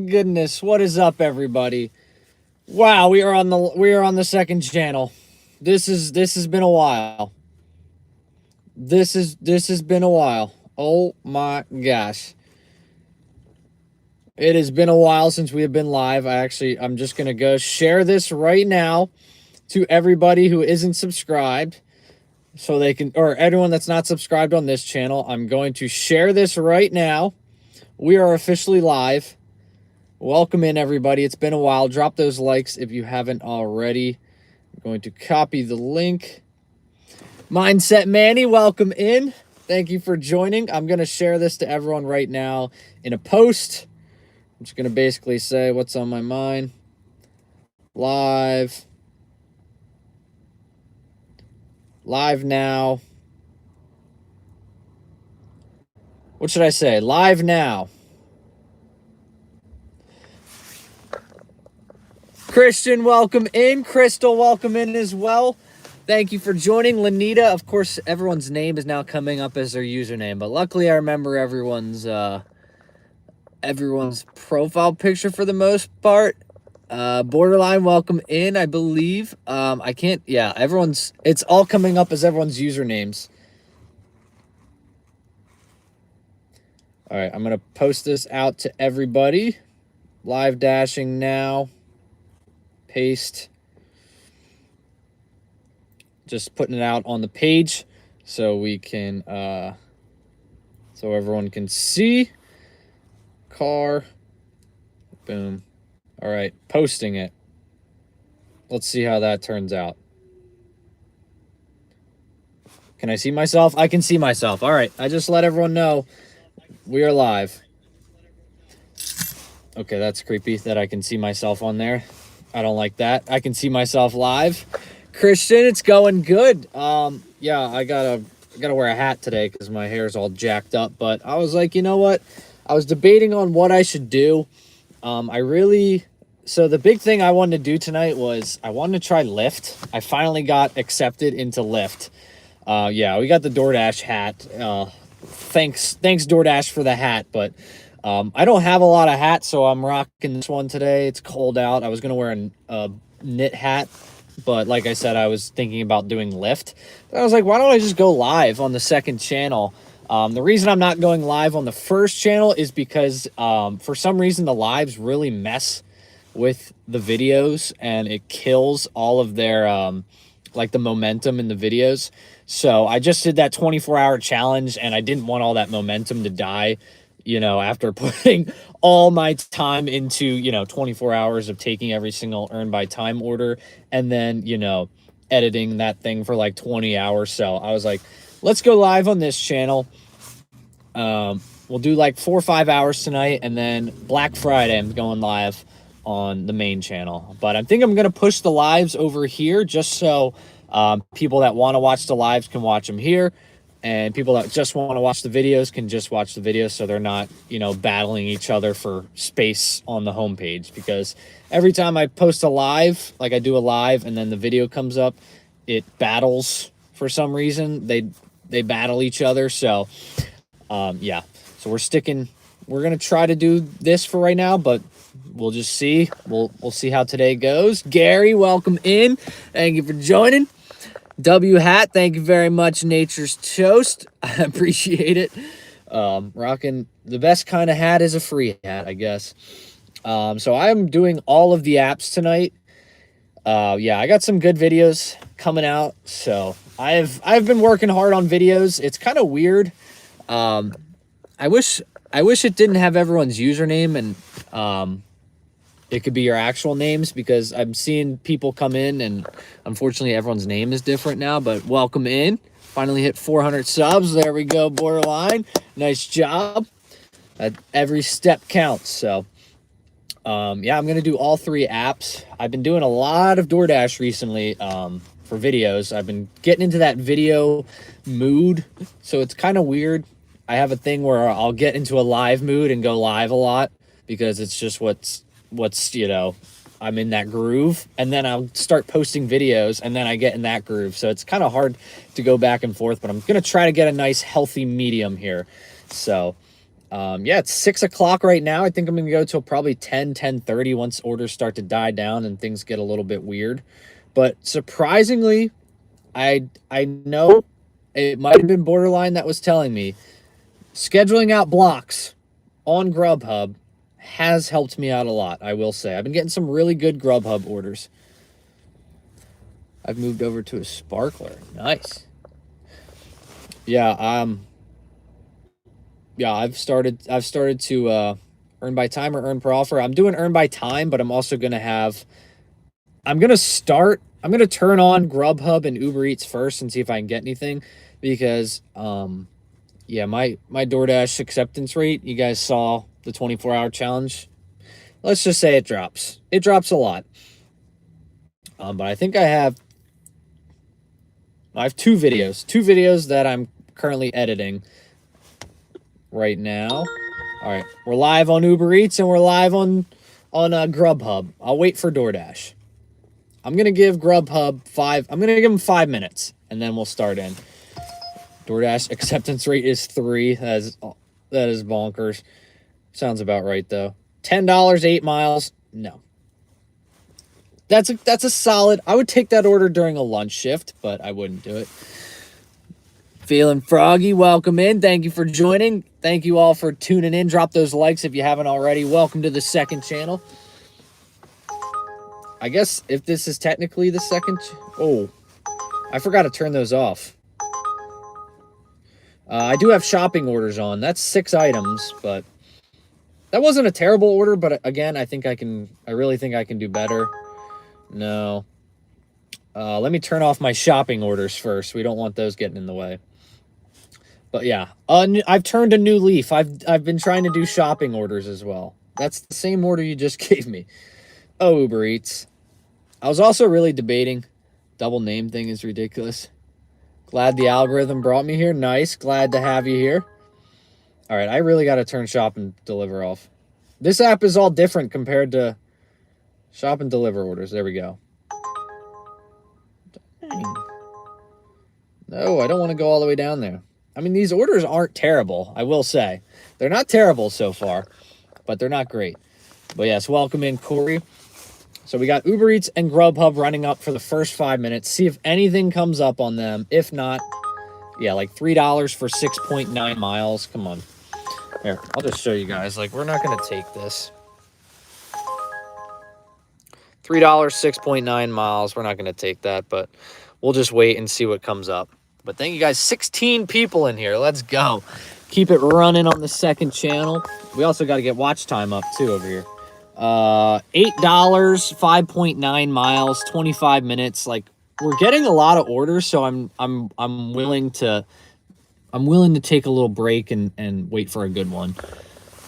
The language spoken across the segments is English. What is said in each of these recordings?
goodness, what is up, everybody? Wow, we are on the second channel. This has been a while. This has been a while. Oh my gosh. It has been a while since we have been live. I'm just gonna go share this right now to everybody who isn't subscribed, so they can, or everyone that's not subscribed on this channel. I'm going to share this right now. We are officially live. Welcome in, everybody. It's been a while. Drop those likes if you haven't already. I'm going to copy the link. Mindset Manny, welcome in. Thank you for joining. I'm going to share this to everyone right now in a post. I'm just going to basically say what's on my mind. Live now. What should I say? Live now. Christian, welcome in. Crystal, welcome in as well. Thank you for joining. Lanita, of course, everyone's name is now coming up as their username, but luckily I remember everyone's profile picture for the most part. Borderline, welcome in, I believe. It's all coming up as everyone's usernames. All right, I'm going to post this out to everybody. Live dashing now. Paste. Just putting it out on the page so we can, so everyone can see. Car. Boom. All right, posting it. Let's see how that turns out. Can I see myself? I can see myself. All right, I just let everyone know we are live. Okay, that's creepy that I can see myself on there. I don't like that. I can see myself live. Christian, it's going good. Yeah, I gotta wear a hat today because my hair's all jacked up. But I was like, you know what? I was debating on what I should do. So the big thing I wanted to do tonight was I wanted to try Lyft. I finally got accepted into Lyft. Yeah, we got the DoorDash hat. Thanks DoorDash for the hat, but I don't have a lot of hats, so I'm rocking this one today. It's cold out. I was gonna wear a knit hat, but like I said, I was thinking about doing Lyft. I was like, why don't I just go live on the second channel? The reason I'm not going live on the first channel is because for some reason the lives really mess with the videos and it kills all of their like the momentum in the videos. So I just did that 24-hour challenge and I didn't want all that momentum to die, you know, after putting all my time into, you know, 24 hours of taking every single earn by time order and then, you know, editing that thing for like 20 hours. So I was like, let's go live on this channel. We'll do like 4 or 5 hours tonight, and then Black Friday I'm going live on the main channel. But I think I'm going to push the lives over here just so people that want to watch the lives can watch them here, and people that just want to watch the videos can just watch the videos, so they're not, you know, battling each other for space on the homepage. Because every time I post a live, like I do a live and then the video comes up, it battles for some reason. They battle each other. So yeah, so we're gonna try to do this for right now, but we'll just see. We'll see how today goes. Gary, welcome in. Thank you for joining. W Hat, thank you very much. Nature's Toast, I appreciate it. Rocking the best kind of hat is a free hat, I guess. So I'm doing all of the apps tonight. Yeah, I got some good videos coming out. So I've been working hard on videos. It's kind of weird. I wish it didn't have everyone's username and it could be your actual names, because I'm seeing people come in and unfortunately everyone's name is different now. But welcome in. Finally hit 400 subs. There we go, Borderline. Nice job. Every step counts. So yeah, I'm gonna do all 3 apps. I've been doing a lot of DoorDash recently for videos. I've been getting into that video mood, so it's kind of weird. I have a thing where I'll get into a live mood and go live a lot because it's just what's you know, I'm in that groove, and then I'll start posting videos and then I get in that groove. So it's kind of hard to go back and forth, but I'm going to try to get a nice healthy medium here. So Yeah, it's 6 o'clock right now. I think I'm going to go till probably 10:30 once orders start to die down and things get a little bit weird. But surprisingly, I know it might have been borderline that was telling me scheduling out blocks on GrubHub has helped me out a lot, I will say. I've been getting some really good GrubHub orders. I've moved over to a sparkler. Nice. Yeah, I've started to earn by time or earn per offer. I'm doing earn by time, but I'm also going to have I'm going to turn on GrubHub and Uber Eats first and see if I can get anything because yeah, my DoorDash acceptance rate, you guys saw the 24-hour challenge. Let's just say it drops. It drops a lot. But I think I have two videos that I'm currently editing right now. All right, we're live on Uber Eats and we're live on GrubHub. I'll wait for DoorDash. I'm gonna give GrubHub I'm gonna give them 5 minutes and then we'll start in. DoorDash acceptance rate is 3. That is bonkers. Sounds about right though. $10, 8 miles. No. That's a solid. I would take that order during a lunch shift, but I wouldn't do it. Feeling froggy, welcome in. Thank you for joining. Thank you all for tuning in. Drop those likes if you haven't already. Welcome to the second channel. I guess if this is technically the second... Oh, I forgot to turn those off. I do have shopping orders on. That's 6 items, but that wasn't a terrible order. But again, I really think I can do better. No. Let me turn off my shopping orders first. We don't want those getting in the way. But yeah, I've turned a new leaf. I've been trying to do shopping orders as well. That's the same order you just gave me. Oh, Uber Eats. I was also really debating. Double name thing is ridiculous. Glad the algorithm brought me here. Nice. Glad to have you here. All right, I really got to turn shop and deliver off. This app is all different compared to shop and deliver orders. There we go. Dang. No, I don't want to go all the way down there. I mean, these orders aren't terrible, I will say. They're not terrible so far, but they're not great. But yes, welcome in, Corey. So we got Uber Eats and GrubHub running up for the first 5 minutes. See if anything comes up on them. If not, yeah, like $3 for 6.9 miles. Come on. Here, I'll just show you guys. Like, we're not going to take this. $3, 6.9 miles. We're not going to take that, but we'll just wait and see what comes up. But thank you guys. 16 people in here. Let's go. Keep it running on the second channel. We also got to get watch time up, too, over here. $8, 5.9 miles, 25 minutes. Like, we're getting a lot of orders, so I'm willing to take a little break and wait for a good one.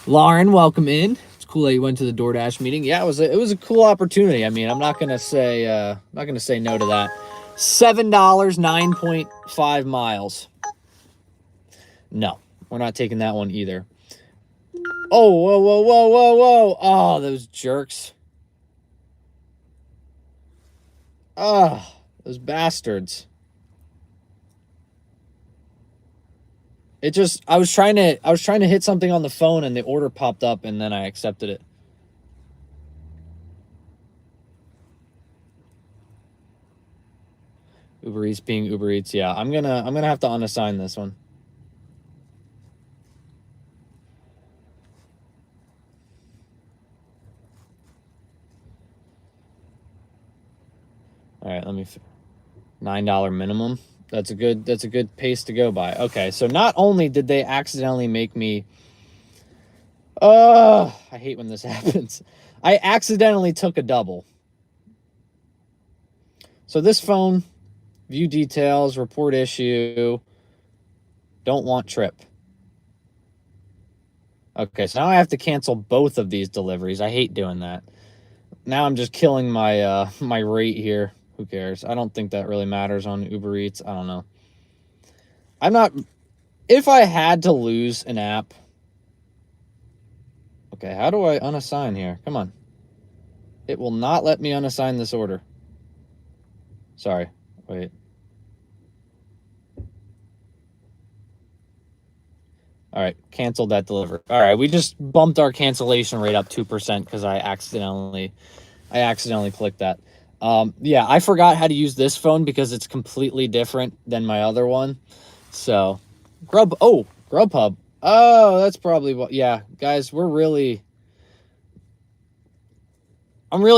Lauren, welcome in. It's cool that you went to the DoorDash meeting. Yeah, it was a cool opportunity. I mean, I'm not gonna say no to that. $7, 9.5 miles. No, we're not taking that one either. Oh, whoa, whoa, whoa, whoa, whoa. Oh, those jerks. Ah, those bastards. It just, I was trying to hit something on the phone and the order popped up and then I accepted it. Uber Eats being Uber Eats. Yeah, I'm gonna have to unassign this one. All right, let me $9 minimum. That's a good pace to go by. Okay, so not only did they accidentally make me I hate when this happens. I accidentally took a double. So this phone, view details, report issue, don't want trip. Okay, so now I have to cancel both of these deliveries. I hate doing that. Now I'm just killing my my rate here. Who cares? I don't think that really matters on Uber Eats. I don't know. If I had to lose an app. Okay, how do I unassign here? Come on. It will not let me unassign this order. Sorry. Wait. All right, canceled that delivery. All right, we just bumped our cancellation rate up 2% because I accidentally clicked that. Yeah, I forgot how to use this phone because it's completely different than my other one. So, GrubHub. Oh, that's probably what. Yeah, guys, I'm really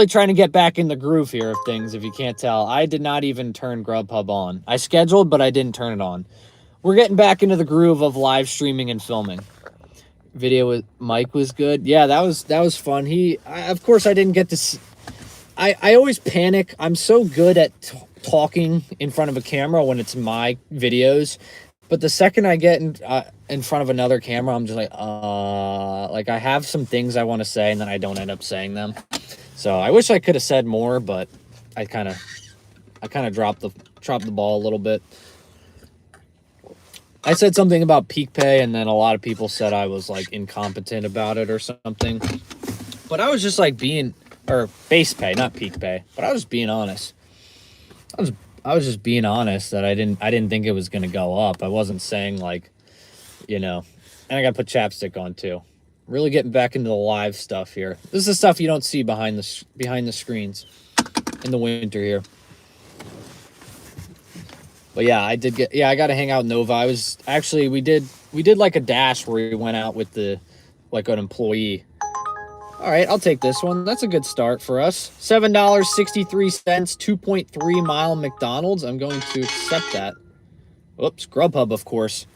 trying to get back in the groove here of things. If you can't tell, I did not even turn GrubHub on. I scheduled, but I didn't turn it on. We're getting back into the groove of live streaming and filming. Video with Mike was good. Yeah, that was fun. Of course, I didn't get to. I always panic. I'm so good at talking in front of a camera when it's my videos, but the second I get in front of another camera, I'm just like I have some things I want to say and then I don't end up saying them. So I wish I could have said more, but I kind of dropped the ball a little bit. I said something about peak pay, and then a lot of people said I was like incompetent about it or something. But I was just like or base pay, not peak pay. But I was being honest. I was just being honest that I didn't think it was gonna go up. I wasn't saying like, and I gotta put chapstick on too. Really getting back into the live stuff here. This is the stuff you don't see behind the screens in the winter here. But yeah, I got to hang out in Nova. We did like a dash where we went out with an employee. All right, I'll take this one. That's a good start for us. $7.63, 2.3 mile McDonald's. I'm going to accept that. Oops, GrubHub, of course.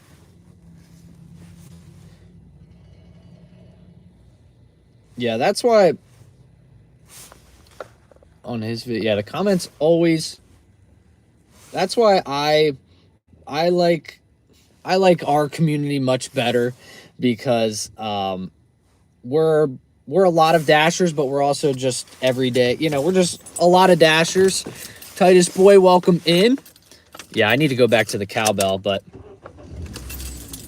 Yeah, that's why on his video, yeah, the comments always. That's why I like our community much better because we're a lot of dashers, but we're also just everyday. We're just a lot of dashers. Titus boy, welcome in. Yeah, I need to go back to the cowbell, but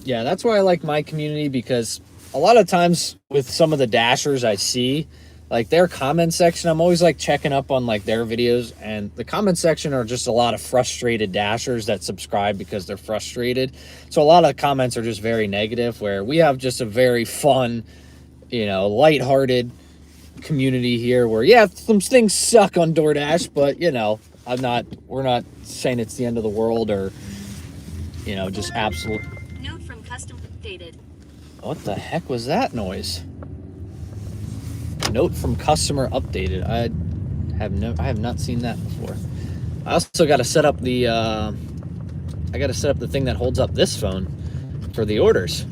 yeah, that's why I like my community because a lot of times with some of the dashers I see, like their comment section, I'm always like checking up on like their videos, and the comment section are just a lot of frustrated dashers that subscribe because they're frustrated. So a lot of comments are just very negative, where we have just a very fun, lighthearted community here where, yeah, some things suck on DoorDash, but we're not saying it's the end of the world or, just absolute. Note from custom updated. What the heck was that noise? Note from customer updated. I have not seen that before. I also got to set up the thing that holds up this phone for the orders.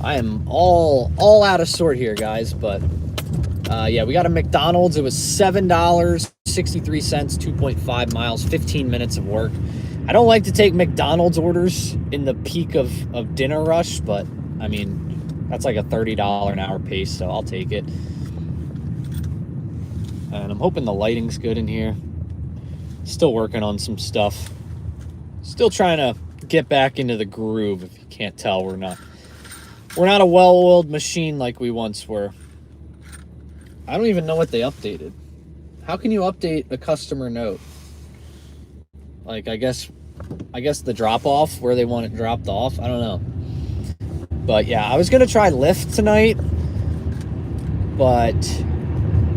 I am all out of sort here, guys, but yeah, we got a McDonald's. It was $7.63, 2.5 miles, 15 minutes of work. I don't like to take McDonald's orders in the peak of dinner rush, but I mean, that's like a $30 an hour pace, so I'll take it. And I'm hoping the lighting's good in here. Still working on some stuff. Still trying to get back into the groove. If you can't tell, we're not a well-oiled machine like we once were. I don't even know what they updated. How can you update a customer note? Like, I guess the drop-off, where they want it dropped off. I don't know. But yeah, I was gonna try Lyft tonight, but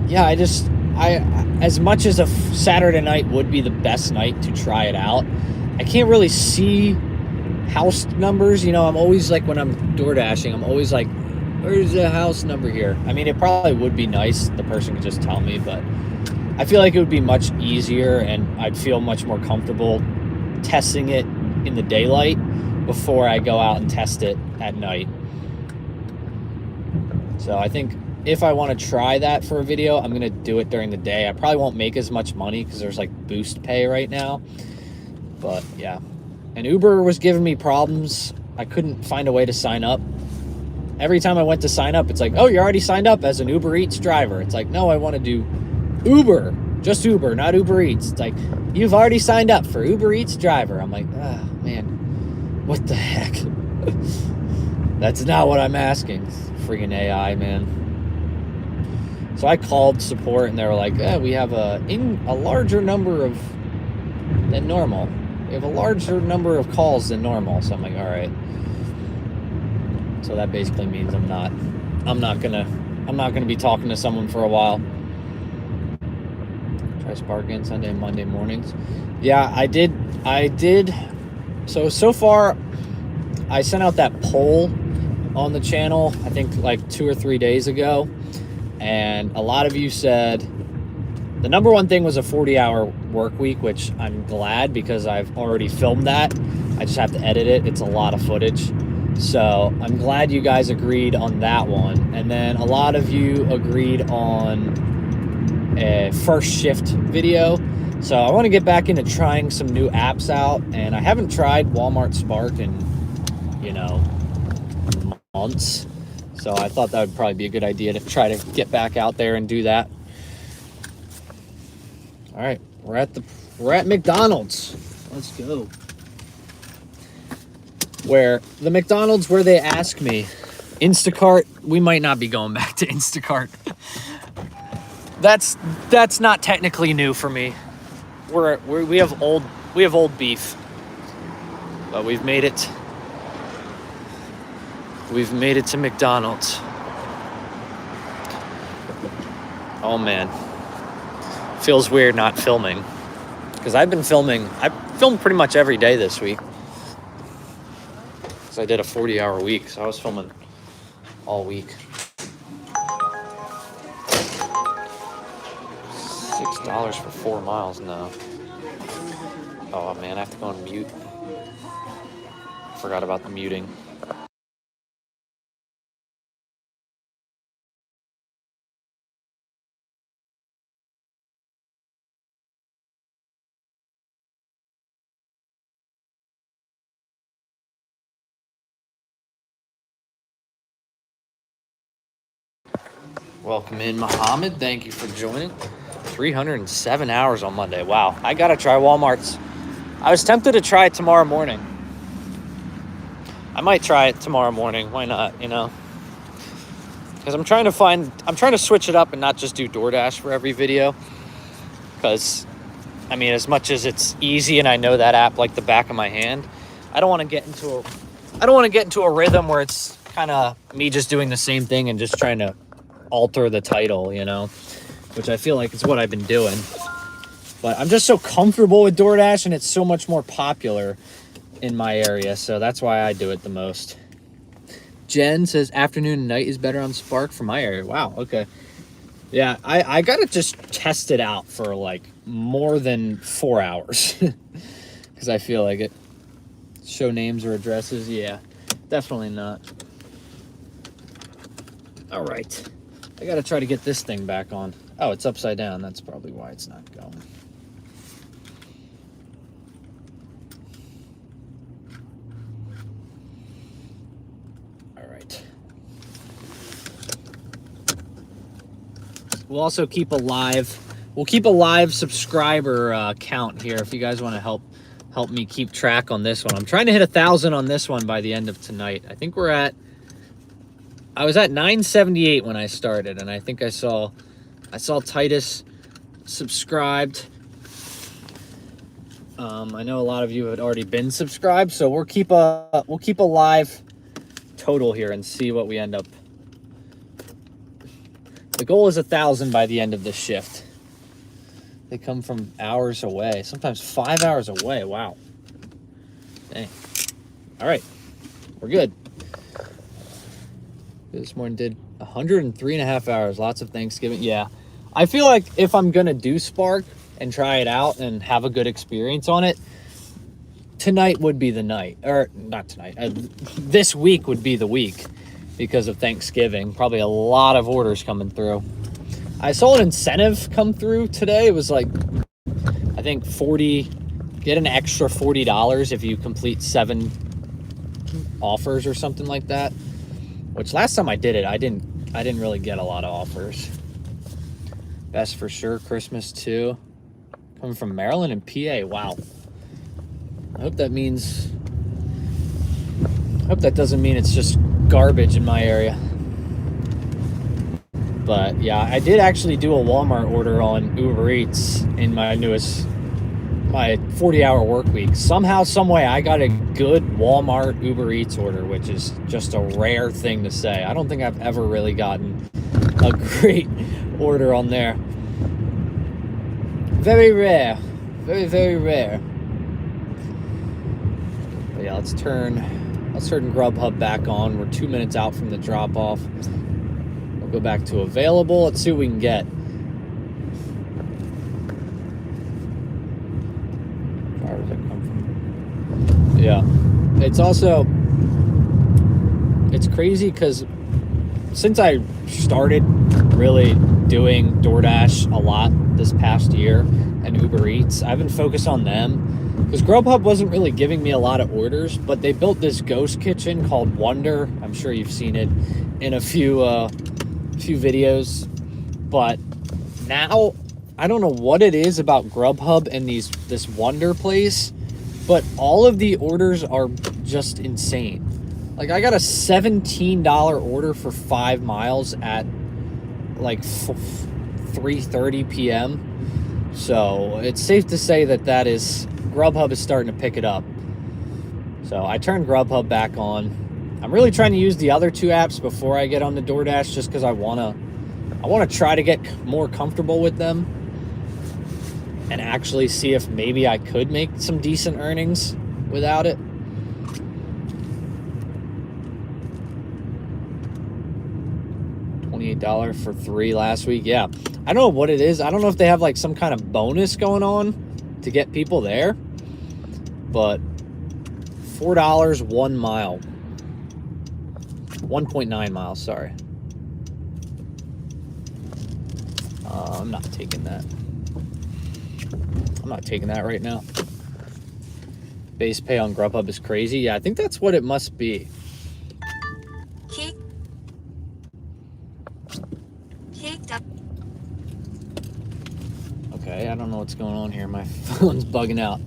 yeah, as much as a Saturday night would be the best night to try it out, I can't really see house numbers. I'm always like, when I'm DoorDashing, I'm always like, where's the house number here? I mean, it probably would be nice, the person could just tell me, but I feel like it would be much easier and I'd feel much more comfortable testing it in the daylight before I go out and test it at night. So I think if I want to try that for a video, I'm going to do it during the day. I probably won't make as much money because there's like boost pay right now. But yeah. And Uber was giving me problems. I couldn't find a way to sign up. Every time I went to sign up, it's like, oh, you're already signed up as an Uber Eats driver. It's like, no, I want to do Uber. Just Uber, not Uber Eats. It's like, you've already signed up for Uber Eats driver. I'm like, man, what the heck? That's not what I'm asking. Friggin' AI, man. So I called support and they were like, we have a larger number than normal. We have a larger number of calls than normal. So I'm like, all right. So that basically means I'm not gonna be talking to someone for a while. Try Spark again Sunday and Monday mornings. Yeah, I did. So far, I sent out that poll on the channel, I think like 2 or 3 days ago. And a lot of you said the number one thing was a 40-hour work week, which I'm glad because I've already filmed that. I just have to edit it. It's a lot of footage. So I'm glad you guys agreed on that one. And then a lot of you agreed on a first shift video. So I want to get back into trying some new apps out. And I haven't tried Walmart Spark in, months. So I thought that would probably be a good idea to try to get back out there and do that. All right, we're at McDonald's. Let's go. Where the McDonald's where they ask me, Instacart, we might not be going back to Instacart. That's not technically new for me. We have old beef, but we've made it. We've made it to McDonald's. Oh man, feels weird not filming because I've been filming. I've filmed pretty much every day this week. I did a 40-hour week, so I was filming all week. $6 for 4 miles now. Oh man, I have to go on mute. Forgot about the muting. Welcome in, Muhammad. Thank you for joining. 307 hours on Monday. Wow. I got to try Walmart's. I was tempted to try it tomorrow morning. I might try it tomorrow morning. Why not, Because I'm trying to switch it up and not just do DoorDash for every video. Because, as much as it's easy and I know that app like the back of my hand, I don't want to get into a rhythm where it's kind of me just doing the same thing and just trying to alter the title, which I feel like is what I've been doing. But I'm just so comfortable with DoorDash and it's so much more popular in my area, so that's why I do it the most. Jen says afternoon and night is better on Spark for my area. Wow, okay. Yeah, I gotta just test it out for like more than 4 hours because I feel like it. Show names or addresses, yeah, definitely not. All right. I gotta try to get this thing back on. Oh, it's upside down. That's probably why it's not going. All right. We'll also keep a live. We'll keep a live subscriber count here if you guys want to help me keep track on this one. I'm trying to hit 1,000 on this one by the end of tonight. I think I was at 978 when I started, and I think I saw Titus subscribed. I know a lot of you had already been subscribed, so we'll keep a live total here and see what we end up. The goal is 1,000 by the end of this shift. They come from hours away, sometimes 5 hours away. Wow. Dang. All right, we're good. This morning did 103.5 hours. Lots of Thanksgiving. Yeah. I feel like if I'm going to do Spark and try it out and have a good experience on it, tonight would be the night. Or not tonight. This week would be the week because of Thanksgiving. Probably a lot of orders coming through. I saw an incentive come through today. It was like, I think get an extra $40 if you complete 7 offers or something like that. Which last time I did it, I didn't really get a lot of offers. Best for sure, Christmas too. Coming from Maryland and PA. Wow. I hope that doesn't mean it's just garbage in my area. But yeah, I did actually do a Walmart order on Uber Eats in my newest my 40-hour work week. Somehow, some way, I got a good Walmart Uber Eats order, which is just a rare thing to say. I don't think I've ever really gotten a great order on there. Very rare. Very, very rare. But yeah, let's turn GrubHub back on. We're 2 minutes out from the drop-off. We'll go back to available. Let's see what we can get. Where does that come from? Yeah. It's crazy because since I started really doing DoorDash a lot this past year and Uber Eats, I've been focused on them because GrubHub wasn't really giving me a lot of orders, but they built this ghost kitchen called Wonder. I'm sure you've seen it in a few videos, but now I don't know what it is about GrubHub and this Wonder place, but all of the orders are just insane. Like, I got a $17 order for 5 miles at like 3:30 p.m. So it's safe to say that GrubHub is starting to pick it up. So I turned GrubHub back on. I'm really trying to use the other 2 apps before I get on the DoorDash, just because I wanna try to get more comfortable with them and actually see if maybe I could make some decent earnings without it. $28 for 3 last week. Yeah, I don't know what it is. I don't know if they have like some kind of bonus going on to get people there, but $4 1 mile, 1.9 miles. Sorry, I'm not taking that. I'm not taking that right now. Base pay on GrubHub is crazy. Yeah, I think that's what it must be. Okay, I don't know what's going on here. My phone's bugging out.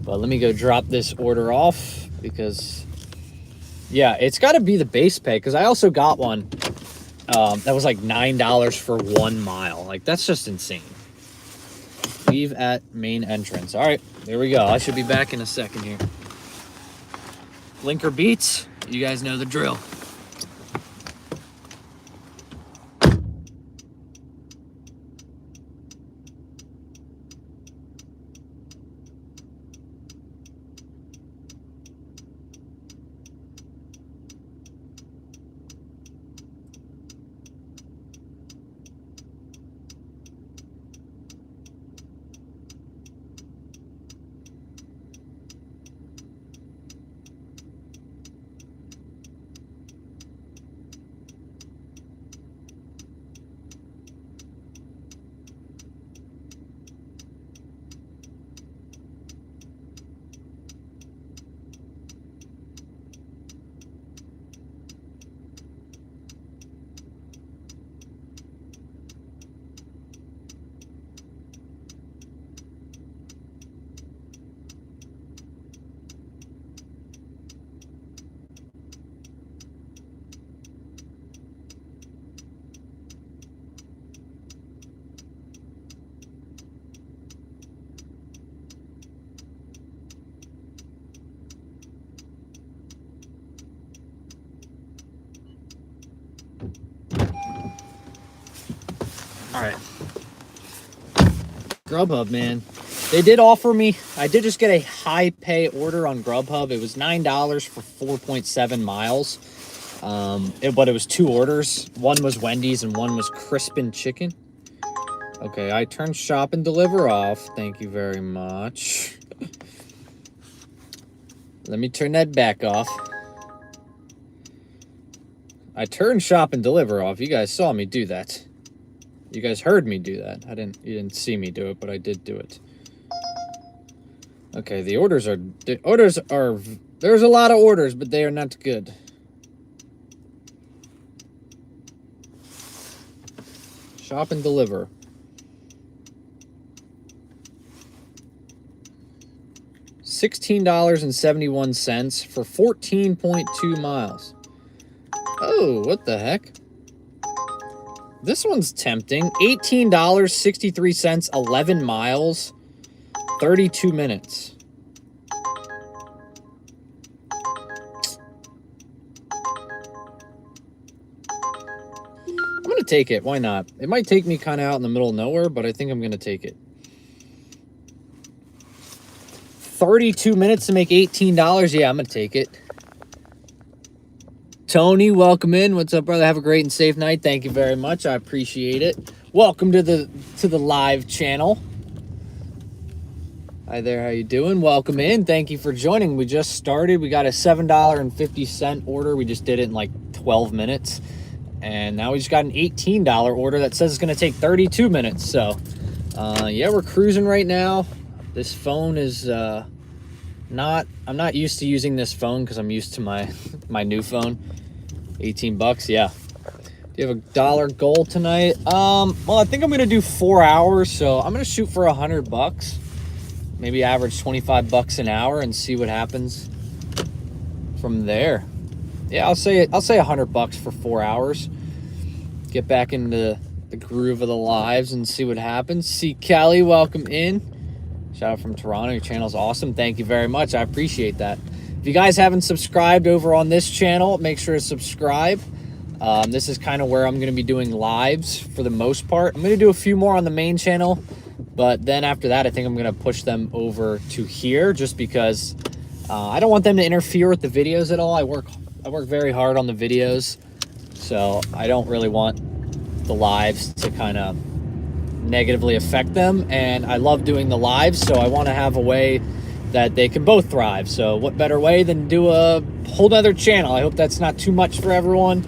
But let me go drop this order off because, yeah, it's got to be the base pay because I also got one that was like $9 for 1 mile. Like, that's just insane. Leave at main entrance. All right, there we go. I should be back in a second here. Blinker beats. You guys know the drill. All right. GrubHub, man. They did offer me, I did just get a high pay order on GrubHub. It was $9 for 4.7 miles. But it was 2 orders. One was Wendy's and one was Crispin Chicken. Okay, I turned shop and deliver off. Thank you very much. Let me turn that back off. I turned shop and deliver off. You guys saw me do that. You guys heard me do that. You didn't see me do it, but I did do it. Okay, the orders are, there's a lot of orders, but they are not good. Shop and deliver. $16.71 for 14.2 miles. Oh, what the heck? This one's tempting. $18.63, 11 miles 32 minutes. I'm gonna take it. Why not? It might take me kind of out in the middle of nowhere, but I think I'm gonna take it. 32 minutes to make $18. Yeah, I'm gonna take it. Tony, welcome in. What's up, brother? Have a great and safe night. Thank you very much. I appreciate it. Welcome to the live channel. Hi there, how you doing? Welcome in. Thank you for joining. We just started. We got a $7.50 order. We just did it in like 12 minutes. And now we just got an $18 order that says it's going to take 32 minutes. So, yeah, we're cruising right now. This phone is I'm not used to using this phone because I'm used to my new phone. 18 bucks, yeah. Do you have a dollar goal tonight? Well, I think I'm going to do 4 hours. So I'm going to shoot for $100. Maybe average 25 bucks an hour and see what happens from there. Yeah, I'll say $100 for 4 hours. Get back into the groove of the lives and see what happens. See Kelly, welcome in. Shout out from Toronto. Your channel's awesome. Thank you very much. I appreciate that. If you guys haven't subscribed over on this channel, make sure to subscribe. This is kind of where I'm going to be doing lives for the most part. I'm going to do a few more on the main channel. But then after that, I think I'm going to push them over to here just because I don't want them to interfere with the videos at all. I work very hard on the videos, so I don't really want the lives to kind of negatively affect them. And I love doing the lives, so I want to have a way that they can both thrive. So what better way than do a whole other channel? I hope that's not too much for everyone.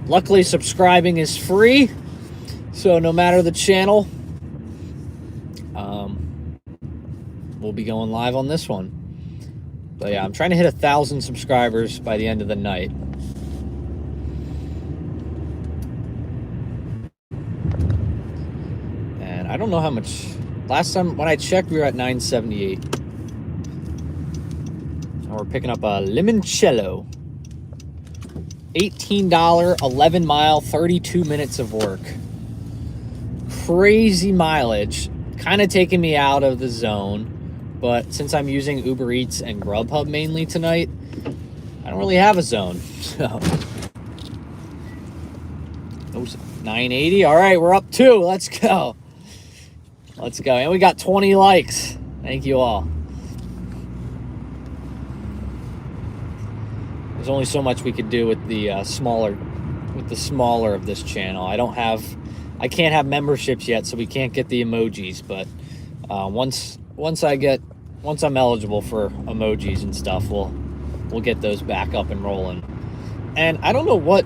Luckily, subscribing is free, so no matter the channel, we'll be going live on this one. But yeah, I'm trying to hit 1,000 subscribers by the end of the night. And I don't know how much. Last time when I checked, we were at 978. And we're picking up a limoncello. $18, 11 mile, 32 minutes of work. Crazy mileage. Kind of taking me out of the zone. But since I'm using Uber Eats and GrubHub mainly tonight, I don't really have a zone. So, 980. All right, we're up 2. Let's go. Let's go. And we got 20 likes. Thank you all. There's only so much we could do with the smaller of this channel. I can't have memberships yet, so we can't get the emojis. But once I'm eligible for emojis and stuff, we'll get those back up and rolling. And I don't know what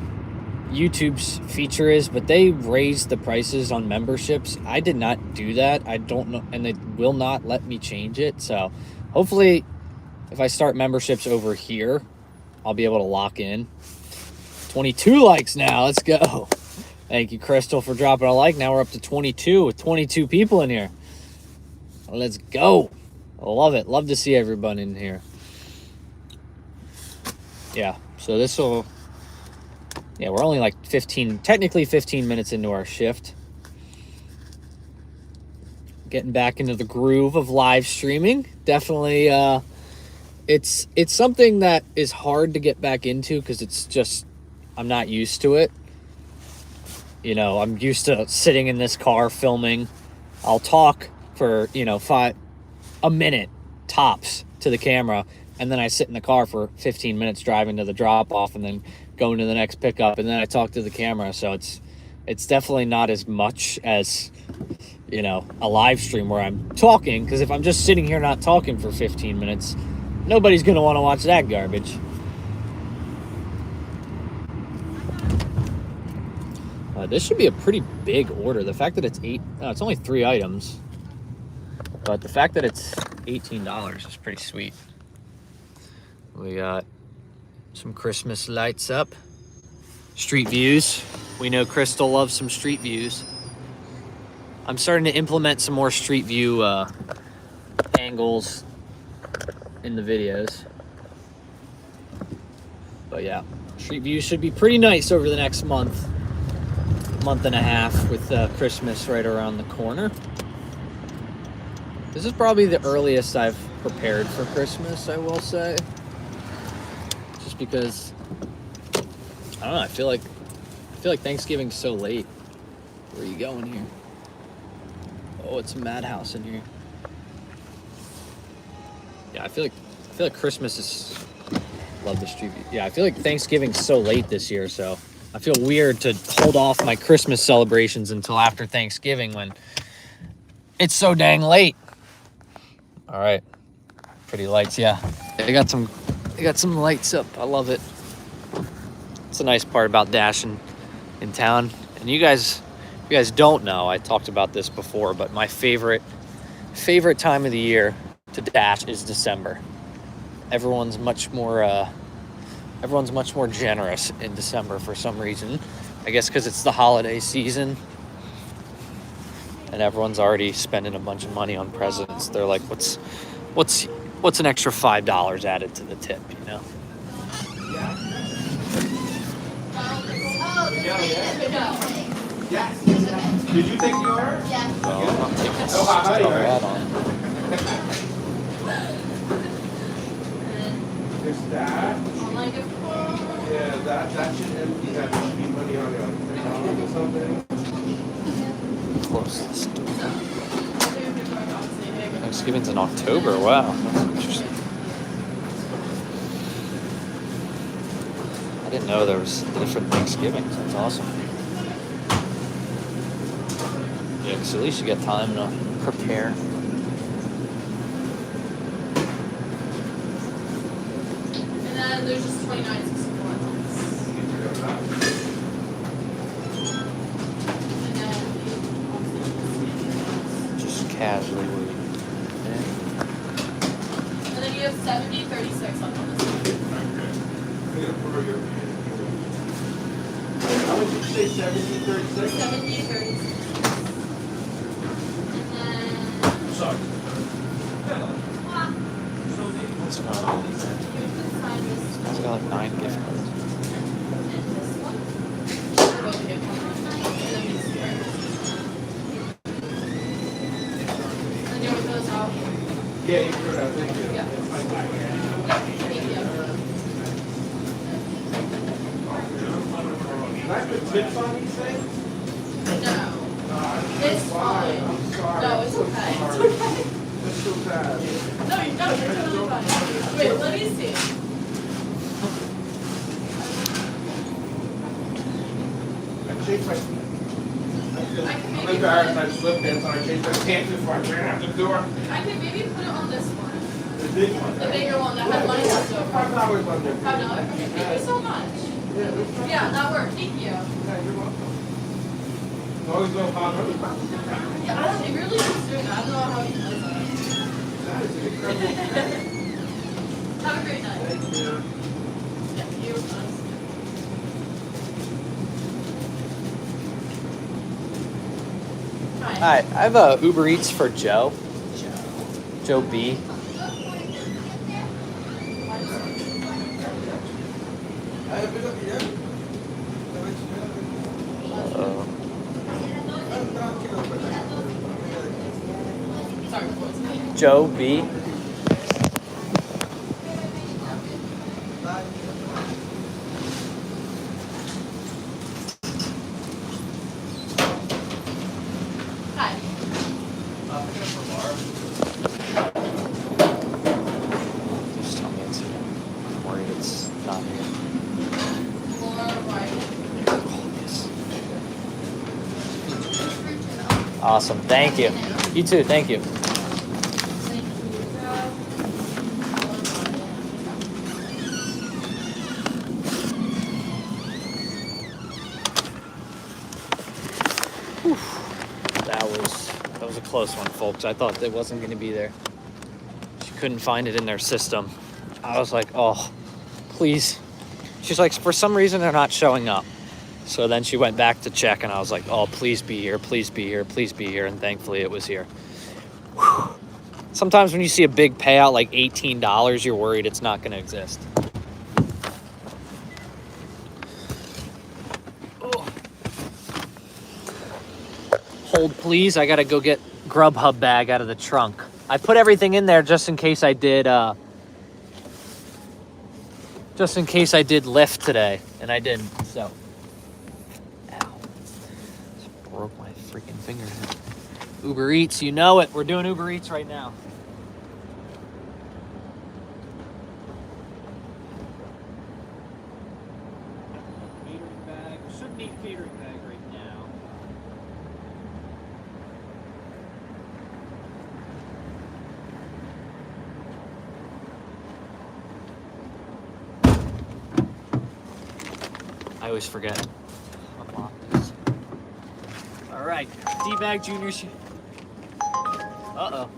YouTube's feature is, but they raised the prices on memberships. I did not do that. I don't know, and they will not let me change it. So hopefully if I start memberships over here, I'll be able to lock in. 22 likes now. Let's go. Thank you, Crystal, for dropping a like. Now we're up to 22 with 22 people in here. Let's go. I love it. Love to see everyone in here. Yeah, so we're only like technically 15 minutes into our shift. Getting back into the groove of live streaming. Definitely, it's something that is hard to get back into because it's just, I'm not used to it. You know, I'm used to sitting in this car filming. I'll talk for, a minute tops to the camera, and then I sit in the car for 15 minutes driving to the drop-off and then going to the next pickup, and then I talk to the camera. So it's definitely not as much as, a live stream where I'm talking, because if I'm just sitting here not talking for 15 minutes, nobody's going to want to watch that garbage. This should be a pretty big order. The fact that it's it's only 3 items, but the fact that it's $18 is pretty sweet. We got some Christmas lights up. Street views. We know Crystal loves some street views. I'm starting to implement some more street view angles in the videos. But yeah, street views should be pretty nice over the next month and a half with Christmas right around the corner. This is probably the earliest I've prepared for Christmas, I will say. Just because, I don't know, I feel like Thanksgiving's so late. Where are you going here? Oh, it's a madhouse in here. Yeah, I feel like Christmas is, love the street view. Yeah, I feel like Thanksgiving's so late this year, so I feel weird to hold off my Christmas celebrations until after Thanksgiving when it's so dang late. All right, pretty lights, yeah. They got some lights up. I love it. It's a nice part about dashing in town. And you guys don't know, I talked about this before, but my favorite time of the year to dash is December. Everyone's much more generous in December for some reason. I guess because it's the holiday season and everyone's already spending a bunch of money on presents. They're like, what's an extra $5 added to the tip, you know? Yes. Did you take the order? Yeah. No, I'm not taking this. Oh, hi, Tell right? that on. There's that. Yeah, that should empty. That should be money on it. Or something. Close this door. Thanksgiving's in October. Wow, that's interesting. I didn't know there was different Thanksgivings. That's awesome. Yeah, because at least you get time to prepare. And then there's just 29.64. And then Just casually. and then you have 70.36 on this. How much did you say? 70.36? 70.36. Sorry. It's got like 9 gift cards. Yeah, you threw it out. Thank you. Yeah. Can I put tips on these things? No. It's fine. I'm sorry. No, it's okay. It's Sorry. okay. That's so bad. No, you're totally fine. Wait, let me see. I changed my. I'm embarrassed. I slipped pants on. I changed my pants before I ran out the door. I can maybe put it on this one. The big one. The bigger one that had money left over. $5 on there. $5? Okay, thank you so much. Yeah, that worked. Thank you. Yeah, you're welcome. Always go hot. Yeah, I don't, it really is doing that. I don't know how he does that. That is an incredible. Have a great night. Thank you. Yeah, you were nice. Hi. Hi, I have a Uber Eats for Joe. Joe B. Sorry, what's your name? Joe B. Hi. Just tell me it's here. I'm worried it's not here. Laura White. Awesome. Thank you. You too. Thank you. That was a close one, folks. I thought it wasn't going to be there. She couldn't find it in their system. I was like, oh, please. She's like, for some reason, they're not showing up. So then she went back to check, and I was like, oh, please be here, please be here, please be here. And thankfully, it was here. Whew. Sometimes when you see a big payout like $18, you're worried it's not going to exist. Oh. Hold, please. I got to go get GrubHub bag out of the trunk. I put everything in there just in case I did Lyft today, and I didn't. So, ow, just broke my freaking finger. Uber Eats, you know it. We're doing Uber Eats right now. Catering bag. We shouldn't need a catering bag right now. I always forget. Unlock this. All right, D-Bag Junior. Uh-oh.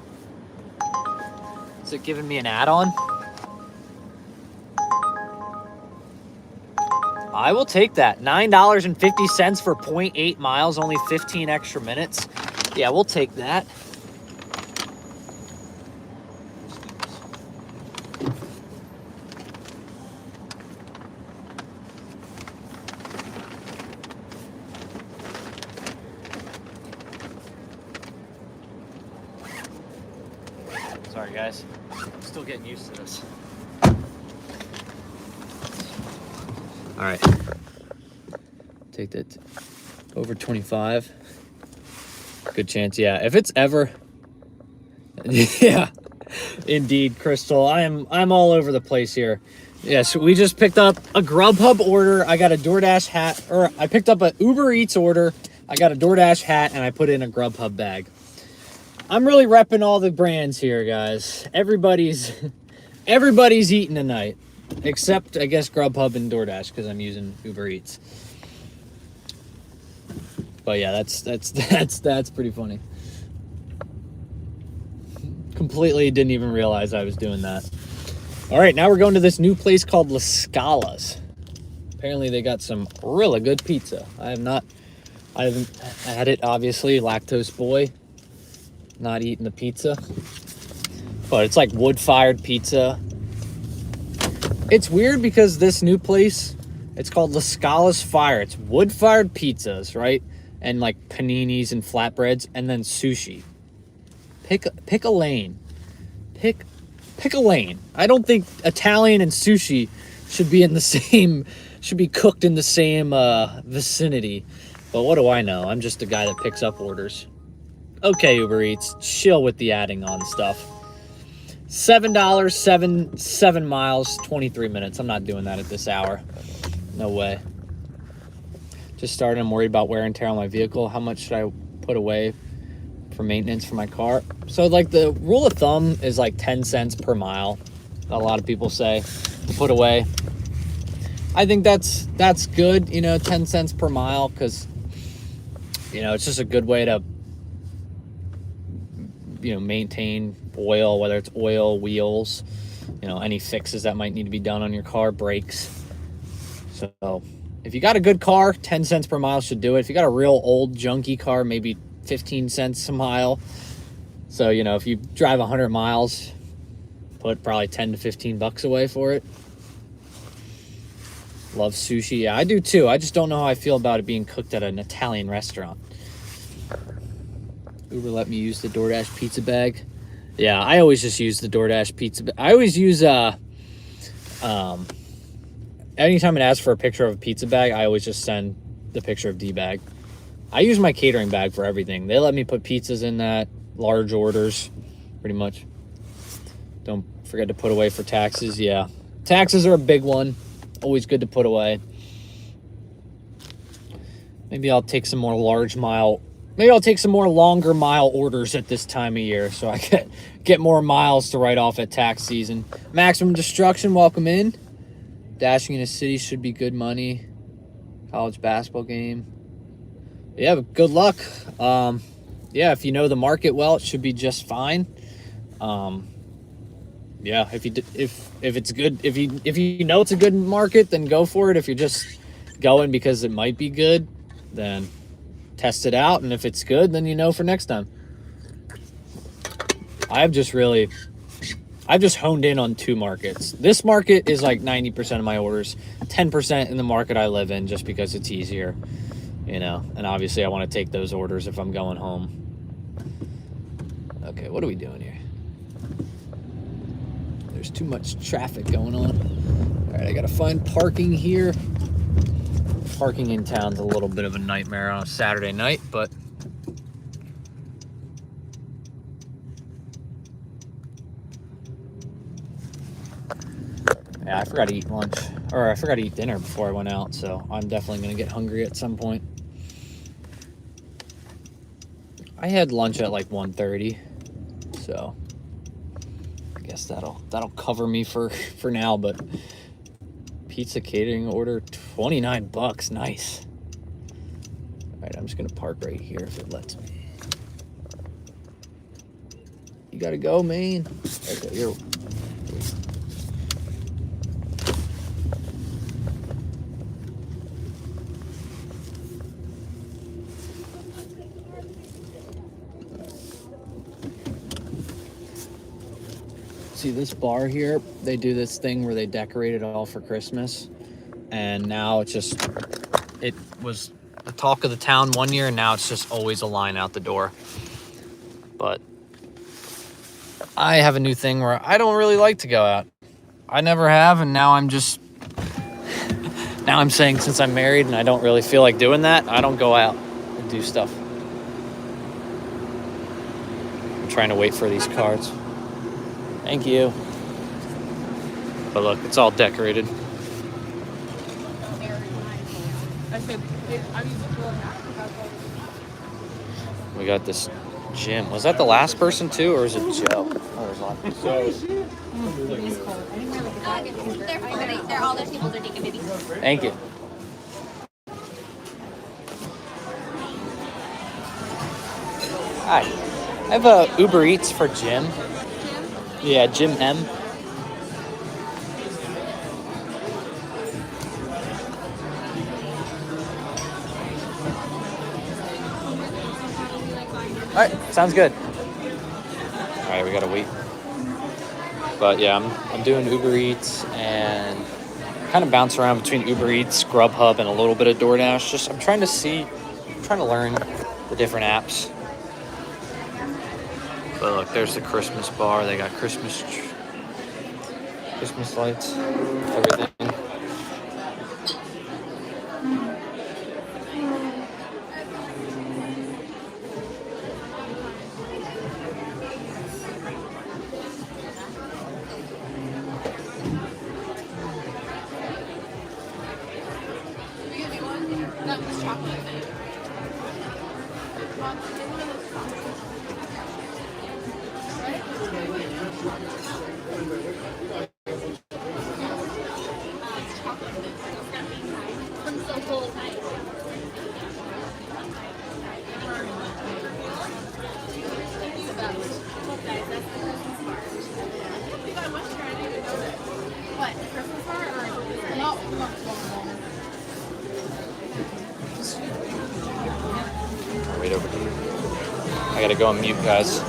Is it giving me an add-on? I will take that. $9.50 for 0.8 miles, only 15 extra minutes. Yeah, we'll take that. Sorry, guys. I'm still getting used to this. All right. Take that over 25. Good chance, yeah. If it's ever... yeah, indeed, Crystal. I'm all over the place here. Yeah, so we just picked up a GrubHub order. I got a DoorDash hat, or I picked up an Uber Eats order. I got a DoorDash hat, and I put in a GrubHub bag. I'm really repping all the brands here, guys. Everybody's eating tonight, except I guess GrubHub and DoorDash because I'm using Uber Eats. But yeah, that's pretty funny. Completely didn't even realize I was doing that. All right, now we're going to this new place called La Scala's. Apparently they got some really good pizza. I haven't had it, obviously, lactose boy. Not eating the pizza, but it's like wood-fired pizza. It's weird because this new place, it's called La Scala's Fire. It's wood-fired pizzas, right? And like paninis and flatbreads, and then sushi. Pick a lane. Pick a lane. I don't think Italian and sushi should be in the same, should be cooked in the same vicinity. But what do I know? I'm just a guy that picks up orders. Okay, Uber Eats, chill with the adding on stuff. $7, 7 miles, 23 minutes. I'm not doing that at this hour. No way. Just started. I'm worried about wear and tear on my vehicle. How much should I put away for maintenance for my car? So, like, the rule of thumb is like 10 cents per mile. A lot of people say to put away. I think that's good, 10 cents per mile, because, it's just a good way to maintain oil, whether it's oil, wheels, any fixes that might need to be done on your car, brakes. So if you got a good car, 10 cents per mile should do it. If you got a real old junky car, maybe 15 cents a mile. So, if you drive 100 miles, put probably 10 to 15 bucks away for it. Love sushi. Yeah, I do too. I just don't know how I feel about it being cooked at an Italian restaurant. Uber let me use the DoorDash pizza bag. Yeah, I always just use the DoorDash pizza bag. I always use, anytime it asks for a picture of a pizza bag, I always just send the picture of D-bag. I use my catering bag for everything. They let me put pizzas in that, large orders, pretty much. Don't forget to put away for taxes. Yeah, taxes are a big one. Always good to put away. Maybe I'll take some more longer mile orders at this time of year so I get more miles to write off at tax season. Maximum Destruction, welcome in. Dashing in a city should be good money. College basketball game. Yeah, but good luck. Yeah, if you know the market well, it should be just fine. Yeah, if it's good, if you know it's a good market, then go for it. If you're just going because it might be good, then test it out, and if it's good, then for next time. I've just honed in on 2 markets. This market is like 90% of my orders, 10% in the market I live in, just because it's easier, and obviously I want to take those orders if I'm going home. Okay, what are we doing here? There's too much traffic going on. All right, I gotta find parking here. Parking in town's a little bit of a nightmare on a Saturday night, but yeah, I forgot to eat lunch, or I forgot to eat dinner before I went out, so I'm definitely gonna get hungry at some point. I had lunch at like 1:30, so I guess that'll cover me for now. But pizza catering order, $29, nice. All right, I'm just gonna park right here if it lets me. You gotta go, man. Okay, you're. See this bar here? They do this thing where they decorate it all for Christmas, and now it was the talk of the town one year, and now it's just always a line out the door. But I have a new thing where I don't really like to go out. I never have, and now I'm saying since I'm married and I don't really feel like doing that, I don't go out and do stuff. I'm trying to wait for these cards. Thank you. But look, it's all decorated. We got this Jim. Was that the last person too, or is it Joe? Oh, there's a lot. They're all their tables are taken, baby. Thank you. Hi. I have a Uber Eats for Jim. Yeah, Jim M. All right, sounds good. All right, we gotta wait. But yeah, I'm doing Uber Eats and kind of bounce around between Uber Eats, GrubHub, and a little bit of DoorDash. I'm trying to learn the different apps. But look, there's the Christmas bar. They got Christmas lights, everything. That was chocolate. What? The Christmas bar or no? Wait over here. I gotta go on mute, guys.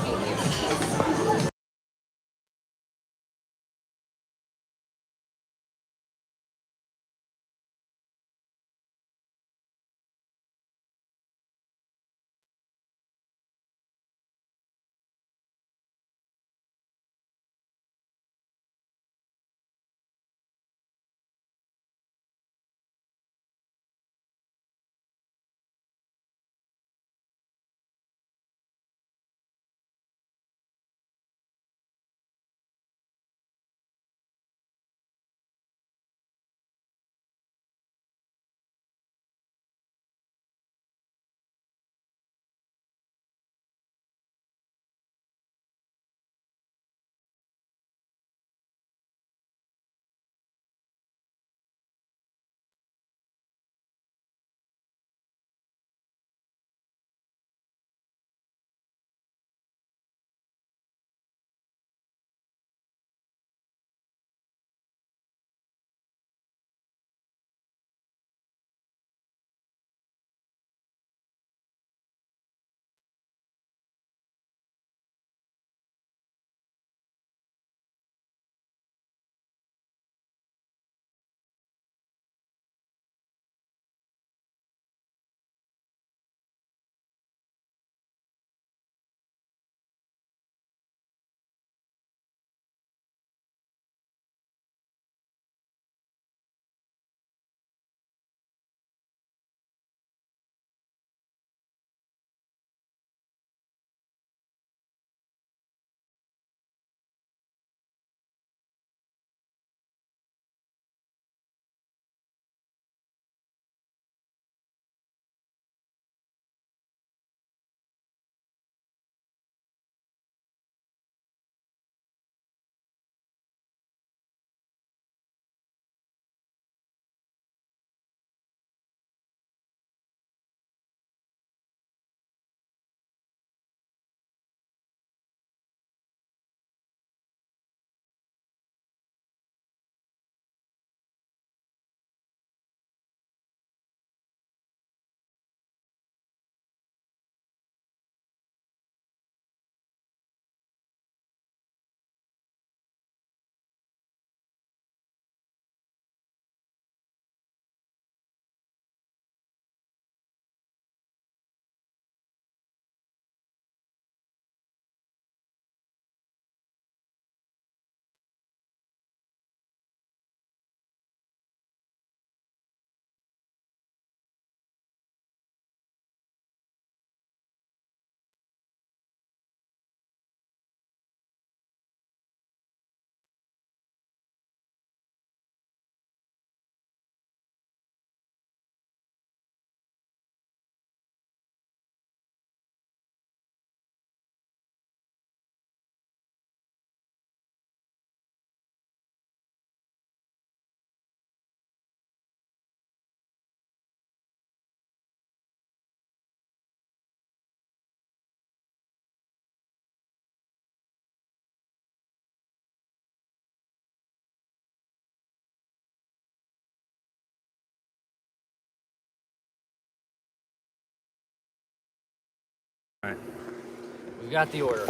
We got the order.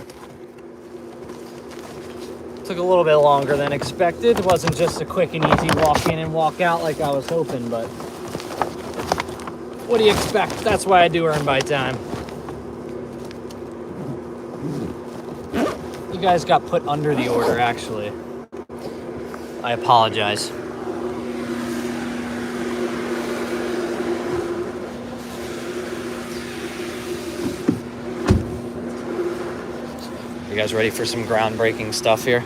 Took a little bit longer than expected. It wasn't just a quick and easy walk in and walk out like I was hoping, but what do you expect? That's why I do earn by time. You guys got put under the order, actually. I apologize. You guys ready for some groundbreaking stuff here?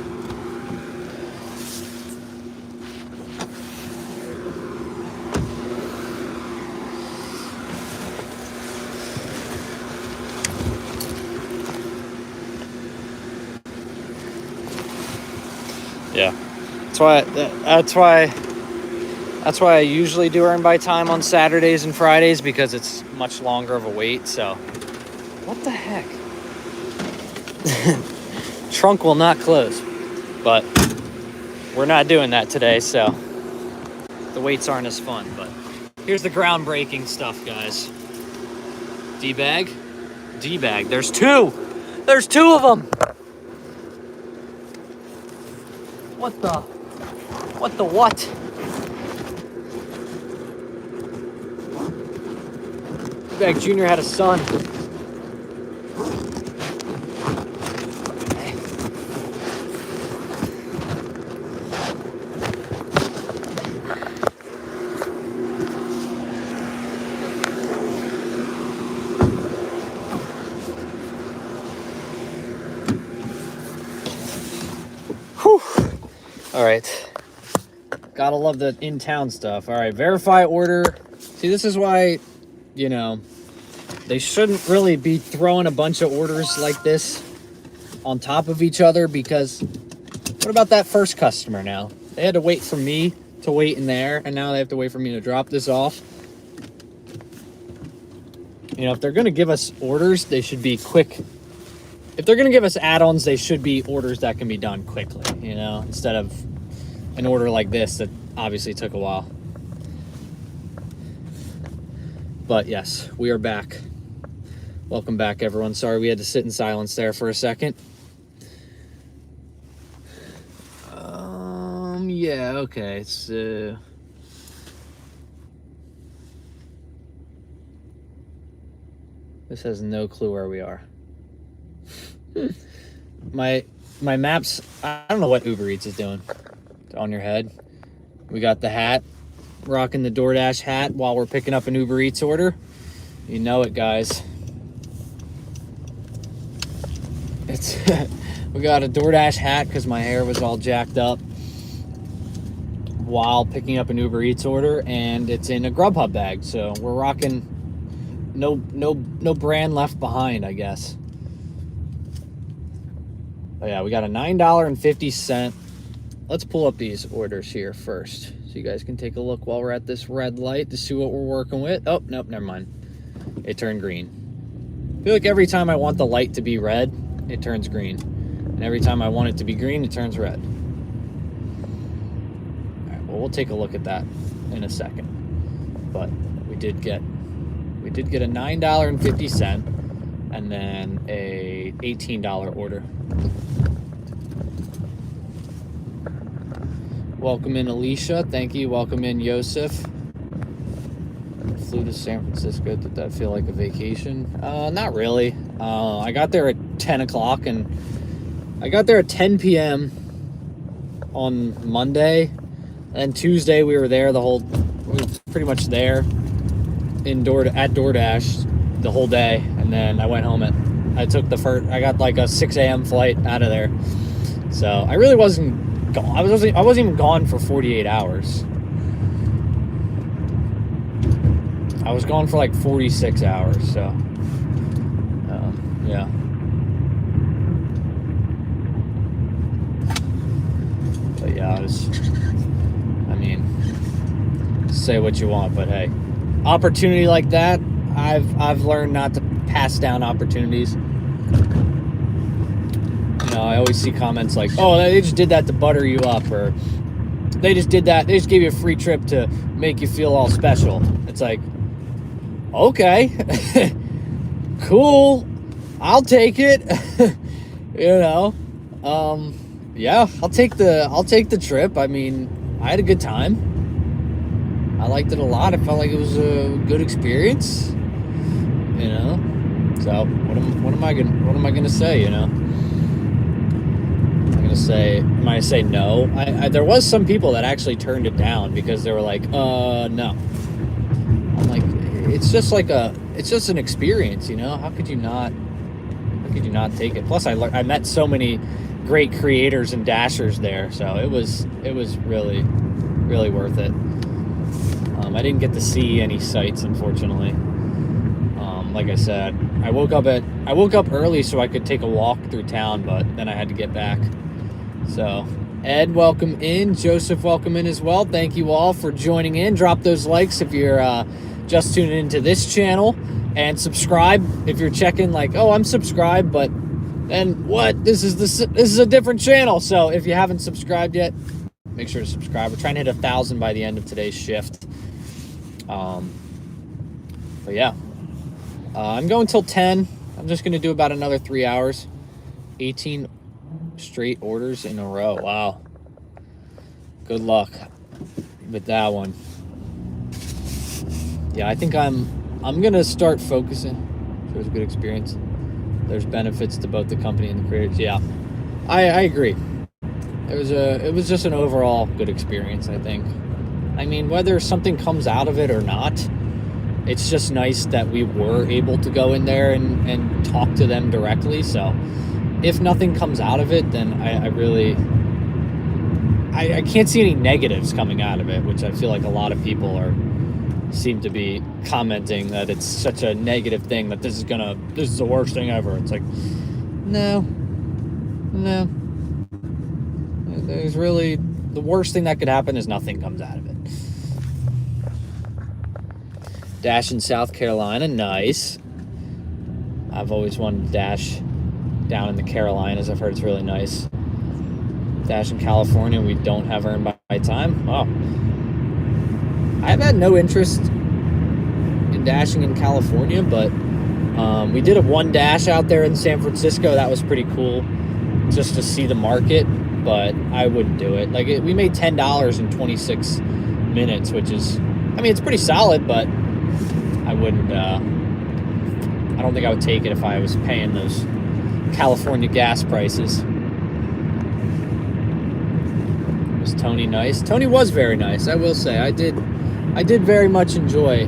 Yeah. That's why I usually do earn by time on Saturdays and Fridays, because it's much longer of a wait. So what the heck? Trunk will not close, but we're not doing that today, so the waits aren't as fun. But here's the groundbreaking stuff, guys. D-bag. There's two of them. What? D-bag Jr. had a son. All right, gotta love the in-town stuff. All right, verify order. See, this is why, you know, they shouldn't really be throwing a bunch of orders like this on top of each other, because what about that first customer now? They had to wait for me to wait in there, and now they have to wait for me to drop this off. You know, if they're gonna give us orders, they should be quick. If they're gonna give us add-ons, they should be orders that can be done quickly, you know, instead of an order like this that obviously took a while. But yes, we are back. Welcome back, everyone. Sorry we had to sit in silence there for a second. Yeah, okay, so this has no clue where we are. My maps, I don't know what Uber Eats is doing. It's on your head. We got the hat, rocking the DoorDash hat while we're picking up an Uber Eats order. You know it, guys. It's we got a DoorDash hat because my hair was all jacked up while picking up an Uber Eats order, and it's in a GrubHub bag. So we're rocking no brand left behind, I guess. Oh yeah, we got a $9.50. Let's pull up these orders here first, so you guys can take a look while we're at this red light to see what we're working with. Oh, nope, never mind. It turned green. I feel like every time I want the light to be red, it turns green. And every time I want it to be green, it turns red. All right, well, we'll take a look at that in a second. But we did get a $9.50 and then a $18 order. Welcome in, Alicia. Thank you. Welcome in, Yosef. Flew to San Francisco. Did that feel like a vacation? Not really. I got there at 10 o'clock, and I got there at 10 p.m. on Monday. And Tuesday we were there we were pretty much there at DoorDash the whole day. And then I went home I got like a 6 a.m. flight out of there. So I really wasn't gone. I wasn't even gone for 48 hours. I was gone for like 46 hours, so yeah. But yeah, say what you want, but hey, opportunity like that, I've learned not to pass down opportunities. You know, I always see comments like, oh, they just did that to butter you up, or they just gave you a free trip to make you feel all special. It's like, okay, cool. I'll take it. You know, yeah, I'll take the trip. I mean, I had a good time. I liked it a lot. I felt like it was a good experience. You know, so what am I gonna say? You know, am I gonna say no? I there was some people that actually turned it down because they were like, no. I'm like, it's just an experience, you know. How could you not take it? Plus, I met so many great creators and dashers there, so it was really worth it. I didn't get to see any sights, unfortunately. Like I said, I woke up early so I could take a walk through town, but then I had to get back. So, Ed, welcome in. Joseph, welcome in as well. Thank you all for joining in. Drop those likes if you're just tuning into this channel, and subscribe if you're checking. Like, oh, I'm subscribed, but then what? This is a different channel. So if you haven't subscribed yet, make sure to subscribe. We're trying to hit 1,000 by the end of today's shift. But yeah, I'm going till 10. I'm just going to do about another 3 hours. 18 straight orders in a row. Wow. Good luck with that one. Yeah, I think I'm going to start focusing. It was a good experience. There's benefits to both the company and the creators. Yeah, I agree. It was just an overall good experience, I think. I mean, whether something comes out of it or not, it's just nice that we were able to go in there and talk to them directly. So if nothing comes out of it, then I can't see any negatives coming out of it, which I feel like a lot of people seem to be commenting that it's such a negative thing, that this is the worst thing ever. It's like, no. There's really, the worst thing that could happen is nothing comes out of it. Dash in South Carolina, nice. I've always wanted to dash down in the Carolinas. I've heard it's really nice. Dash in California, we don't have earn by time. Oh. I've had no interest in dashing in California, but we did a one dash out there in San Francisco. That was pretty cool, just to see the market, but I wouldn't do it. Like, we made $10 in 26 minutes, which is, I mean, it's pretty solid, but I wouldn't, I don't think I would take it if I was paying those California gas prices. Was Tony nice? Tony was very nice, I will say. I did very much enjoy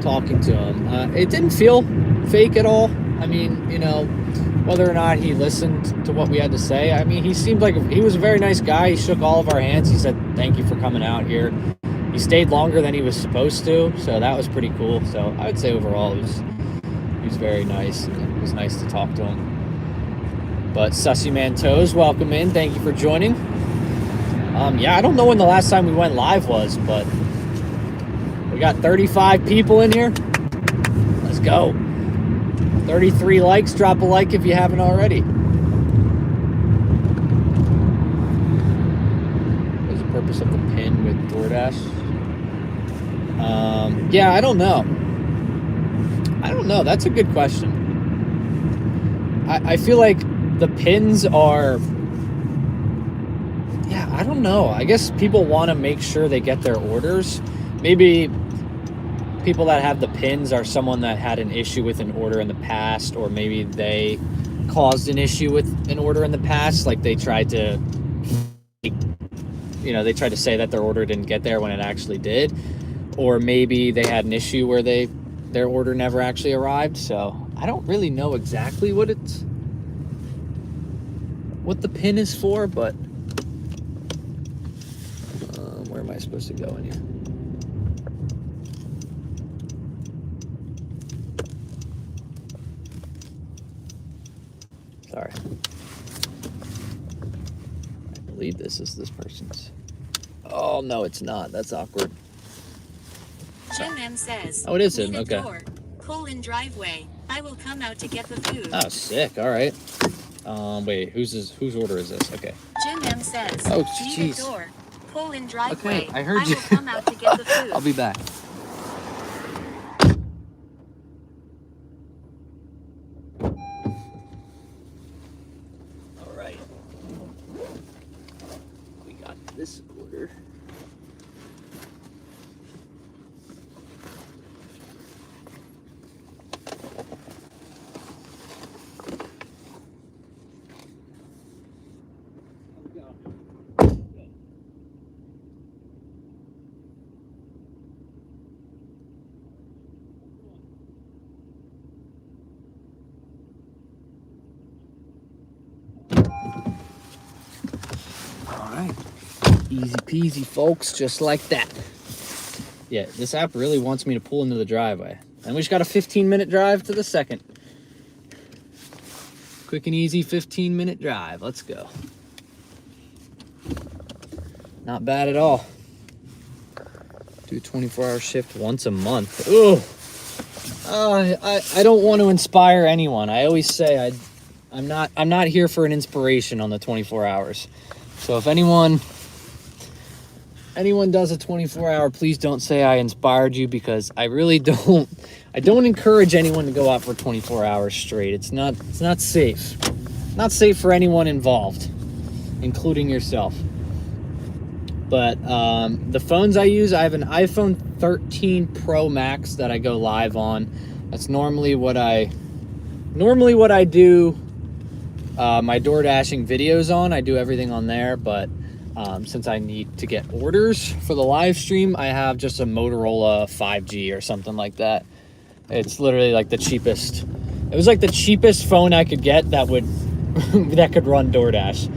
talking to him. It didn't feel fake at all. I mean, you know, whether or not he listened to what we had to say, I mean, he seemed like he was a very nice guy. He shook all of our hands. He said, thank you for coming out here. He stayed longer than he was supposed to, so that was pretty cool. So I would say overall he was very nice. It was nice to talk to him. But Sussy Man Toes, welcome in. Thank you for joining. Yeah, I don't know when the last time we went live was, but we got 35 people in here. Let's go. 33 likes. Drop a like if you haven't already. What's the purpose of the pin with DoorDash? Yeah, I don't know. That's a good question. I feel like the pins are... Yeah, I don't know. I guess people want to make sure they get their orders. Maybe people that have the pins are someone that had an issue with an order in the past, or maybe they caused an issue with an order in the past. Like, they tried to, you know, they tried to say that their order didn't get there when it actually did. Or maybe they had an issue where their order never actually arrived. So I don't really know exactly what the pin is for, but where am I supposed to go in here? Sorry. I believe this is this person's. Oh, no, it's not. That's awkward. Jim M says, oh, it is him. "Need a Okay. door. Pull in driveway. I will come out to get the food." Oh, sick. All right. Wait, whose order is this? Okay. Jim M says, Oh, "Need jeez. a door. Pull in driveway. Okay, I heard you. will come out to get the food." I'll be back. this order. All right, easy peasy, folks, just like that. Yeah, this app really wants me to pull into the driveway. And we just got a 15-minute drive to the second. Quick and easy 15-minute drive. Let's go. Not bad at all. Do a 24-hour shift once a month. Ooh. I don't want to inspire anyone. I always say I'm not here for an inspiration on the 24 hours. So if anyone does a 24-hour, please don't say I inspired you, because I really don't. I don't encourage anyone to go out for 24 hours straight. It's not safe. Not safe for anyone involved, including yourself. But the phones I use, I have an iPhone 13 Pro Max that I go live on. That's normally what I do my DoorDashing videos on. I do everything on there, but since I need to get orders for the live stream, I have just a Motorola 5G or something like that. It's literally like the cheapest. It was like the cheapest phone I could get that would that could run DoorDash.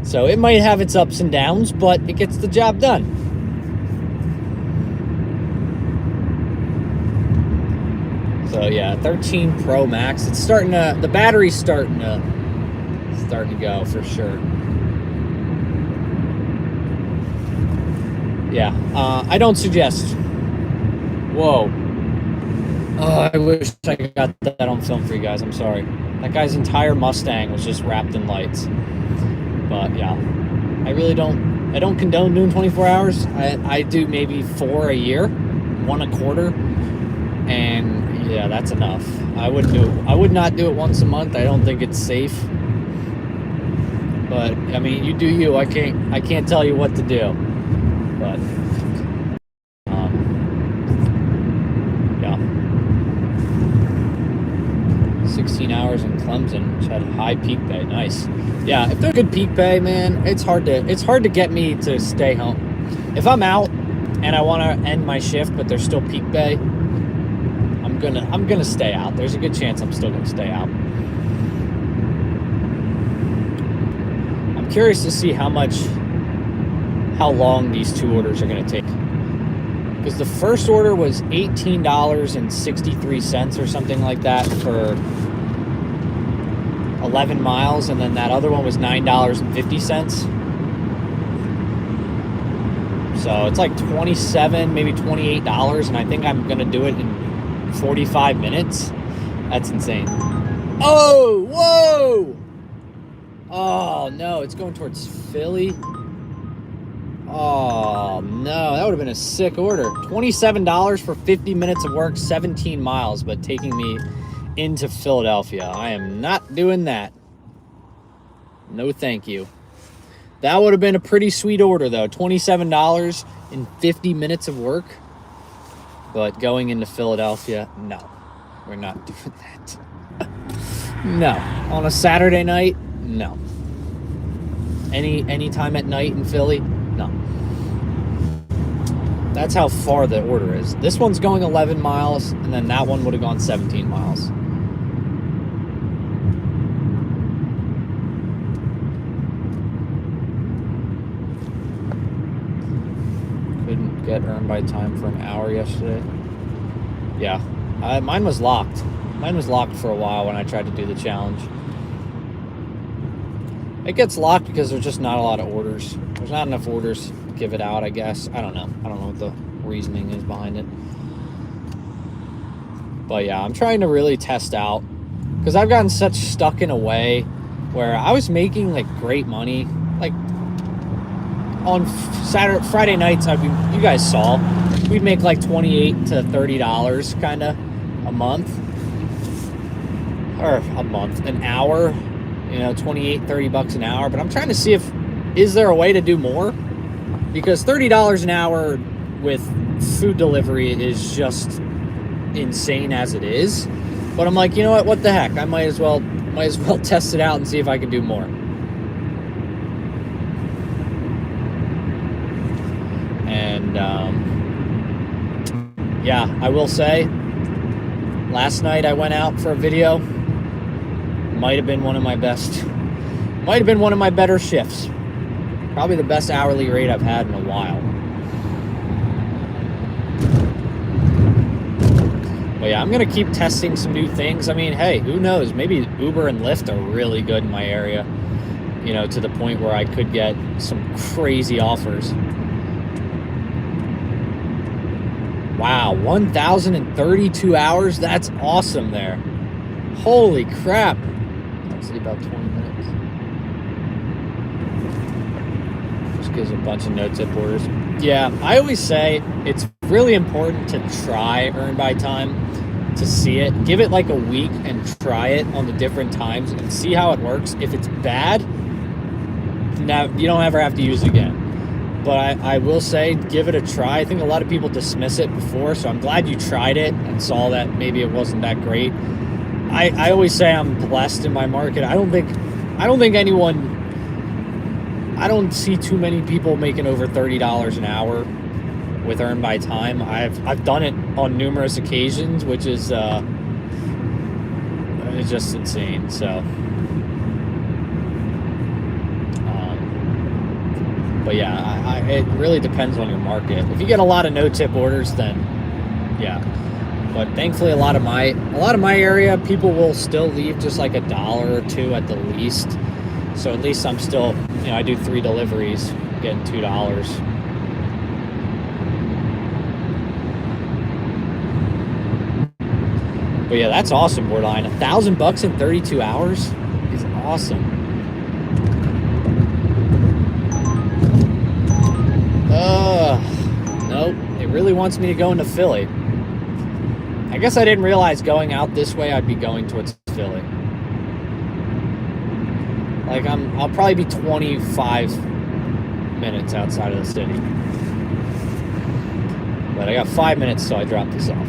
So it might have its ups and downs, but it gets the job done. So yeah, 13 Pro Max. It's starting to, the battery's starting to go for sure. Yeah, I don't suggest. Whoa. Oh, I wish I got that on film for you guys. I'm sorry. That guy's entire Mustang was just wrapped in lights. But yeah, I don't condone doing 24 hours. I do maybe 4 a year, 1 a quarter. And yeah, that's enough. I would not do it once a month. I don't think it's safe. But I mean, you do you. I can't tell you what to do. But yeah, 16 hours in Clemson, which had high peak pay. Nice. Yeah, if they're good peak pay, man, it's hard to get me to stay home. If I'm out and I want to end my shift, but there's still peak pay, I'm gonna stay out. There's a good chance I'm still gonna stay out. I'm curious to see how long these two orders are gonna take. Because the first order was $18.63 or something like that for 11 miles, and then that other one was $9.50. So it's like $27, maybe $28, and I think I'm gonna do it in 45 minutes. That's insane. Oh, whoa! Oh no, it's going towards Philly. Oh no, that would have been a sick order. $27 for 50 minutes of work, 17 miles, but taking me into Philadelphia. I am not doing that. No thank you. That would have been a pretty sweet order though. $27 in 50 minutes of work. But going into Philadelphia, no. We're not doing that. No. On a Saturday night, no. Any time at night in Philly, no. That's how far the order is. This one's going 11 miles, and then that one would have gone 17 miles. Couldn't get earned by time for an hour yesterday. Yeah, mine was locked. Mine was locked for a while when I tried to do the challenge. It gets locked because there's just not a lot of orders. There's not enough orders to give it out, I guess. I don't know. I don't know what the reasoning is behind it. But yeah, I'm trying to really test out, because I've gotten such stuck in a way where I was making like great money. Like on Friday nights, you guys saw, we'd make like $28 to $30 kind of a month. Or a month, an hour, $28, $30 an hour. But I'm trying to see is there a way to do more? because $30 an hour with food delivery is just insane as it is. But I'm like, you know what the heck, I might as well test it out and see if I can do more. And yeah, I will say, last night I went out for a video. Might have been one of my better shifts. Probably the best hourly rate I've had in a while. But yeah, I'm going to keep testing some new things. I mean, hey, who knows? Maybe Uber and Lyft are really good in my area, you know, to the point where I could get some crazy offers. Wow, 1,032 hours? That's awesome there. Holy crap. Let's see, about 20 minutes. Just gives a bunch of no-tip orders. Yeah, I always say it's really important to try Earn by Time to see it. Give it like a week and try it on the different times and see how it works. If it's bad, now you don't ever have to use it again. But I will say, give it a try. I think a lot of people dismiss it before, so I'm glad you tried it and saw that maybe it wasn't that great. I always say I'm blessed in my market. I don't see too many people making over $30 an hour with Earn by Time. I've done it on numerous occasions, which is it's just insane. So but yeah, it really depends on your market. If you get a lot of no-tip orders, then yeah. But thankfully, a lot of my area, people will still leave just like $1 or $2 at the least. So at least I'm still, you know, I do 3 deliveries, getting $2. But yeah, that's awesome, Borderline. $1,000 in 32 hours is awesome. Nope. It really wants me to go into Philly. I guess I didn't realize going out this way I'd be going towards Philly. Like I'll probably be 25 minutes outside of the city. But I got 5 minutes till I drop this off.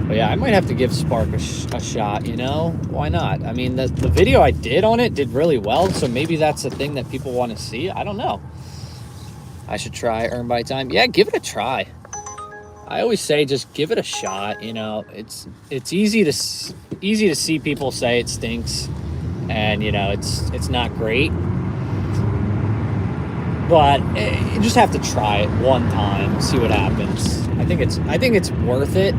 But yeah, I might have to give Spark a shot, you know? Why not? I mean, the video I did on it did really well, so maybe that's the thing that people want to see. I don't know. I should try Earn by Time. Yeah, give it a try. I always say just give it a shot, you know? It's easy to see people say it stinks and, you know, it's not great. But you just have to try it one time, see what happens. I think it's worth it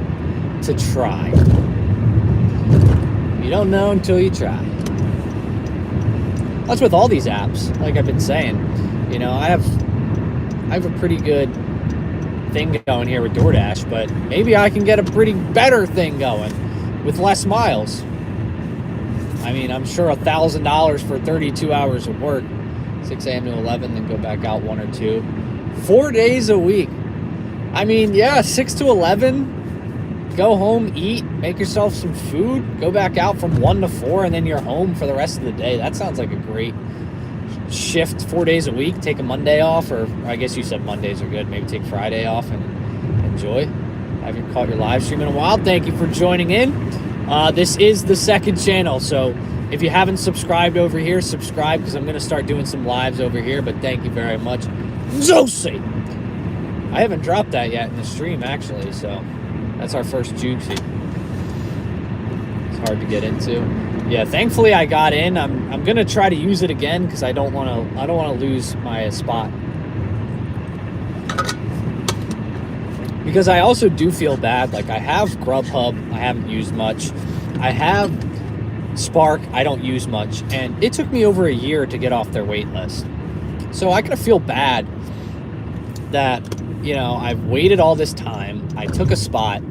to try. You don't know until you try. That's with all these apps, like I've been saying. You know, I have a pretty good thing going here with DoorDash, but maybe I can get a pretty better thing going with less miles. I mean, I'm sure $1,000 for 32 hours of work, 6 a.m. to 11, then go back out 1 or 2, 4 days a week. I mean, yeah, 6 to 11. Go home, eat, make yourself some food, go back out from 1 to 4, and then you're home for the rest of the day. That sounds like a great shift. 4 days a week, take a Monday off, or I guess you said Mondays are good. Maybe take Friday off and enjoy. Haven't caught your live stream in a while. Thank you for joining in. This is the second channel, so if you haven't subscribed over here, subscribe, because I'm going to start doing some lives over here, but thank you very much. Josie! I haven't dropped that yet in the stream, actually, so that's our first Juicy. It's hard to get into. Yeah, thankfully I got in. I'm gonna try to use it again because I don't want to lose my spot. Because I also do feel bad. Like I have GrubHub, I haven't used much. I have Spark, I don't use much, and it took me over a year to get off their wait list. So I kind of feel bad that, you know, I've waited all this time. I took a spot,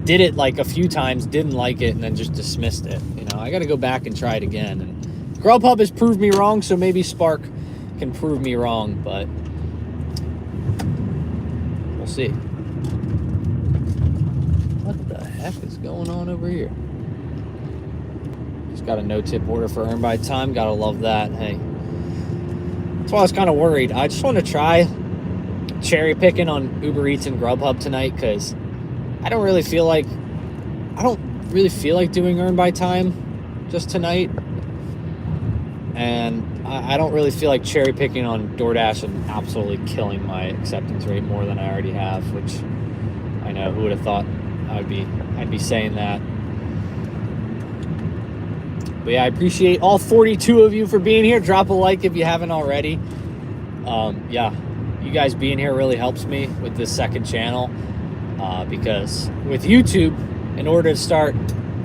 did it like a few times, didn't like it, and then just dismissed it. You know, I got to go back and try it again. And GrubHub has proved me wrong, so maybe Spark can prove me wrong, but we'll see. What the heck is going on over here? Just got a no-tip order for Earn by Time. Gotta love that. Hey, that's why I was kind of worried. I just want to try cherry picking on Uber Eats and GrubHub tonight because I don't really feel like doing Earn by Time just tonight, and I don't really feel like cherry picking on DoorDash and absolutely killing my acceptance rate more than I already have. Which I know, who would have thought I'd be saying that. But yeah, I appreciate all 42 of you for being here. Drop a like if you haven't already. Yeah, you guys being here really helps me with this second channel, because with YouTube, in order to start,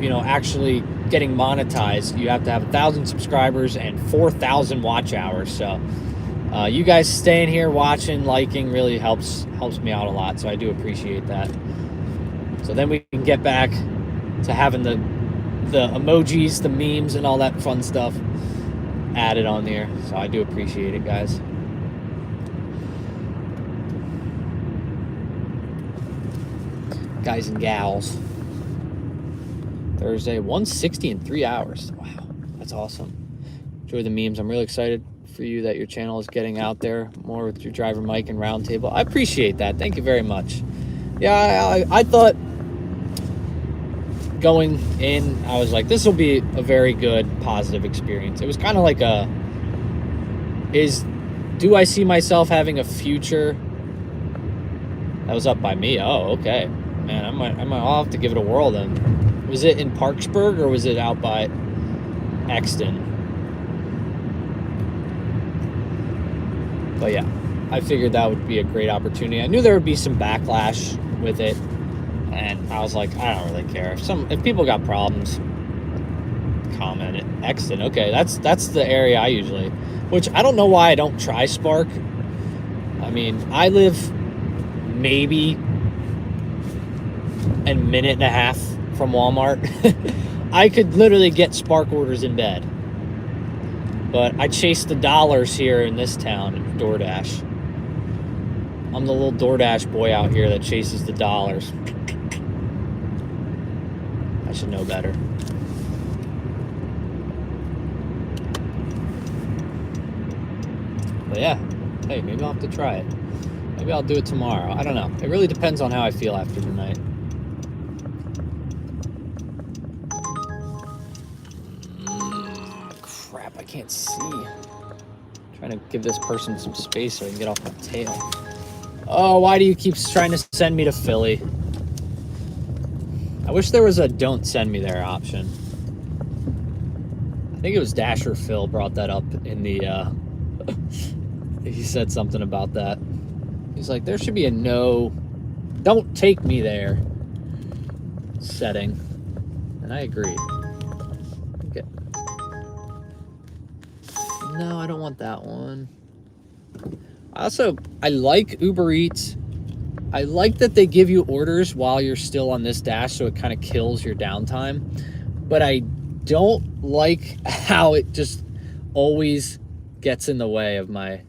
actually getting monetized, you have to have 1,000 subscribers and 4,000 watch hours. So you guys staying here, watching, liking really helps me out a lot. So I do appreciate that. So then we can get back to having the emojis, the memes, and all that fun stuff added on there. So I do appreciate it, guys. Guys and gals. Thursday, 160 in 3 hours. Wow, that's awesome. Enjoy the memes. I'm really excited for you that your channel is getting out there more with your driver mic and roundtable. I appreciate that. Thank you very much. Yeah, I thought going in, I was like, this will be a very good, positive experience. It was kind of like do I see myself having a future? That was up by me. Oh, okay. Man, I'll have to give it a whirl then. Was it in Parksburg or was it out by Exton? But yeah, I figured that would be a great opportunity. I knew there would be some backlash with it, and I was like, I don't really care. If people got problems, comment it. Exton, okay, that's the area I usually, which I don't know why I don't try Spark. I mean, I live maybe a minute and a half from Walmart. I could literally get Spark orders in bed. But I chase the dollars here in this town at DoorDash. I'm the little DoorDash boy out here that chases the dollars. I should know better. But yeah, hey, maybe I'll have to try it. Maybe I'll do it tomorrow. I don't know. It really depends on how I feel after tonight. Crap, I can't see. I'm trying to give this person some space so I can get off my tail. Oh, why do you keep trying to send me to Philly? I wish there was a don't send me there option. I think it was Dasher Phil brought that up in the, he said something about that. He's like, there should be a no, don't take me there setting. And I agree. Okay. No, I don't want that one. I like Uber Eats. I like that they give you orders while you're still on this dash, so it kind of kills your downtime. But I don't like how it just always gets in the way of my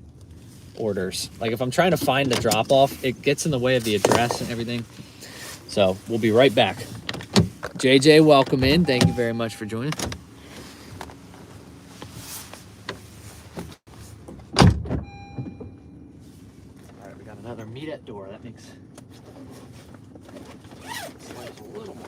orders. Like if I'm trying to find the drop off, it gets in the way of the address and everything. So we'll be right back. JJ, welcome in. Thank you very much for joining. All right, we got another meet at door. That makes life a little more.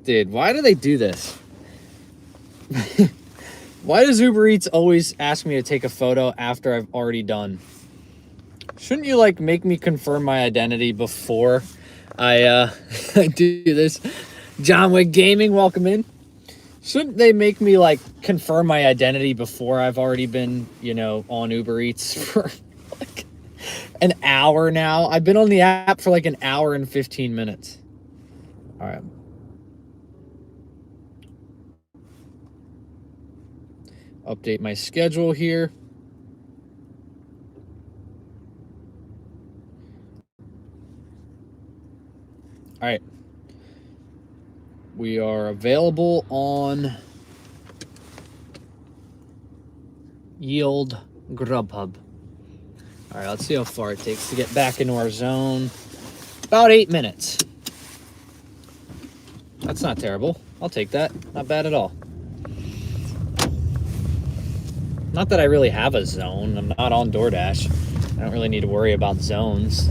Dude, why do they do this? Why does Uber Eats always ask me to take a photo after I've already done? Shouldn't you, like, make me confirm my identity before I do this? John Wick Gaming, welcome in. Shouldn't they make me, like, confirm my identity before I've already been, you know, on Uber Eats for, like, an hour now? I've been on the app for, like, an hour and 15 minutes. All right. Update my schedule here. All right. We are available on Yield GrubHub. All right, let's see how far it takes to get back into our zone. About 8 minutes. That's not terrible. I'll take that. Not bad at all. Not that I really have a zone. I'm not on DoorDash. I don't really need to worry about zones.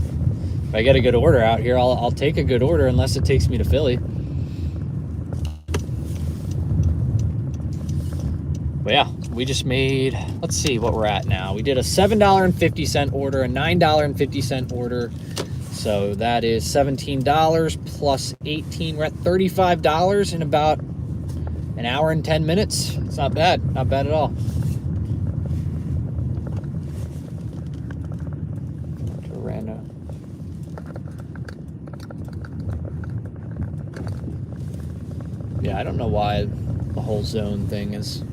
If I get a good order out here, I'll take a good order unless it takes me to Philly. But yeah, we just made, let's see what we're at now. We did a $7.50 order, a $9.50 order. So that is $17 plus 18. We're at $35 in about an hour and 10 minutes. It's not bad. Not bad at all. Yeah, I don't know why the whole zone thing is...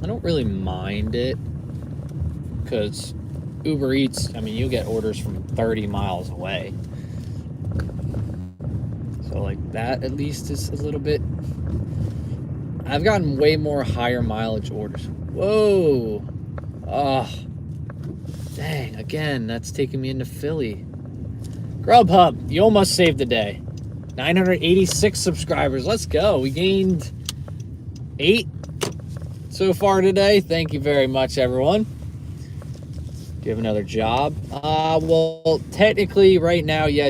I don't really mind it, because Uber Eats, I mean, you get orders from 30 miles away. So, like, that at least is a little bit... I've gotten way more higher mileage orders. Whoa! Oh. Dang, again, that's taking me into Philly. GrubHub, you almost saved the day. 986 subscribers. Let's go. We gained 8 so far today. Thank you very much, everyone. Do you have another job? Well, technically, right now, yeah.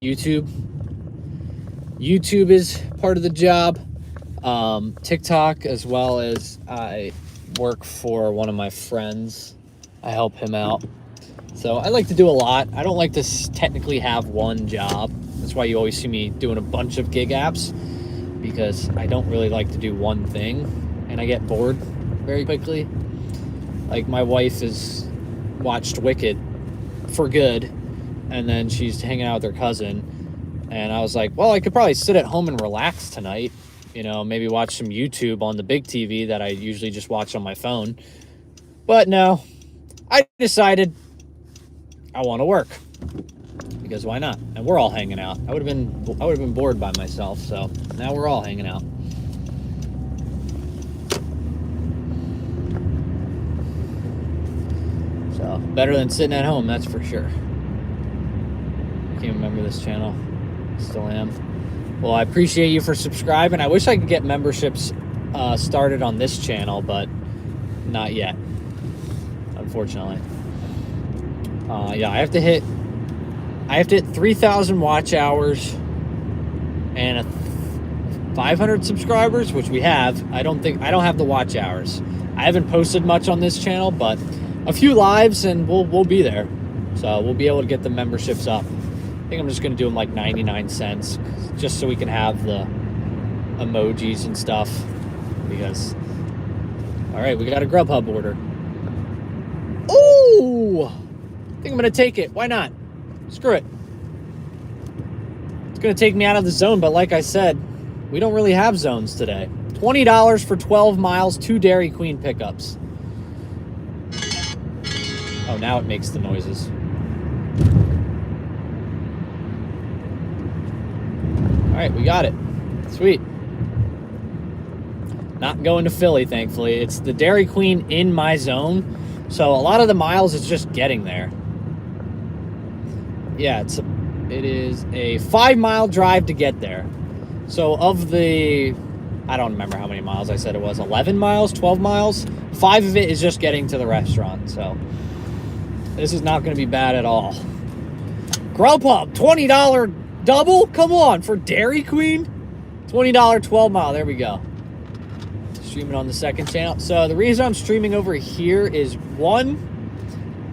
YouTube. YouTube is part of the job. TikTok, as well as I work for one of my friends. I help him out. So I like to do a lot. I don't like to technically have one job. That's why you always see me doing a bunch of gig apps, because I don't really like to do one thing and I get bored very quickly. Like, my wife has watched Wicked for good, and then she's hanging out with her cousin, and I was like, well, I could probably sit at home and relax tonight, you know, maybe watch some YouTube on the big TV that I usually just watch on my phone. But no, I decided I want to work, because why not? And we're all hanging out. I would have been bored by myself, so now we're all hanging out. So better than sitting at home, that's for sure. Can't remember this channel. Still am. Well, I appreciate you for subscribing. I wish I could get memberships started on this channel, but not yet, unfortunately. Yeah, I have to hit 3,000 watch hours and 500 subscribers, which we have. I don't have the watch hours. I haven't posted much on this channel, but a few lives and we'll be there. So we'll be able to get the memberships up. I think I'm just going to do them like 99 cents just so we can have the emojis and stuff, because all right, we got a GrubHub order. Ooh! I think I'm going to take it. Why not? Screw it. It's going to take me out of the zone, but like I said, we don't really have zones today. $20 for 12 miles, 2 Dairy Queen pickups. Oh, now it makes the noises. All right, we got it. Sweet. Not going to Philly, thankfully. It's the Dairy Queen in my zone, so a lot of the miles is just getting there. Yeah, it is a 5-mile drive to get there. So of the, I don't remember how many miles I said it was, 11 miles, 12 miles, 5 of it is just getting to the restaurant. So this is not going to be bad at all. GrubHub, $20 double? Come on, for Dairy Queen? $20 12 mile, there we go. Streaming on the second channel. So the reason I'm streaming over here is one,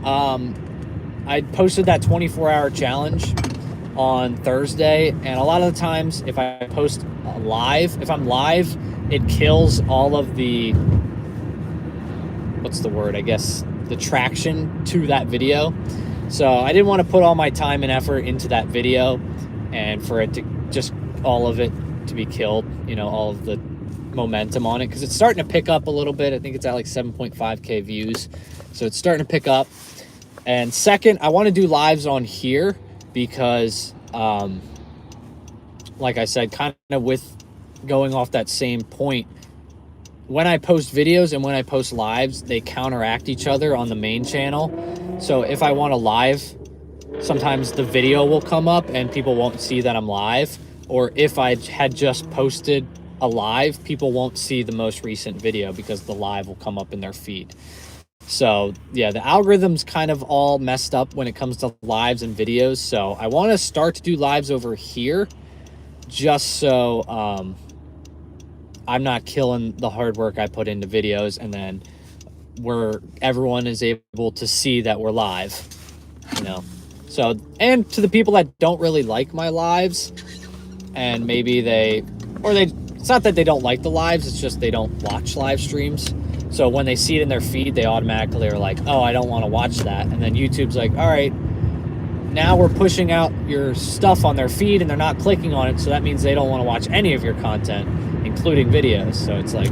I posted that 24-hour challenge on Thursday, and a lot of the times if I post live, if I'm live, it kills all of the, what's the word, I guess, the traction to that video. So I didn't want to put all my time and effort into that video and for it to just, all of it to be killed, you know, all of the momentum on it, because it's starting to pick up a little bit. I think it's at like 7.5k views, so it's starting to pick up. And second, I want to do lives on here because like I said, kind of with going off that same point, when I post videos and when I post lives, they counteract each other on the main channel. So if I want to live, sometimes the video will come up and people won't see that I'm live. Or if I had just posted a live, people won't see the most recent video because the live will come up in their feed. So yeah, the algorithm's kind of all messed up when it comes to lives and videos. So I want to start to do lives over here just so I'm not killing the hard work I put into videos, and then everyone is able to see that we're live, you know. So, and to the people that don't really like my lives, and maybe it's not that they don't like the lives, it's just they don't watch live streams. So when they see it in their feed, they automatically are like, oh, I don't want to watch that. And then YouTube's like, all right, now we're pushing out your stuff on their feed and they're not clicking on it. So that means they don't want to watch any of your content, including videos. So it's like,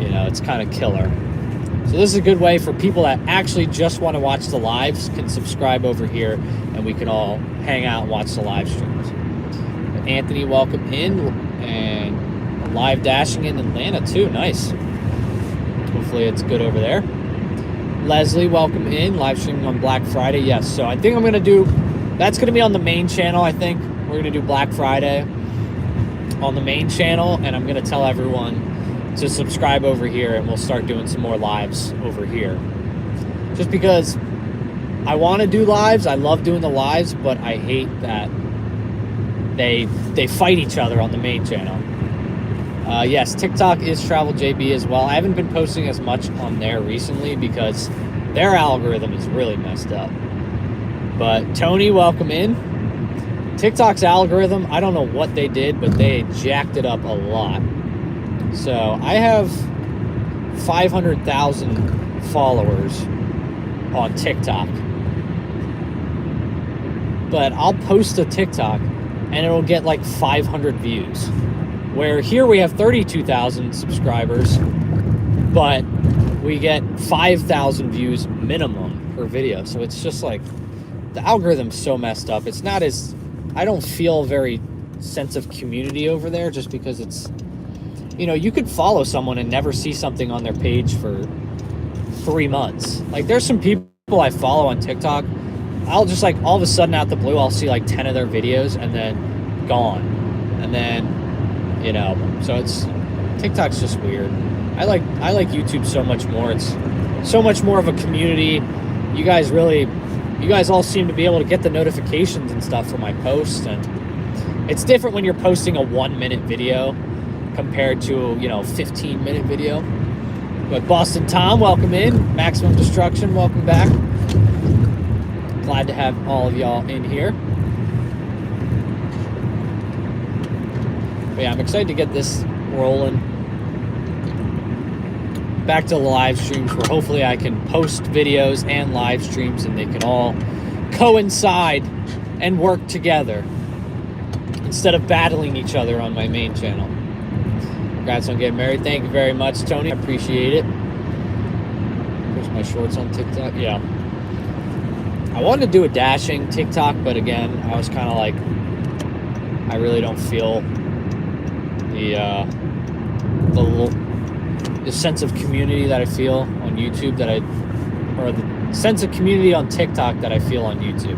you know, it's kind of killer. So this is a good way for people that actually just want to watch the lives can subscribe over here and we can all hang out and watch the live streams. Anthony, welcome in, and live dashing in Atlanta too. Nice. Hopefully it's good over there. Leslie, welcome in, live streaming on Black Friday. Yes, so I think I'm going to do, that's going to be on the main channel. I think we're going to do Black Friday on the main channel, and I'm going to tell everyone to subscribe over here, and we'll start doing some more lives over here. Just because I want to do lives, I love doing the lives, but I hate that they fight each other on the main channel. Yes, TikTok is TravelJB as well. I haven't been posting as much on there recently because their algorithm is really messed up. But Tony, welcome in. TikTok's algorithm, I don't know what they did, but they jacked it up a lot. So I have 500,000 followers on TikTok. But I'll post a TikTok and it'll get like 500 views. Where here we have 32,000 subscribers, but we get 5,000 views minimum per video. So it's just like, the algorithm's so messed up. It's not as, I don't feel very sense of community over there, just because it's, you know, you could follow someone and never see something on their page for 3 months. Like there's some people I follow on TikTok, I'll just like all of a sudden out the blue, I'll see like 10 of their videos and then gone. And then, you know, so it's, TikTok's just weird. I like YouTube so much more. It's so much more of a community. You guys all seem to be able to get the notifications and stuff for my posts, and it's different when you're posting a 1-minute video compared to, you know, 15-minute video. But Boston Tom, welcome in. Maximum Destruction, welcome back. Glad to have all of y'all in here. But yeah, I'm excited to get this rolling. Back to the live streams where hopefully I can post videos and live streams and they can all coincide and work together instead of battling each other on my main channel. Congrats on getting married. Thank you very much, Tony. I appreciate it. Where's my shorts on TikTok? Yeah. I wanted to do a dashing TikTok, but again, I was kind of like, I really don't feel the sense of community that I feel on YouTube or the sense of community on TikTok that I feel on YouTube.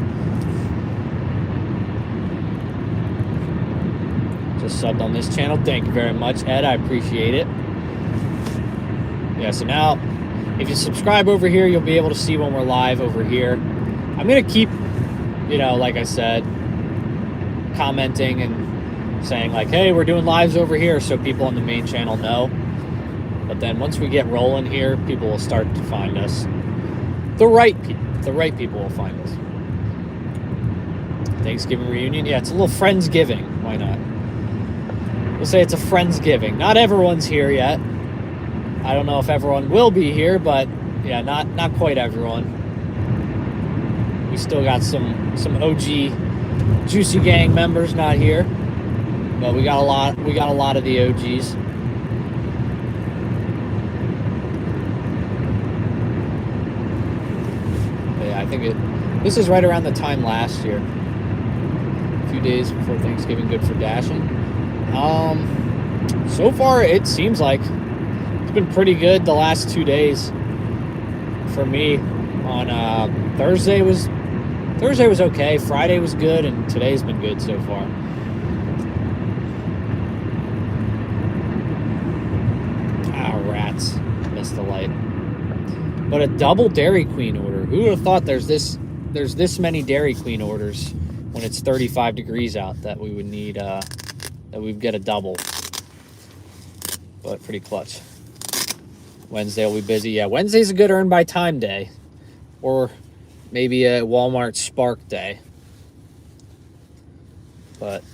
Just subbed on this channel. Thank you very much, Ed. I appreciate it. Yeah, so now if you subscribe over here, you'll be able to see when we're live over here. I'm going to keep you know, like I said, commenting and saying like, hey, we're doing lives over here, so people on the main channel know. But then once we get rolling here, people will start to find us. The right people will find us. Thanksgiving reunion. Yeah, it's a little Friendsgiving. Why not? We'll say it's a Friendsgiving. Not everyone's here yet. I don't know if everyone will be here, but yeah, not quite everyone. We still got some OG Juicy Gang members not here, but we got a lot of the OGs. But yeah, I think this is right around the time last year. A few days before Thanksgiving, good for dashing. So far it seems like it's been pretty good the last 2 days for me. On Thursday was okay, Friday was good, and today's been good so far. Ah, rats. Missed the light. But a double Dairy Queen order. Who would have thought there's this many Dairy Queen orders when it's 35 degrees out that we would need that we'd get a double. But pretty clutch. Wednesday will be busy. Yeah, Wednesday's a good earn by time day. Or maybe a Walmart Spark day. But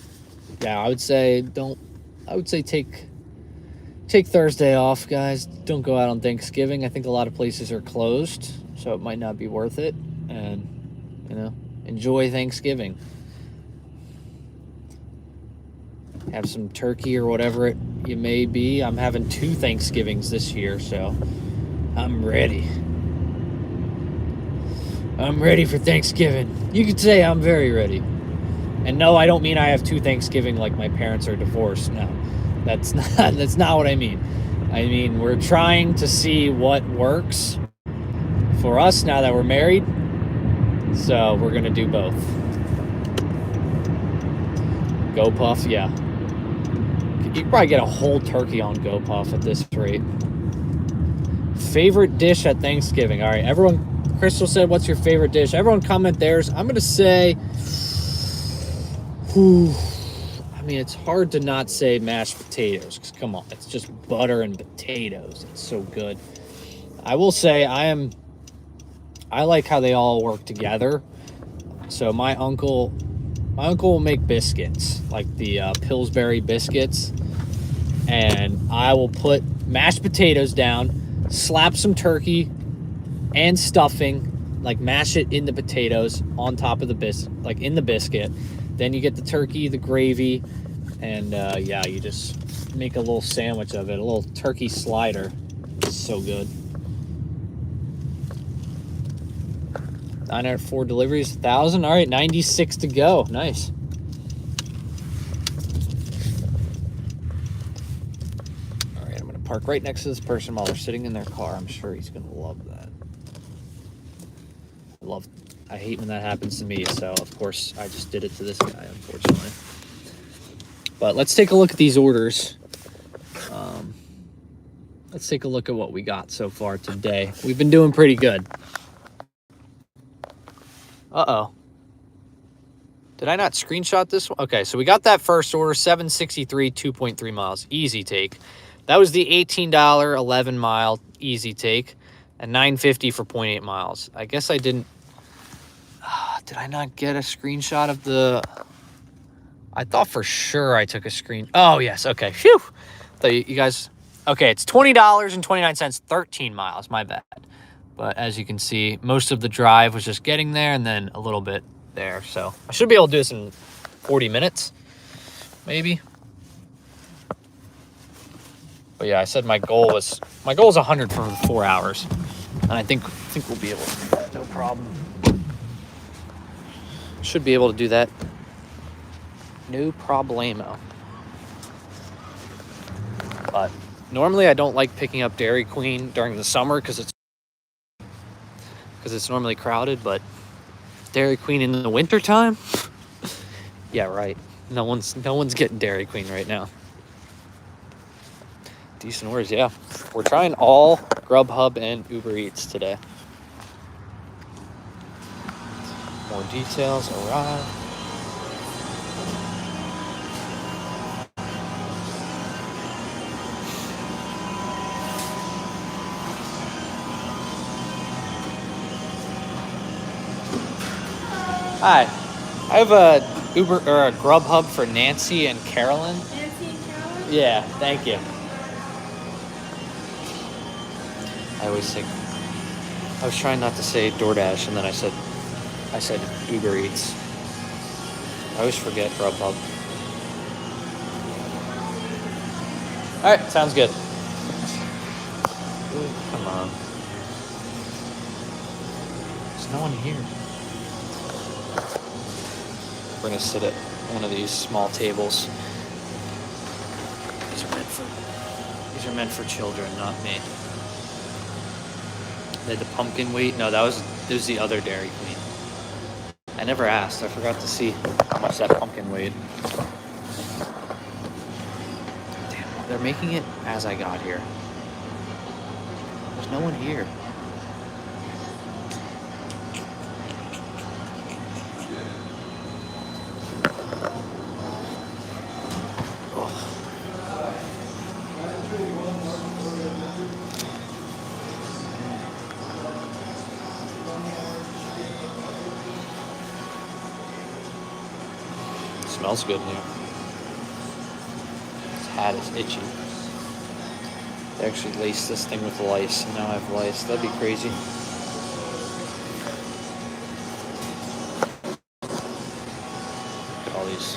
yeah, I would say take Thursday off, guys. Don't go out on Thanksgiving. I think a lot of places are closed, so it might not be worth it. And, you know, enjoy Thanksgiving. Have some turkey or whatever it you may be. I'm having 2 Thanksgivings this year, so I'm ready. I'm ready for Thanksgiving. You could say I'm very ready. And no, I don't mean I have 2 Thanksgiving like my parents are divorced. No, that's not what I mean. I mean, we're trying to see what works for us now that we're married. So we're going to do both. GoPuff, yeah. You could probably get a whole turkey on GoPuff at this rate. Favorite dish at Thanksgiving. All right, everyone. Crystal said, what's your favorite dish? Everyone comment theirs. I'm going to say, I mean, it's hard to not say mashed potatoes. Because, come on, it's just butter and potatoes. It's so good. I will say I like how they all work together. So my uncle will make biscuits, like the Pillsbury biscuits. And I will put mashed potatoes down, slap some turkey and stuffing, like mash it in the potatoes on top of the like in the biscuit. Then you get the turkey, the gravy, and yeah, you just make a little sandwich of it, a little turkey slider. It's so good. 904 deliveries, 1,000. All right, 96 to go. Nice. All right, I'm going to park right next to this person while they're sitting in their car. I'm sure he's going to love that. I hate when that happens to me, so of course I just did it to this guy, unfortunately. But let's take a look at these orders. Let's take a look at what we got so far today. We've been doing pretty good. Uh-oh. Did I not screenshot this one? Okay, so we got that first order, 763, 2.3 miles, easy take. That was the $18, 11 mile easy take, and $9.50 for 0.8 miles. I guess I didn't. Did I not get a screenshot of the? I thought for sure I took a screen. Oh yes, okay. Phew. You guys. Okay, it's $20.29, 13 miles. My bad. But as you can see, most of the drive was just getting there and then a little bit there. So I should be able to do this in 40 minutes, maybe. But yeah, I said my goal is 100 for 4 hours, and I think we'll be able to do that, no problem. Should be able to do that, no problemo. But normally I don't like picking up Dairy Queen during the summer because it's normally crowded, but Dairy Queen in the wintertime? Yeah, right. No one's getting Dairy Queen right now. Decent orders, yeah. We're trying all GrubHub and Uber Eats today. More details arrive. Hi, I have a Uber or a GrubHub for Nancy and Carolyn. Nancy and Carolyn? Yeah, thank you. I always think I was trying not to say DoorDash, and then I said Uber Eats. I always forget GrubHub. All right, sounds good. Ooh, come on. There's no one here. We're gonna sit at one of these small tables. These are meant for children, not me. They had the pumpkin wheat. No, that was the other Dairy Queen. I never asked. I forgot to see how much that pumpkin weighed. Damn, they're making it as I got here. There's no one here. Smells good in here. This hat is itchy. They actually laced this thing with lice, and now I have lice. That'd be crazy. Look at all these.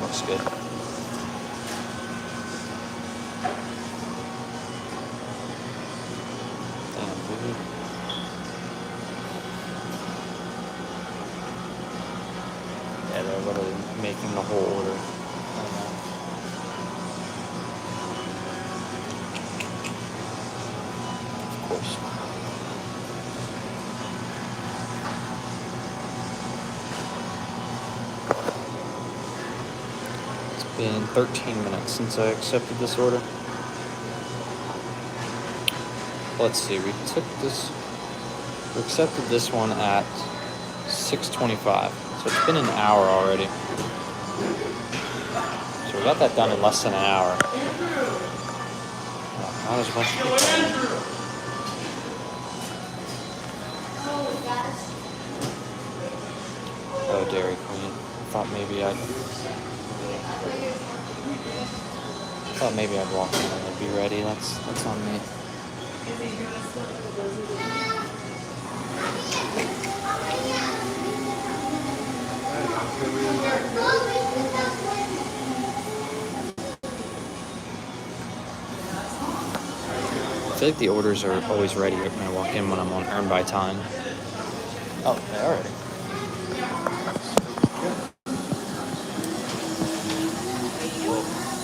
Looks good. Yeah, they're literally making the whole order. Of course. It's been 13 minutes since I accepted this order. Let's see, we accepted this one at 6:25. So it's been an hour already. So we got that done in less than an hour. Not as much people. Oh, Dairy Queen. Thought maybe I'd walk in and they'd be ready. That's on me. I feel like the orders are always ready when I walk in when I'm on Earn by Time. Oh, they are ready.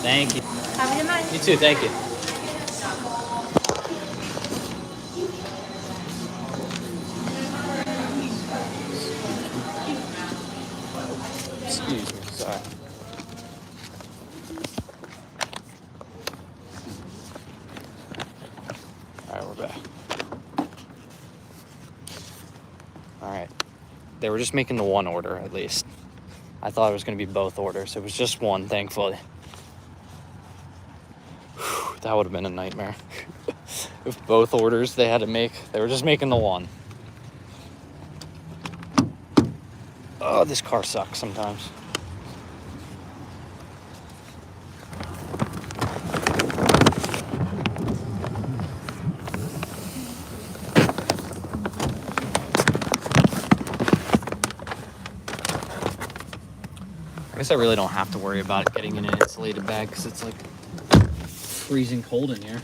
Thank you. Have a good night. You too, thank you. Excuse me, sorry. Alright, we're back. Alright. They were just making the one order, at least. I thought it was going to be both orders. It was just one, thankfully. Whew, that would have been a nightmare. If both orders they had to make, they were just making the one. Oh, this car sucks sometimes. I guess I really don't have to worry about it getting in an insulated bag because it's like freezing cold in here.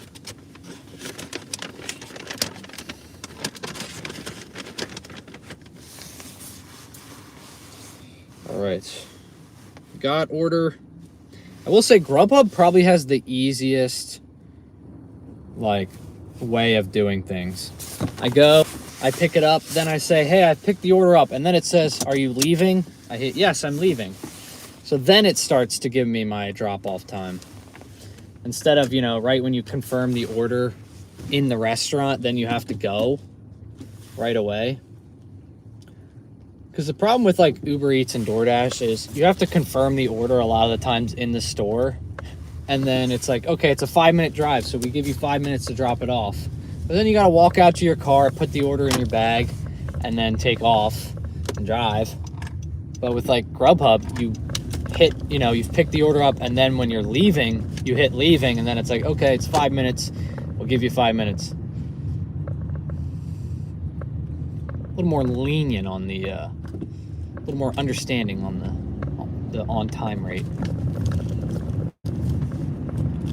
All right, got order. I will say GrubHub probably has the easiest way of doing things. I go, I pick it up, then I say, hey, I picked the order up, and then it says, are you leaving? I hit yes, I'm leaving. So then it starts to give me my drop-off time. Instead of, you know, right when you confirm the order in the restaurant, then you have to go right away. Because the problem with like Uber Eats and DoorDash is you have to confirm the order a lot of the times in the store. And then it's like, okay, it's a 5-minute drive, so we give you 5 minutes to drop it off. But then you got to walk out to your car, put the order in your bag, and then take off and drive. But with like GrubHub, you hit, you know, you've picked the order up, and then when you're leaving, you hit leaving, and then it's like, okay, it's 5 minutes. We'll give you 5 minutes. A little more lenient on the, a little more understanding on the on-time rate.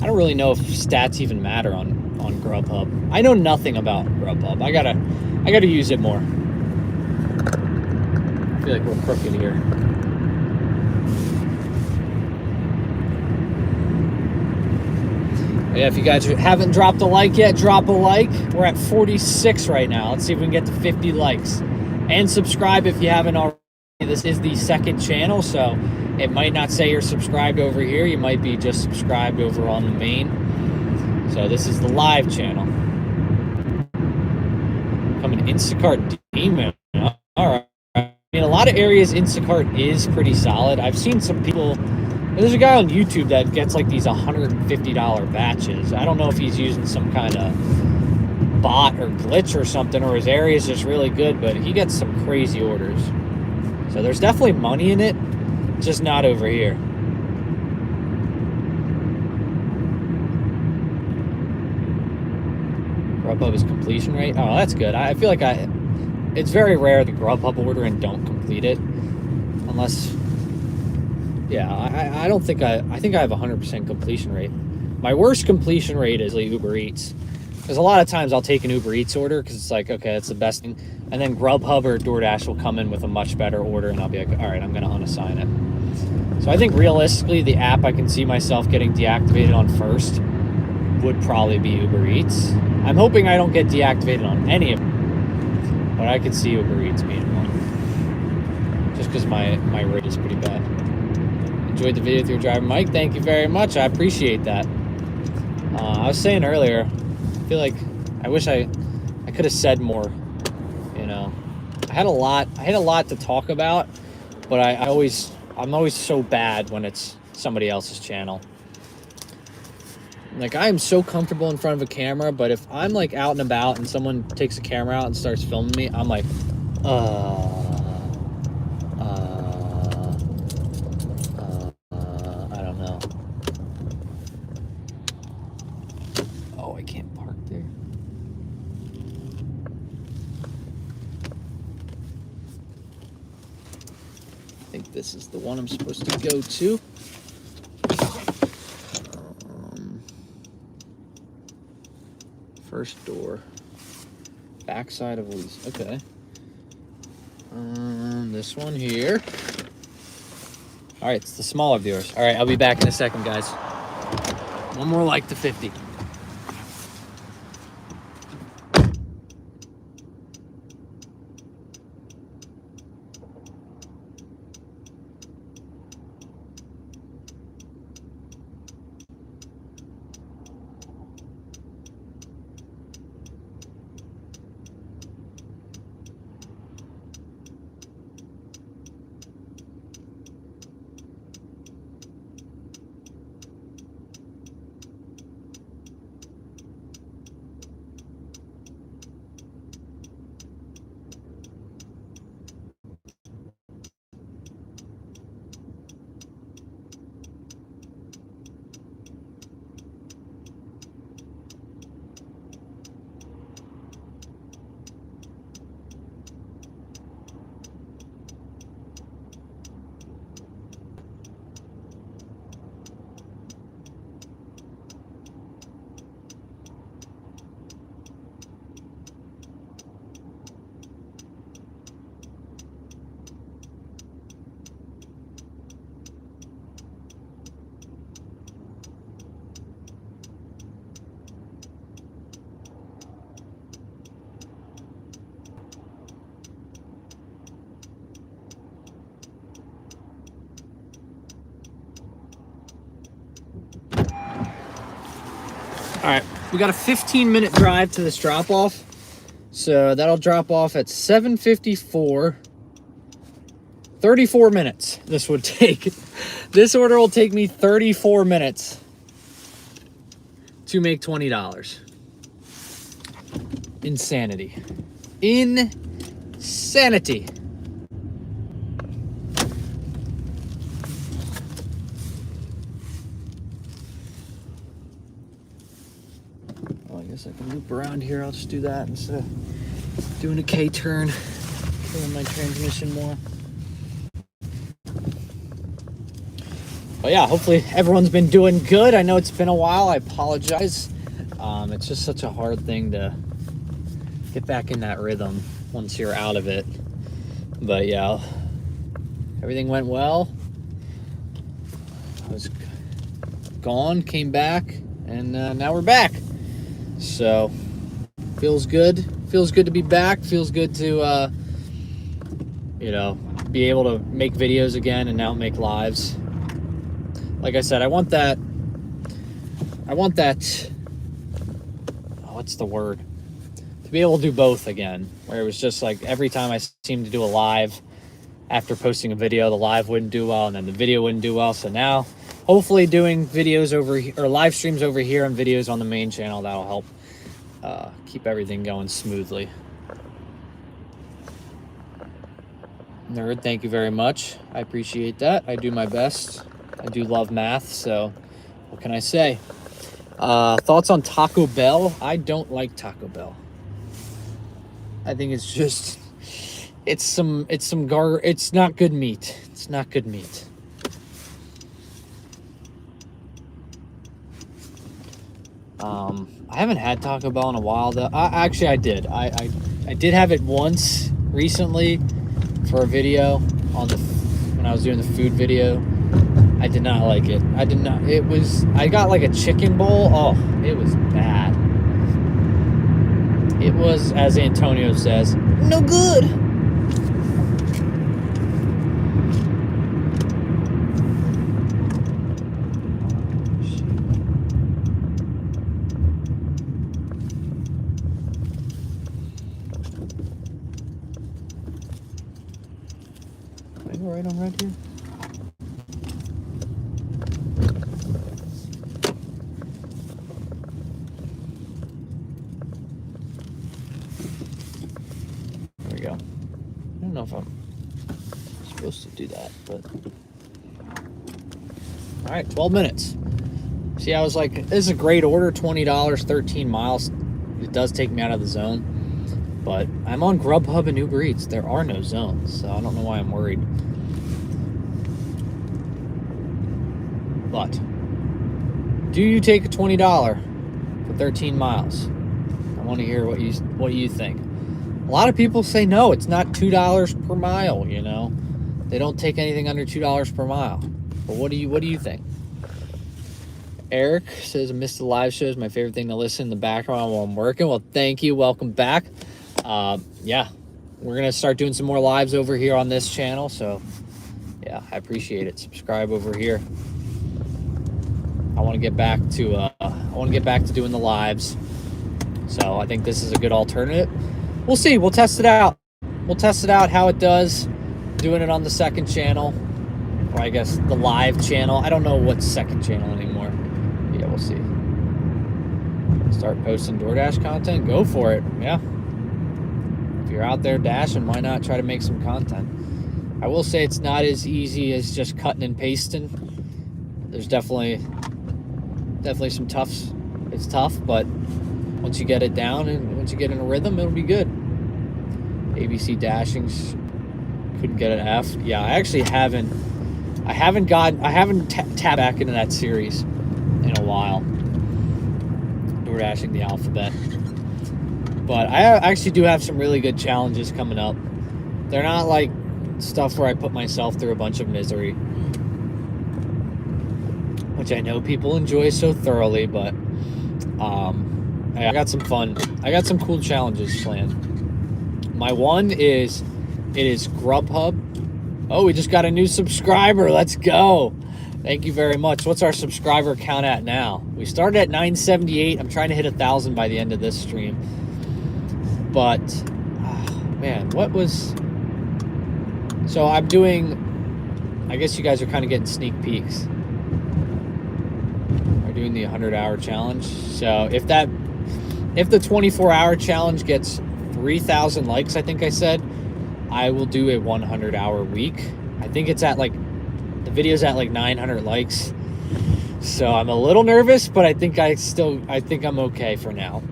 I don't really know if stats even matter on GrubHub. I know nothing about GrubHub. I gotta use it more. I feel like we're crooked here. But yeah, if you guys haven't dropped a like yet, drop a like. We're at 46 right now. Let's see if we can get to 50 likes. And subscribe if you haven't already. This is the second channel, so it might not say you're subscribed over here. You might be just subscribed over on the main. So this is the live channel. Coming Instacart Demon. All right. In a lot of areas, Instacart is pretty solid. I've seen some people. There's a guy on YouTube that gets like these $150 batches. I don't know if he's using some kind of bot or glitch or something, or his area is just really good, but he gets some crazy orders. So there's definitely money in it, just not over here. GrubHub is completion rate. Oh, that's good. I feel like it's very rare the GrubHub order and don't complete it, unless, yeah, I don't think I think I have 100% completion rate. My worst completion rate is like Uber Eats, because a lot of times I'll take an Uber Eats order because it's like, okay, it's the best thing, and then GrubHub or DoorDash will come in with a much better order, and I'll be like, all right, I'm gonna unassign it. So I think realistically, the app I can see myself getting deactivated on first would probably be Uber Eats. I'm hoping I don't get deactivated on any of them, but I could see Uber Eats being one, just because my rate is pretty bad. Enjoyed the video with your driver, Mike. Thank you very much. I appreciate that. I was saying earlier, I feel like I wish I could have said more. You know, I had a lot to talk about, but I'm always so bad when it's somebody else's channel. Like, I am so comfortable in front of a camera, but if I'm like out and about and someone takes a camera out and starts filming me, I'm like, I don't know. Oh, I can't park there. I think this is the one I'm supposed to go to. First door. Backside of Elise. Okay. This one here. All right, it's the smaller viewers. All right, I'll be back in a second, guys. One more like to 50. right, we got a 15-minute drive to this drop-off. So that'll drop off at 7:54. 34 minutes this would take. This order will take me 34 minutes to make $20. Insanity. Insanity. Well, I guess I can loop around here. I'll just do that instead of doing a K-turn, killing my transmission more. But yeah, hopefully everyone's been doing good. I know it's been a while. I apologize. It's just such a hard thing to get back in that rhythm once you're out of it. But yeah, everything went well. I was gone, came back, and now we're back. So feels good. Feels good to be back. Feels good to be able to make videos again and now make lives. Like I said, I want that, what's the word? To be able to do both again, where it was just like every time I seemed to do a live after posting a video, the live wouldn't do well and then the video wouldn't do well. So now hopefully doing videos over here, or live streams over here and videos on the main channel, that'll help keep everything going smoothly. Nerd, thank you very much. I appreciate that. I do my best. I do love math, so what can I say? Thoughts on Taco Bell? I don't like Taco Bell. I think it's just, it's not good meat. It's not good meat. I haven't had Taco Bell in a while though. Actually, I did. I did have it once recently for a video when I was doing the food video. I did not like it. I got like a chicken bowl. Oh, it was bad. It was, as Antonio says, no good. Can I go right on red here? I don't know if I'm supposed to do that, but all right, 12 minutes. See, I was like, this is a great order, $20, 13 miles. It does take me out of the zone, but I'm on GrubHub and Uber Eats. There are no zones, so I don't know why I'm worried. But do you take a $20 for 13 miles? I want to hear what you think. A lot of people say no, it's not $2 per mile, you know. They don't take anything under $2 per mile. But what do you think? Eric says, I missed the live shows. My favorite thing to listen in the background while I'm working. Well, thank you. Welcome back. Yeah, we're going to start doing some more lives over here on this channel. So, yeah, I appreciate it. Subscribe over here. I want to get back to doing the lives. So I think this is a good alternative. We'll see. We'll test it out. We'll test it out how it does. Doing it on the second channel, or I guess the live channel. I don't know what's second channel anymore. Yeah, we'll see. Start posting DoorDash content. Go for it. Yeah. If you're out there dashing, why not try to make some content? I will say it's not as easy as just cutting and pasting. There's definitely some toughs. It's tough, but once you get it down and once you get in a rhythm, it'll be good. ABC Dashings couldn't get an F. Yeah, I actually haven't tapped back into that series in a while. DoorDashing the alphabet. But I actually do have some really good challenges coming up. They're not like stuff where I put myself through a bunch of misery, which I know people enjoy so thoroughly, but I got some fun. I got some cool challenges planned. My one is, it is GrubHub. Oh, we just got a new subscriber. Let's go. Thank you very much. What's our subscriber count at now? We started at 978. I'm trying to hit 1,000 by the end of this stream. But, man, what was... So I'm doing... I guess you guys are kind of getting sneak peeks. We're doing the 100-hour challenge. So if the 24-hour challenge gets 3,000 likes, I think I said, I will do a 100-hour week. I think it's at like... The video's at like 900 likes. So I'm a little nervous, but I think I'm okay for now.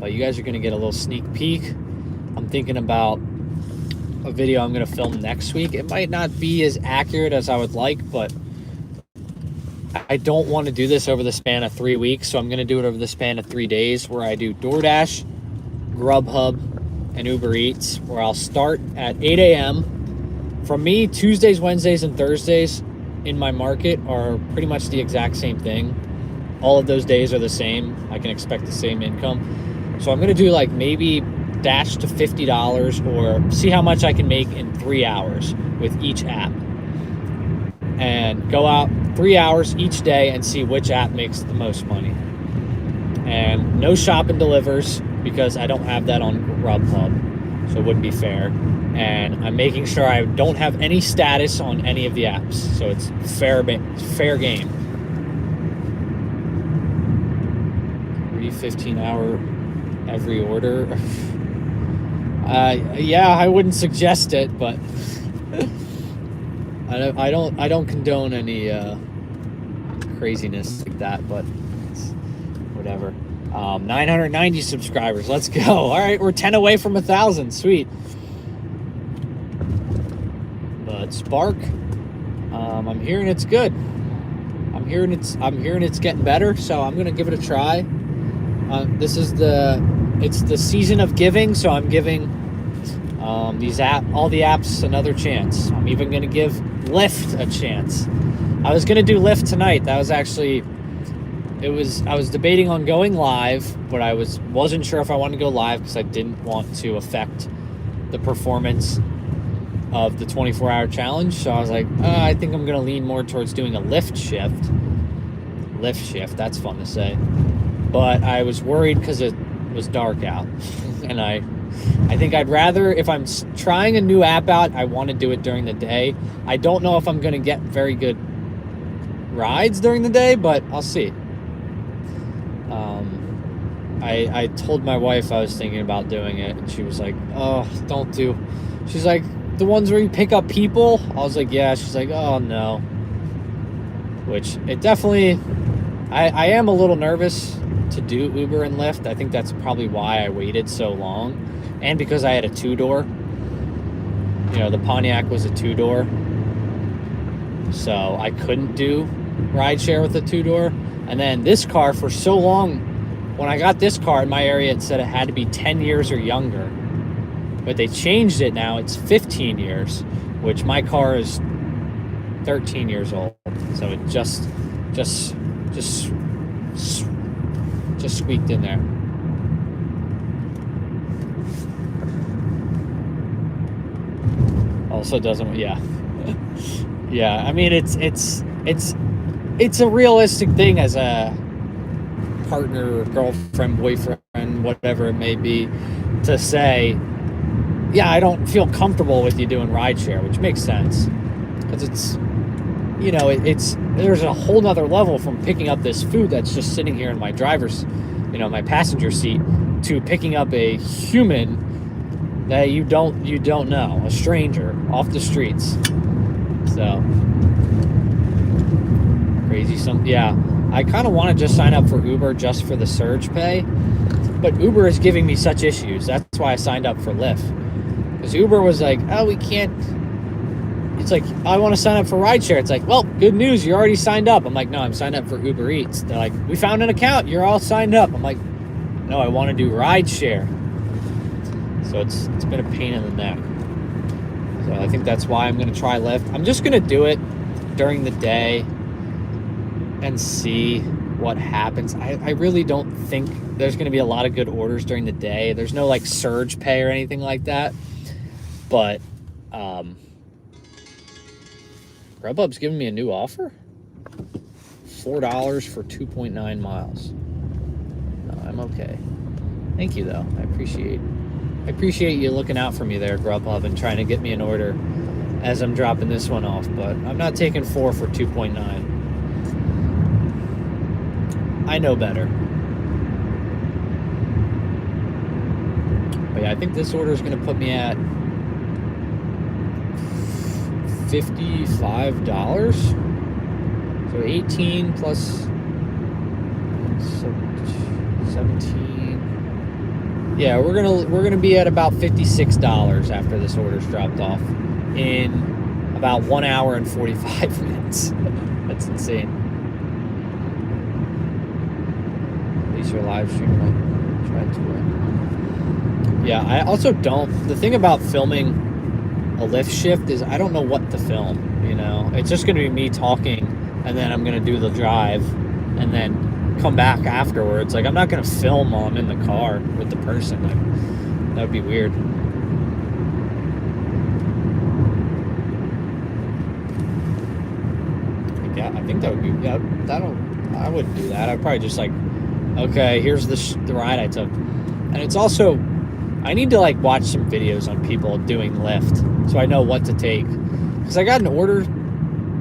But you guys are going to get a little sneak peek. I'm thinking about a video I'm going to film next week. It might not be as accurate as I would like, but I don't want to do this over the span of 3 weeks. So I'm going to do it over the span of 3 days, where I do DoorDash, GrubHub, and Uber Eats, where I'll start at 8 a.m. For me, Tuesdays, Wednesdays, and Thursdays in my market are pretty much the exact same thing. All of those days are the same. I can expect the same income. So I'm going to do like maybe dash to $50 or see how much I can make in 3 hours with each app. And go out 3 hours each day and see which app makes the most money. And no shop and delivers, because I don't have that on GrubHub. So it wouldn't be fair. And I'm making sure I don't have any status on any of the apps. So it's fair game. 15-hour every order. Yeah, I wouldn't suggest it, but I don't condone any craziness like that, but it's whatever. 990 subscribers. Let's go. All right, we're 10 away from 1,000. Sweet. But Spark, I'm hearing it's good. I'm hearing it's getting better, so I'm gonna give it a try. It's the season of giving, so I'm giving all the apps another chance. I'm even gonna give Lyft a chance. I was gonna do Lyft tonight. That was actually, I was debating on going live, but I wasn't sure if I wanted to go live because I didn't want to affect the performance of the 24-hour challenge. So I was like, I think I'm gonna lean more towards doing a Lyft shift. That's fun to say. But I was worried because it was dark out. And I think I'd rather, if I'm trying a new app out, I want to do it during the day. I don't know if I'm going to get very good rides during the day, but I'll see. I told my wife I was thinking about doing it, and she was like, oh, don't do. She's like, the ones where you pick up people? I was like, yeah. She's like, oh, no. Which, it definitely, I am a little nervous to do Uber and Lyft. I think that's probably why I waited so long, and because I had a 2-door. You know, the Pontiac was a 2-door, so I couldn't do rideshare with a 2-door. And then this car, for so long, when I got this car in my area, it said it had to be 10 years or younger, but they changed it now. It's 15 years, which my car is 13 years old, so it just squeaked in there. Also doesn't, yeah. Yeah, I mean, it's a realistic thing as a partner, girlfriend, boyfriend, whatever it may be, to say, yeah, I don't feel comfortable with you doing rideshare, which makes sense, because it's, you know, there's a whole nother level from picking up this food that's just sitting here in my my passenger seat, to picking up a human that you don't know, a stranger off the streets. So crazy. Yeah, I kind of want to just sign up for Uber just for the surge pay, but Uber is giving me such issues. That's why I signed up for Lyft, because Uber was like, oh, we can't. It's like, I want to sign up for rideshare. It's like, well, good news, you're already signed up. I'm like, no, I'm signed up for Uber Eats. They're like, we found an account, you're all signed up. I'm like, no, I want to do rideshare. So it's been a pain in the neck. So I think that's why I'm going to try Lyft. I'm just going to do it during the day and see what happens. I really don't think there's going to be a lot of good orders during the day. There's no like surge pay or anything like that. But GrubHub's giving me a new offer? $4 for 2.9 miles. No, I'm okay. Thank you, though. I appreciate you looking out for me there, GrubHub, and trying to get me an order as I'm dropping this one off. But I'm not taking 4 for 2.9. I know better. But yeah, I think this order is going to put me at $55. So 18 plus 17. Yeah, we're gonna be at about $56 after this order's dropped off in about 1 hour and 45 minutes. That's insane. At least your live stream might try to work. Yeah, I also don't. The thing about filming a lift shift is I don't know what to film. You know, it's just gonna be me talking, and then I'm gonna do the drive, and then come back afterwards. Like, I'm not gonna film while I'm in the car with the person. Like, that would be weird. Yeah, I think that would be. Yeah, I wouldn't do that. I'd probably just like, okay, here's the ride I took, and it's also, I need to like watch some videos on people doing Lyft so I know what to take. Because I got an order.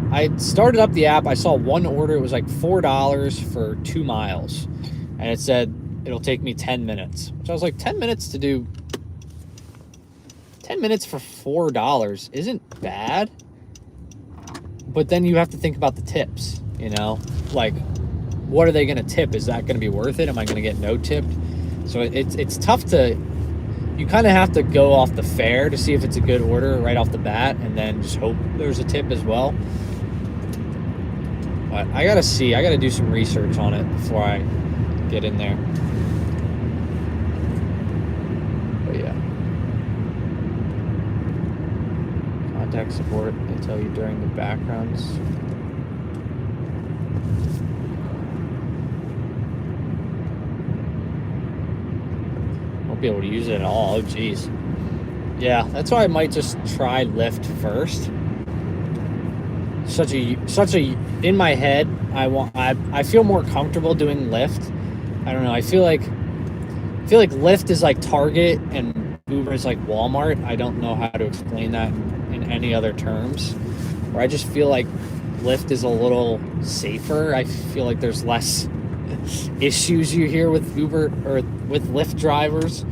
I started up the app. I saw one order. It was like $4 for 2 miles. And it said it'll take me 10 minutes. Which I was like, 10 minutes to do... 10 minutes for $4 isn't bad. But then you have to think about the tips, you know? Like, what are they going to tip? Is that going to be worth it? Am I going to get no tipped? So it's tough to... You kind of have to go off the fare to see if it's a good order right off the bat, and then just hope there's a tip as well. But I gotta do some research on it before I get in there. But yeah. Contact support, they tell you during the backgrounds. Won't be able to use it at all. Oh geez. Yeah, that's why I might just try Lyft first. Such a in my head, I feel more comfortable doing Lyft. I don't know. I feel like Lyft is like Target and Uber is like Walmart. I don't know how to explain that in any other terms. Or I just feel like Lyft is a little safer. I feel like there's less issues you hear with Uber or with Lyft drivers.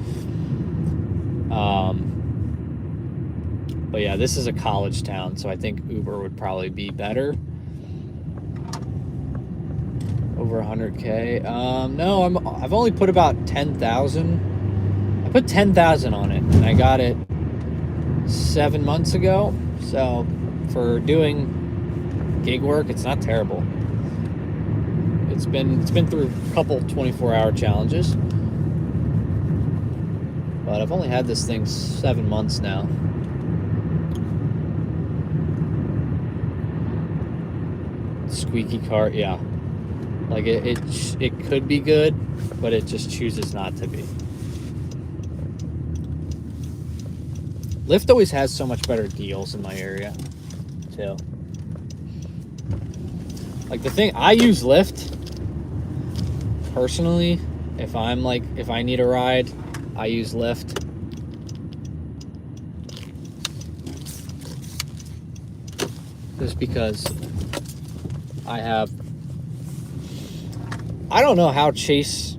But yeah, this is a college town, so I think Uber would probably be better. Over 100K. No, I've only put about 10,000. I put 10,000 on it, and I got it 7 months ago. So for doing gig work, it's not terrible. It's been through a couple 24-hour challenges, but I've only had this thing 7 months now. Squeaky cart, yeah. Like it could be good, but it just chooses not to be. Lyft always has so much better deals in my area, too. Like the thing, I use Lyft personally. If I need a ride, I use Lyft. Just because I don't know how Chase,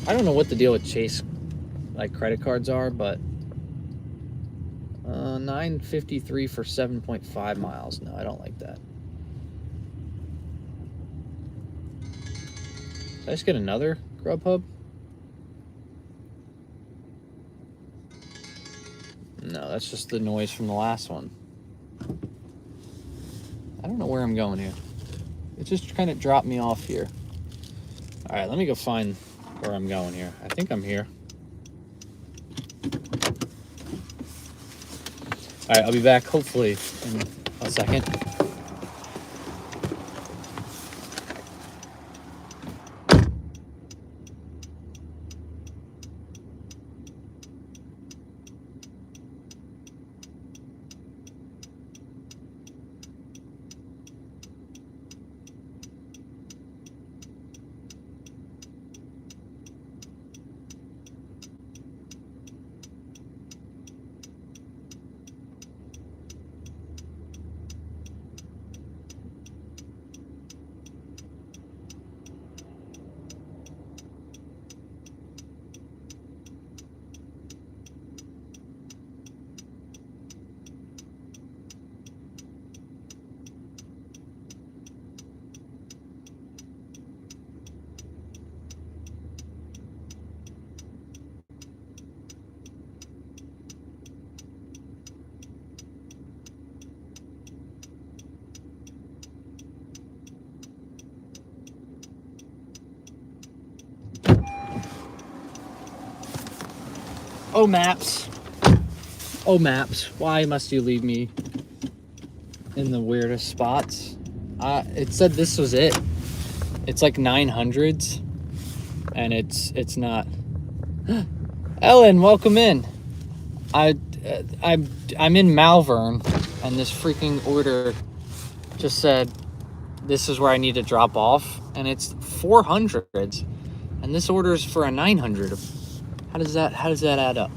I don't know what the deal with Chase, like, credit cards are, but $9.53 for 7.5 miles. No, I don't like that. Did I just get another GrubHub? No, that's just the noise from the last one. I don't know where I'm going here. It just kind of dropped me off here. All right, let me go find where I'm going here. I think I'm here. All right, I'll be back hopefully in a second. Oh, maps. Oh, maps. Why must you leave me in the weirdest spots? It said this was it. It's like 900s, and it's not. Ellen, welcome in. I'm in Malvern, and this freaking order just said this is where I need to drop off, and it's 400s, and this order is for a 900. How does that add up?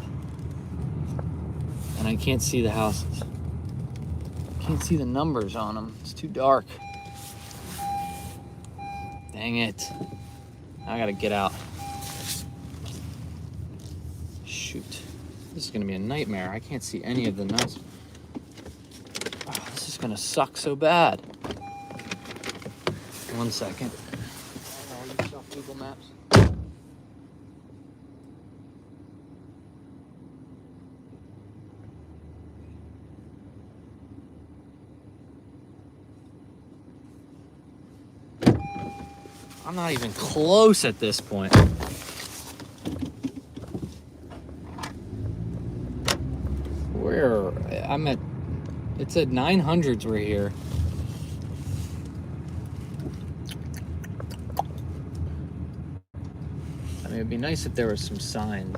And I can't see the houses. Can't see the numbers on them. It's too dark. Dang it. I gotta get out. Shoot. This is gonna be a nightmare. I can't see any of the nuts. Oh, this is gonna suck so bad. 1 second. I'll use off Google Maps. I'm not even close at this point. Where I'm at, it said 900s were here. I mean, it'd be nice if there was some signs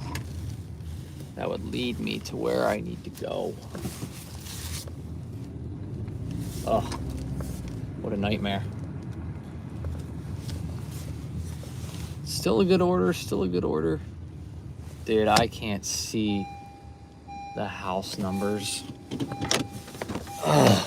that would lead me to where I need to go. Oh, what a nightmare. Still a good order, still a good order. Dude, I can't see the house numbers. Ugh.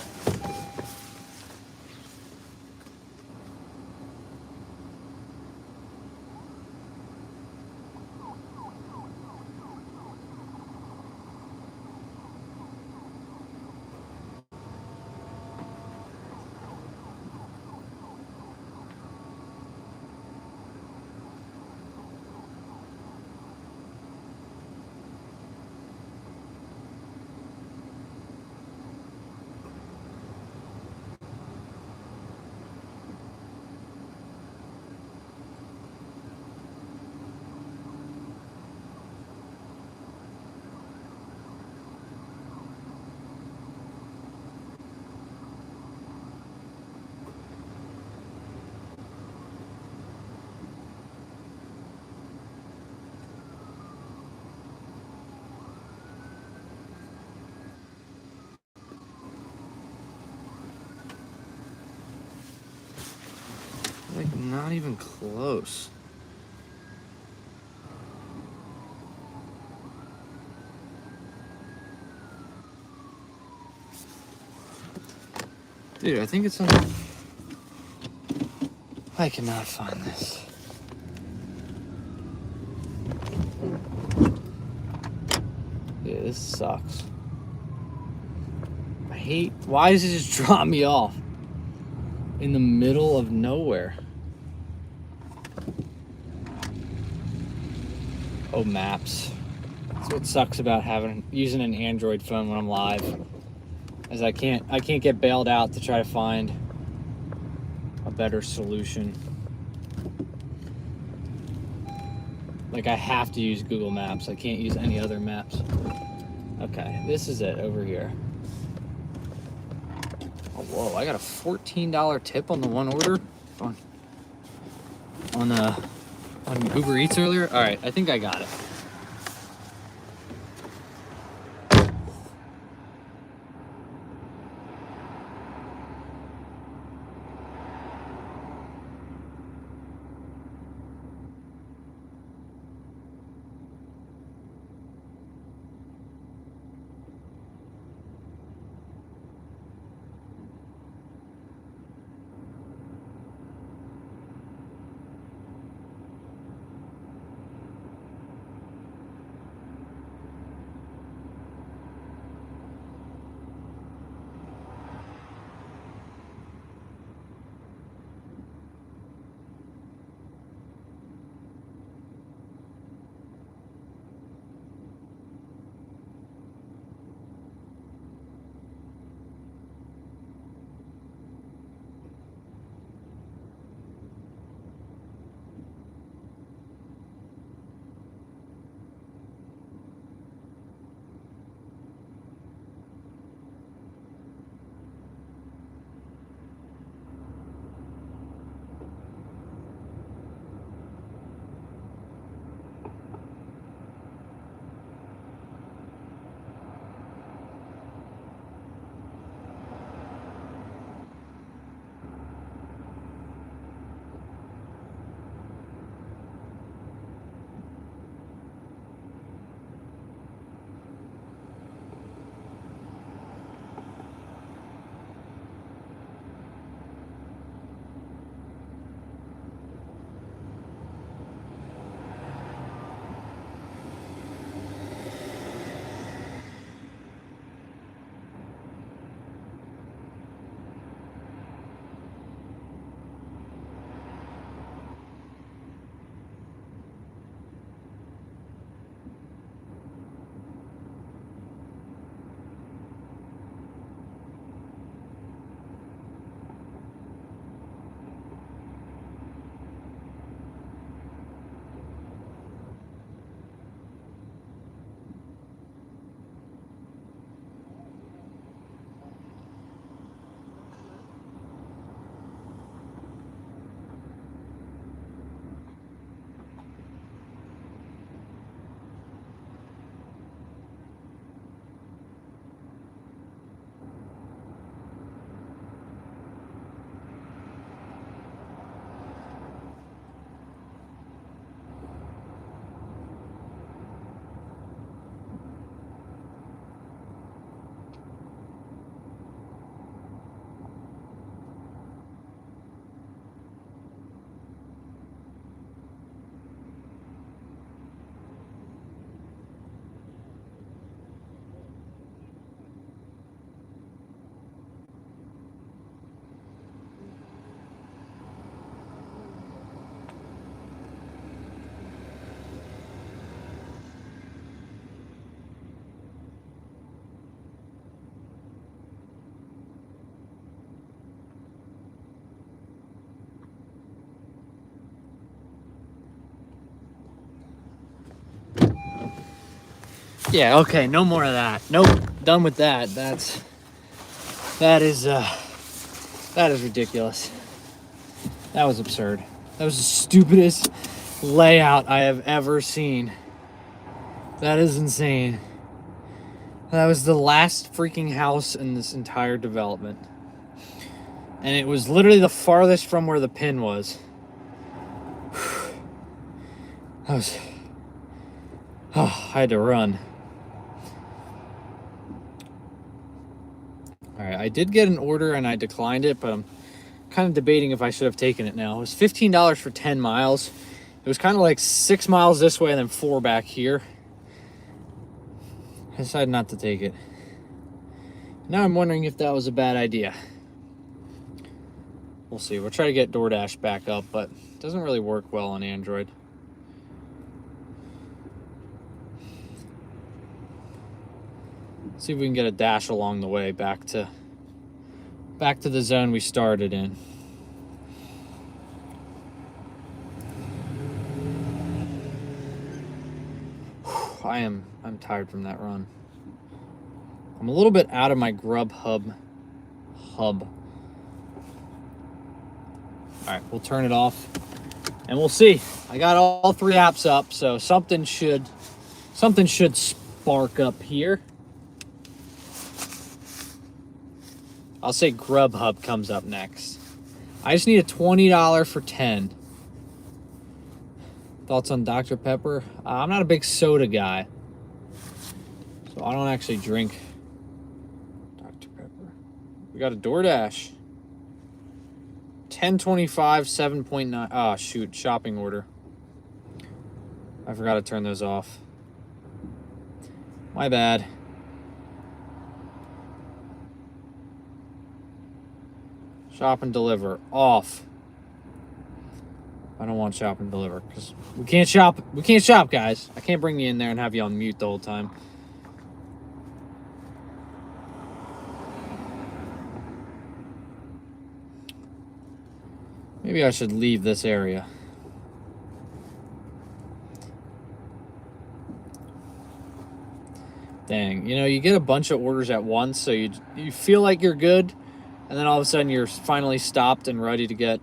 Like, not even close. Dude, I think it's on. I cannot find this. Yeah, this sucks. I hate. Why does it just drop me off in the middle of nowhere? Oh, maps. That's what sucks about using an Android phone when I'm live, is I can't get bailed out to try to find a better solution. Like, I have to use Google Maps. I can't use any other maps. Okay, this is it over here. Oh, whoa, I got a $14 tip on the one order on Uber Eats earlier. All right, I think I got it. Yeah, okay, no more of that. Nope, done with that. That is ridiculous. That was absurd. That was the stupidest layout I have ever seen. That is insane. That was the last freaking house in this entire development. And it was literally the farthest from where the pin was. That was... Oh, I had to run. Alright, I did get an order and I declined it, but I'm kind of debating if I should have taken it now. It was $15 for 10 miles. It was kind of like 6 miles this way and then 4 back here. I decided not to take it. Now I'm wondering if that was a bad idea. We'll see. We'll try to get DoorDash back up, but it doesn't really work well on Android. See if we can get a dash along the way back to the zone we started in. I'm tired from that run. I'm a little bit out of my GrubHub hub. All right, we'll turn it off and we'll see. I got all 3 apps up, so something should spark up here. I'll say GrubHub comes up next. I just need a $20 for 10. Thoughts on Dr. Pepper? I'm not a big soda guy, so I don't actually drink Dr. Pepper. We got a DoorDash. 1025, 7.9. Oh, shoot. Shopping order. I forgot to turn those off. My bad. Shop and deliver off. I don't want shop and deliver because we can't shop. We can't shop, guys. I can't bring you in there and have you on mute the whole time. Maybe I should leave this area. Dang, you know, you get a bunch of orders at once, so you feel like you're good, and then all of a sudden you're finally stopped and ready to get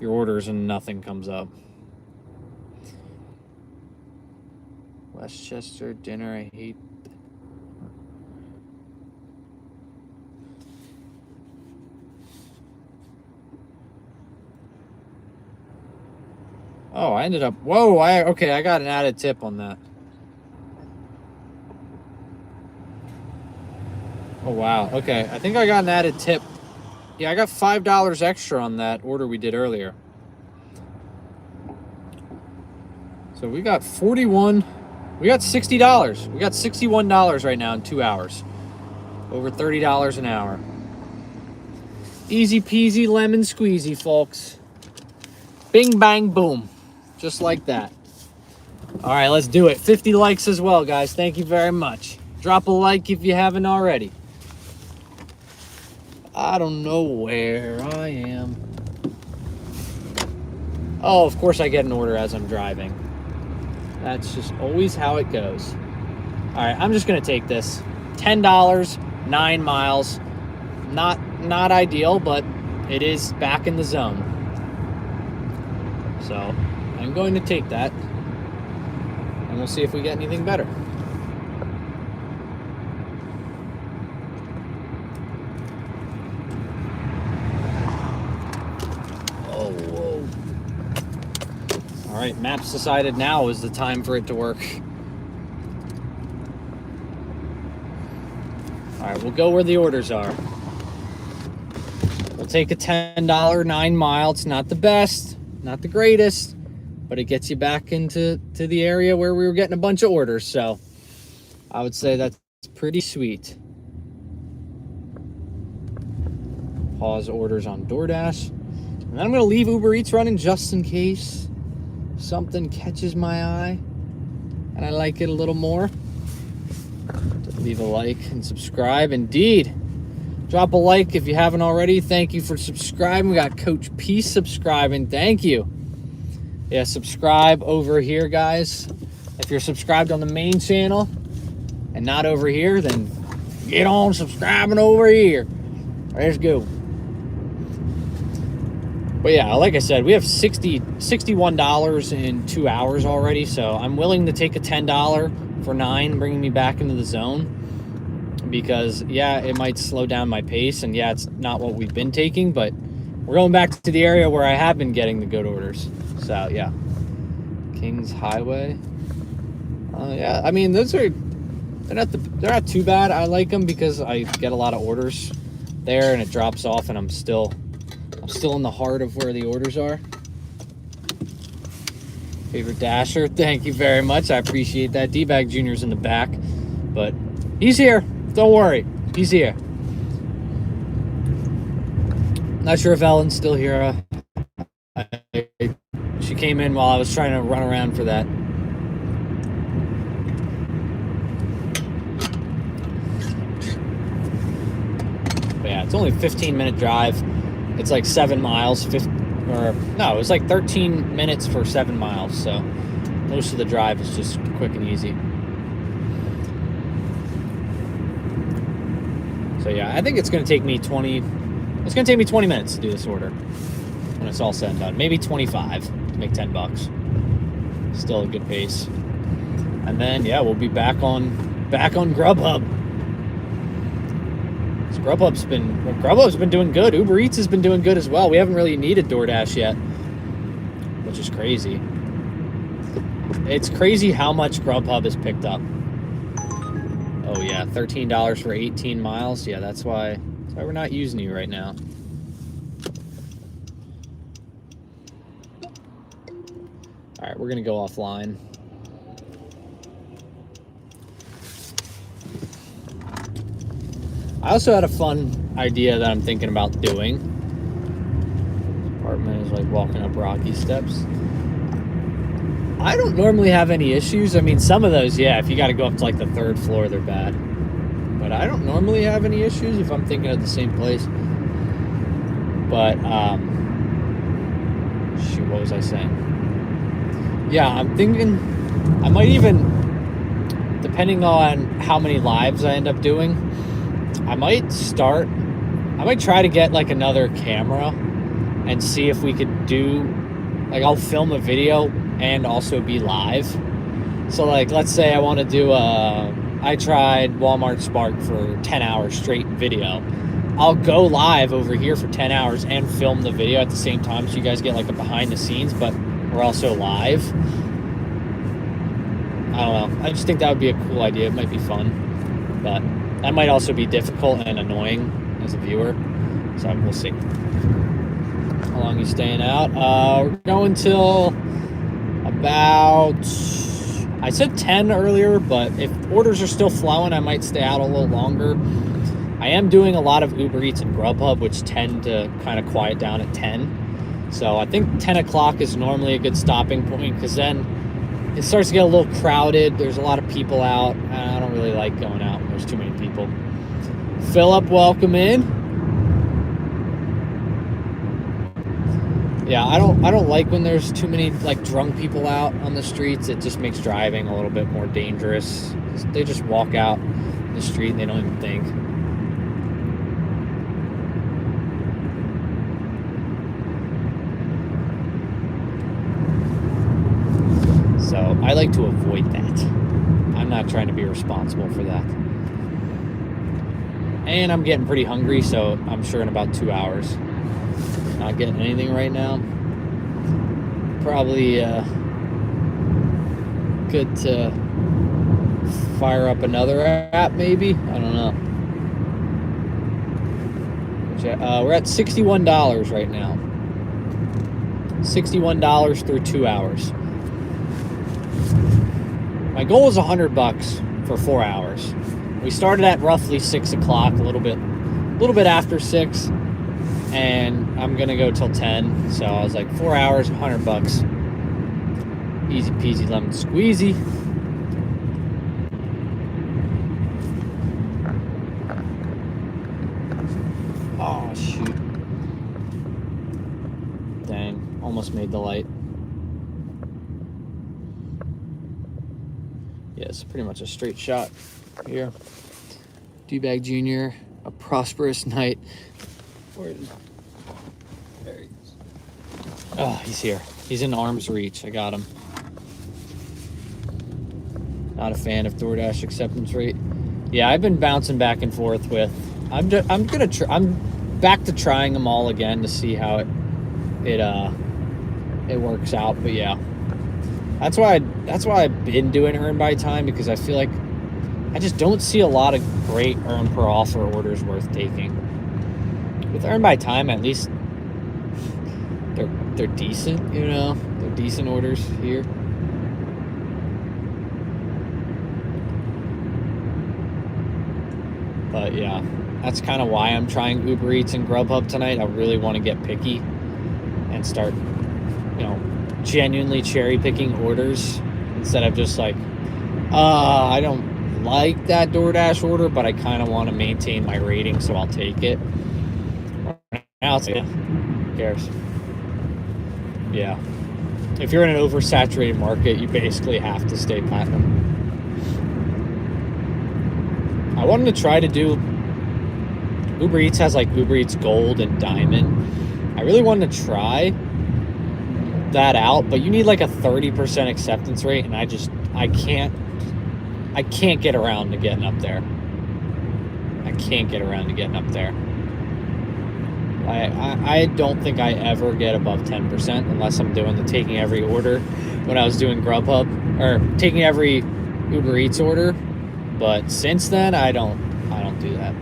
your orders and nothing comes up. Westchester dinner, I hate. Oh, I ended up, whoa, okay, I got an added tip on that. Oh, wow, okay, I think I got an added tip. Yeah, I got $5 extra on that order we did earlier. So we got $60. We got $61 right now in 2 hours. Over $30 an hour. Easy peasy lemon squeezy, folks. Bing, bang, boom. Just like that. All right, let's do it. 50 likes as well, guys. Thank you very much. Drop a like if you haven't already. I don't know where I am. Oh, of course I get an order as I'm driving. That's just always how it goes. All right, I'm just going to take this. $10, 9 miles. Not ideal, but it is back in the zone. So I'm going to take that, and we'll see if we get anything better. Oh, whoa. All right, Maps decided now is the time for it to work. All right, we'll go where the orders are. We'll take a $10, 9 mile. It's not the best, not the greatest, but it gets you back into the area where we were getting a bunch of orders. So I would say that's pretty sweet. Pause orders on DoorDash. And then I'm going to leave Uber Eats running just in case something catches my eye and I like it a little more. Leave a like and subscribe. Indeed. Drop a like if you haven't already. Thank you for subscribing. We got Coach P subscribing. Thank you. Yeah, subscribe over here, guys. If you're subscribed on the main channel, and not over here, then get on subscribing over here. Let's go. But yeah, like I said, we have $61 in 2 hours already, so I'm willing to take a $10 for 9, bringing me back into the zone. Because, yeah, it might slow down my pace, and yeah, it's not what we've been taking, but we're going back to the area where I have been getting the good orders. So, yeah. Kings Highway. Yeah, I mean, they're not too bad. I like them because I get a lot of orders there, and it drops off, and I'm still in the heart of where the orders are. Favorite Dasher, thank you very much. I appreciate that. D-Bag Jr.'s in the back, but he's here. Don't worry, he's here. Not sure if Ellen's still here. She came in while I was trying to run around for that. But yeah, it's only a 15-minute drive. It's like 7 miles. It was like 13 minutes for 7 miles. So most of the drive is just quick and easy. So yeah, I think it's going to take me 20 minutes to do this order when it's all said and done. Maybe 25 to make $10. Still a good pace. And then yeah, we'll be back on GrubHub. GrubHub's been doing good. Uber Eats has been doing good as well. We haven't really needed DoorDash yet, which is crazy. It's crazy how much GrubHub has picked up. Oh yeah, $13 for 18 miles. Yeah, that's why we're not using you right now. All right, we're gonna go offline. I also had a fun idea that I'm thinking about doing. This apartment is like walking up rocky steps. I don't normally have any issues. I mean, some of those, yeah, if you got to go up to like the 3rd floor, they're bad. But I don't normally have any issues if I'm thinking of the same place. But, shoot, what was I saying? Yeah, I'm thinking I might even, depending on how many lives I end up doing, I might try to get like another camera and see if we could do, like, I'll film a video and also be live. So like, let's say I want to do I tried Walmart Spark for 10 hours straight video. I'll go live over here for 10 hours and film the video at the same time, so you guys get like a behind the scenes, but we're also live. I don't know. I just think that would be a cool idea. It might be fun, but that might also be difficult and annoying as a viewer. So we'll see. How long are you staying out? We're going till about, I said 10 earlier, but if orders are still flowing, I might stay out a little longer. I am doing a lot of Uber Eats and GrubHub, which tend to kind of quiet down at 10. So I think 10 o'clock is normally a good stopping point, because then it starts to get a little crowded. There's a lot of people out. I don't really like going out when there's too many people. Philip, welcome in. Yeah, I don't like when there's too many like drunk people out on the streets. It just makes driving a little bit more dangerous. They just walk out the street and they don't even think. So I like to avoid that. I'm not trying to be responsible for that. And I'm getting pretty hungry, so I'm sure in about 2 hours. Not getting anything right now. Probably good to fire up another app, maybe. I don't know. We're at $61 right now. $61 through 2 hours. My goal is $100 for 4 hours. We started at roughly 6 o'clock, a little bit after 6, and I'm gonna go till 10. So I was like, 4 hours, $100. Easy peasy lemon squeezy. Oh shoot! Dang, almost made the light. Yeah, it's pretty much a straight shot. here. D-Bag Jr., a prosperous night. Where is... There he is. Oh, he's here. He's in arm's reach. I got him. Not a fan of DoorDash acceptance rate. Yeah, I've been bouncing back and forth with. I'm back to trying them all again to see how it works out. But yeah, that's why I've been doing earn by time, because I feel like I just don't see a lot of great earn per offer orders worth taking. With earn by time, at least they're decent, you know. They're decent orders here. But yeah, that's kind of why I'm trying Uber Eats and GrubHub tonight. I really want to get picky and start, you know, genuinely cherry picking orders instead of just like, I don't like that DoorDash order, but I kind of want to maintain my rating, so I'll take it. Now it's like, who cares? Yeah. If you're in an oversaturated market, you basically have to stay platinum. I wanted to try to do, Uber Eats has like Uber Eats Gold and Diamond. I really wanted to try that out, but you need like a 30% acceptance rate, and I can't get around to getting up there. I can't get around to getting up there. I don't think I ever get above 10% unless I'm doing the taking every order when I was doing GrubHub, or taking every Uber Eats order. But since then, I don't do that.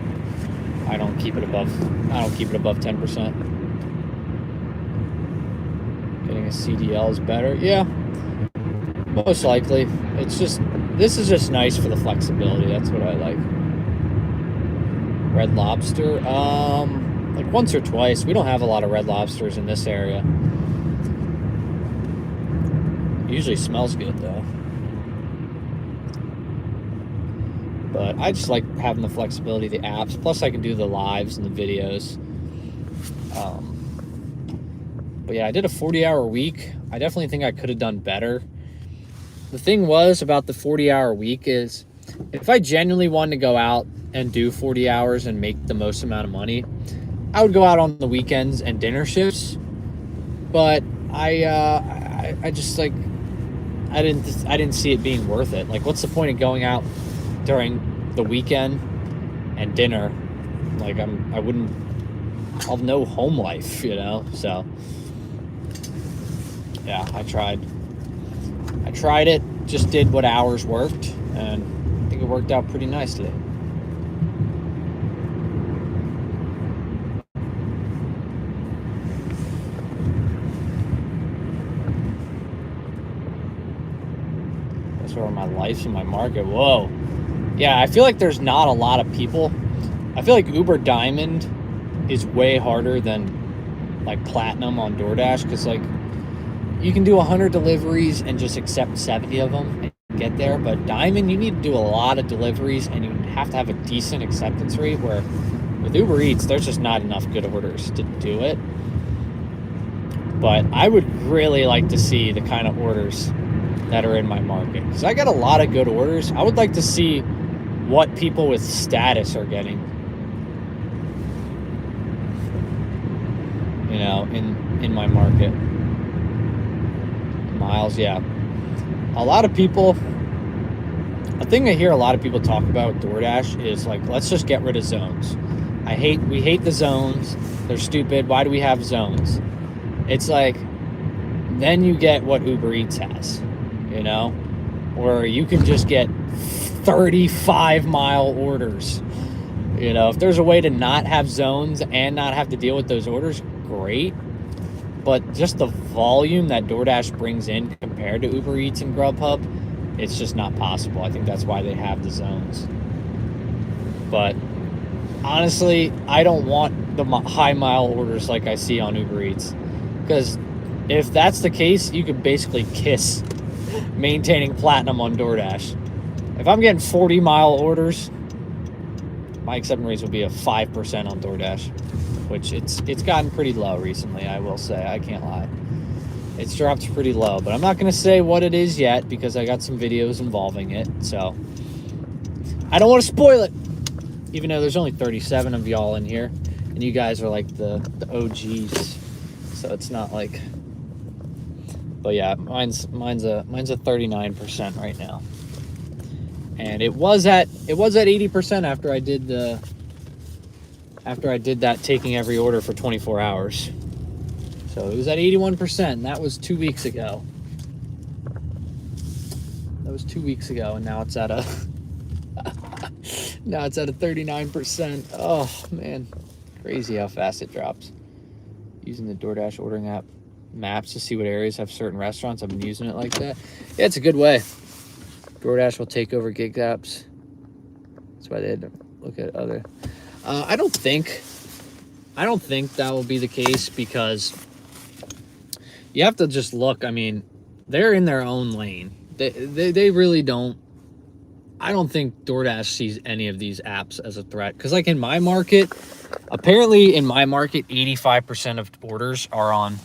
I don't keep it above 10%. Getting a CDL is better. Yeah, most likely. This is just nice for the flexibility. That's what I like. Red Lobster, like once or twice. We don't have a lot of Red Lobsters in this area. It usually smells good though. But I just like having the flexibility of the apps. Plus, I can do the lives and the videos. But yeah, I did a 40-hour week. I definitely think I could have done better. The thing was about the 40-hour week is, if I genuinely wanted to go out and do 40 hours and make the most amount of money, I would go out on the weekends and dinner shifts. But I just like, I didn't see it being worth it. Like, what's the point of going out during the weekend and dinner? Like, I'll have no home life, you know? So yeah, I tried it, just did what hours worked, and I think it worked out pretty nicely. That's where my life's in my market. Whoa. Yeah, I feel like there's not a lot of people. I feel like Uber Diamond is way harder than like Platinum on DoorDash, because like you can do 100 deliveries and just accept 70 of them and get there. But Diamond, you need to do a lot of deliveries and you have to have a decent acceptance rate, where with Uber Eats, there's just not enough good orders to do it. But I would really like to see the kind of orders that are in my market, because I got a lot of good orders. I would like to see what people with status are getting, you know, in my market. Miles, yeah. A lot of people, a thing I hear a lot of people talk about with DoorDash is like, let's just get rid of zones. We hate the zones. They're stupid. Why do we have zones? It's like, then you get what Uber Eats has, you know, where you can just get 35-mile orders. You know, if there's a way to not have zones and not have to deal with those orders, great. But just the volume that DoorDash brings in compared to Uber Eats and GrubHub, it's just not possible. I think that's why they have the zones. But honestly, I don't want the high-mile orders like I see on Uber Eats. Because if that's the case, you could basically kiss maintaining Platinum on DoorDash. If I'm getting 40-mile orders, my acceptance rates will be a 5% on DoorDash, which it's gotten pretty low recently, I will say. I can't lie. It's dropped pretty low, but I'm not going to say what it is yet because I got some videos involving it. So I don't want to spoil it, even though there's only 37 of y'all in here, and you guys are like the OGs, so it's not like. But yeah, mine's a 39% right now, and it was at 80% after I did that taking every order for 24 hours. So it was at 81%. And that was 2 weeks ago. And now it's at a 39%. Oh man, crazy how fast it drops. Using the DoorDash ordering app maps to see what areas have certain restaurants. I've been using it like that. Yeah, it's a good way. DoorDash will take over gig apps. That's why they had to look at other. I don't think that will be the case, because you have to just look. I mean, they're in their own lane. They really don't. I don't think DoorDash sees any of these apps as a threat, because like in my market, apparently in my market, 85% of orders are on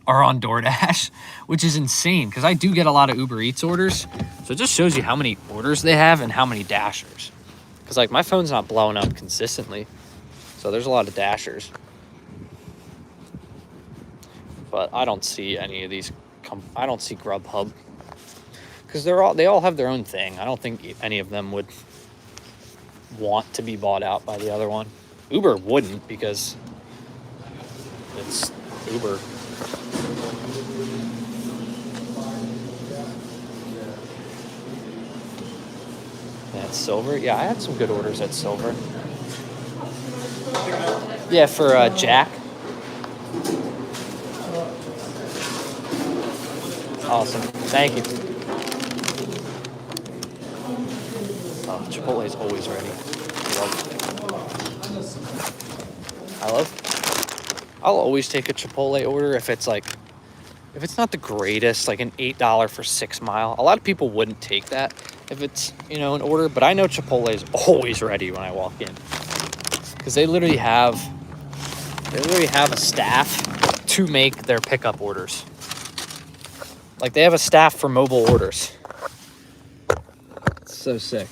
DoorDash, which is insane, because I do get a lot of Uber Eats orders. So it just shows you how many orders they have and how many Dashers. Because like my phone's not blowing up consistently, so there's a lot of Dashers. But I don't see any of these. I don't see GrubHub, because they all have their own thing. I don't think any of them would want to be bought out by the other one. Uber wouldn't, because it's Uber. At Silver, yeah, I had some good orders at Silver. Yeah, for Jack. Awesome, thank you. Oh, Chipotle is always ready. I'll always take a Chipotle order if it's not the greatest, like an $8 for 6 Mile. A lot of people wouldn't take that if it's, an order, but I know Chipotle is always ready when I walk in, because they literally have a staff to make their pickup orders. Like, they have a staff for mobile orders. It's so sick.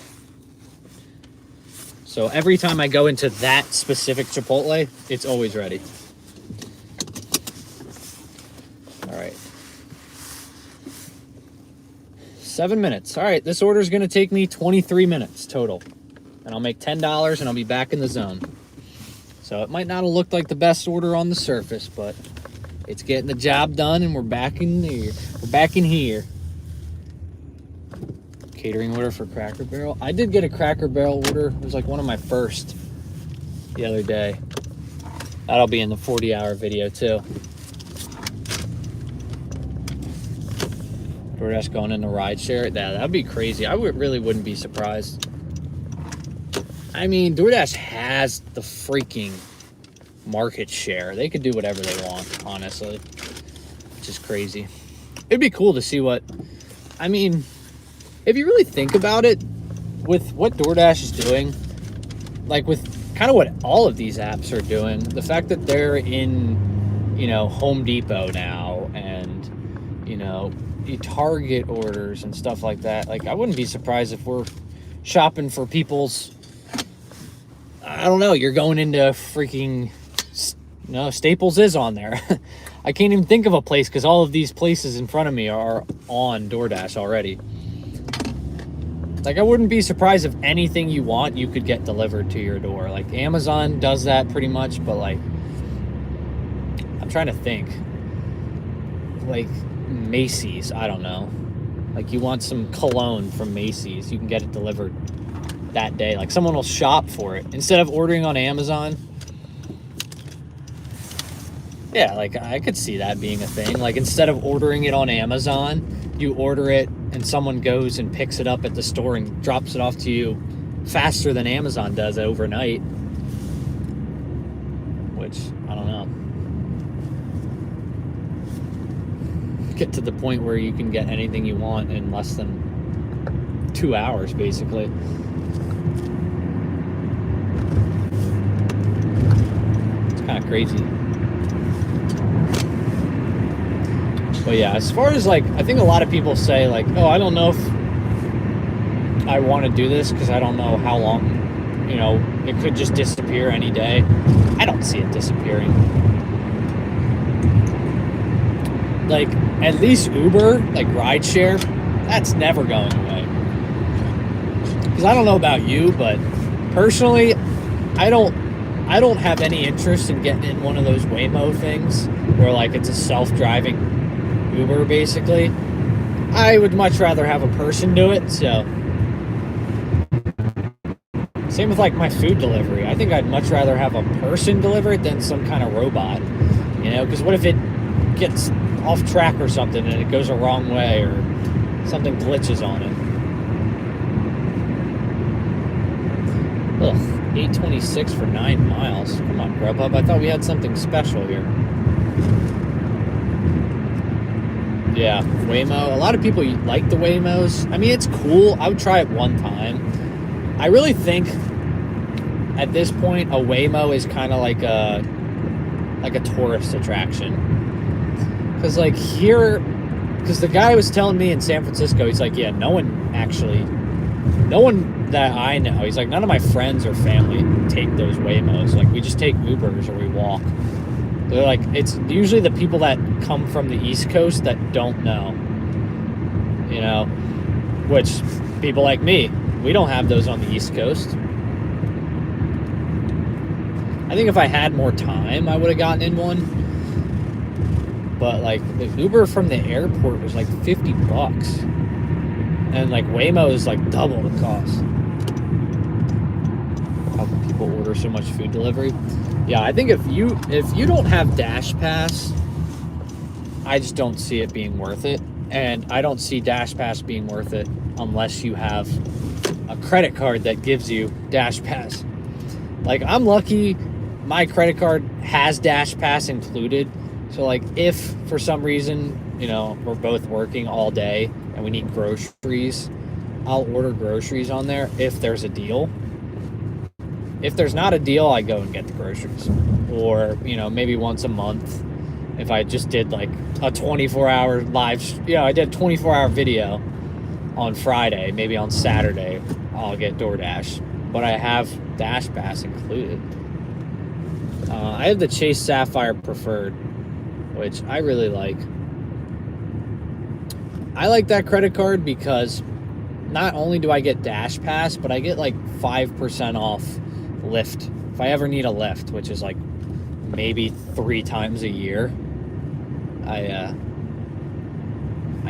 So every time I go into that specific Chipotle, it's always ready. All right. 7 minutes. All right, this order is going to take me 23 minutes total. And I'll make $10 and I'll be back in the zone. So it might not have looked like the best order on the surface, but it's getting the job done, and we're back in here. Catering order for Cracker Barrel. I did get a Cracker Barrel order. It was like one of my first the other day. That'll be in the 40-hour video too. DoorDash going into rideshare. That'd be crazy. I really wouldn't be surprised. I mean, DoorDash has the freaking market share. They could do whatever they want, honestly. Which is crazy. It'd be cool to see what... I mean, if you really think about it, with what DoorDash is doing, like with kind of what all of these apps are doing, the fact that they're in, Home Depot now, and, the Target orders and stuff like that, like, I wouldn't be surprised if we're shopping for people's... I don't know, you're going into freaking... No, Staples is on there. I can't even think of a place, because all of these places in front of me are on DoorDash already. Like, I wouldn't be surprised if anything you want, you could get delivered to your door. Like, Amazon does that pretty much, but, like, I'm trying to think. Like, Macy's, I don't know. Like, you want some cologne from Macy's, you can get it delivered that day. Like, someone will shop for it. Instead of ordering on Amazon... Yeah, like, I could see that being a thing. Like, instead of ordering it on Amazon, you order it and someone goes and picks it up at the store and drops it off to you faster than Amazon does overnight. Which, I don't know. Get to the point where you can get anything you want in less than 2 hours, basically. It's kind of crazy. But yeah, as far as like, I think a lot of people say like, oh, I don't know if I want to do this because I don't know how long, you know, it could just disappear any day. I don't see it disappearing. Like, at least Uber, like rideshare, that's never going away. Because I don't know about you, but personally, I don't have any interest in getting in one of those Waymo things where like it's a self-driving Uber basically. I would much rather have a person do it, so same with like my food delivery. I think I'd much rather have a person deliver it than some kind of robot, you know, because what if it gets off track or something and it goes a wrong way or something glitches on it. Ugh, 826 for 9 miles. Come on, GrubHub. I thought we had something special here. Yeah, Waymo. A lot of people like the Waymos. I mean, it's cool. I would try it one time. I really think at this point a Waymo is kind of like a tourist attraction. Because like here, because the guy was telling me in San Francisco, he's like, yeah, no one that I know, he's like, none of my friends or family take those Waymos. Like, we just take Ubers or we walk. They're like, it's usually the people that come from the East Coast that don't know, you know, which people like me, we don't have those on the East Coast. I think if I had more time, I would have gotten in one. But like the Uber from the airport was like $50. And like Waymo is like double the cost. How can people order so much food delivery? Yeah, I think if you don't have Dash Pass, I just don't see it being worth it. And I don't see Dash Pass being worth it unless you have a credit card that gives you Dash Pass. Like, I'm lucky my credit card has Dash Pass included. So like if for some reason, you know, we're both working all day and we need groceries, I'll order groceries on there if there's a deal. If there's not a deal, I go and get the groceries. Or, you know, maybe once a month, if I just did like a 24-hour live, you know, I did a 24-hour video on Friday, maybe on Saturday, I'll get DoorDash. But I have Dash Pass included. I have the Chase Sapphire Preferred, which I really like. I like that credit card because not only do I get Dash Pass, but I get like 5% off Lyft. If I ever need a Lyft, which is like maybe 3 times a year, I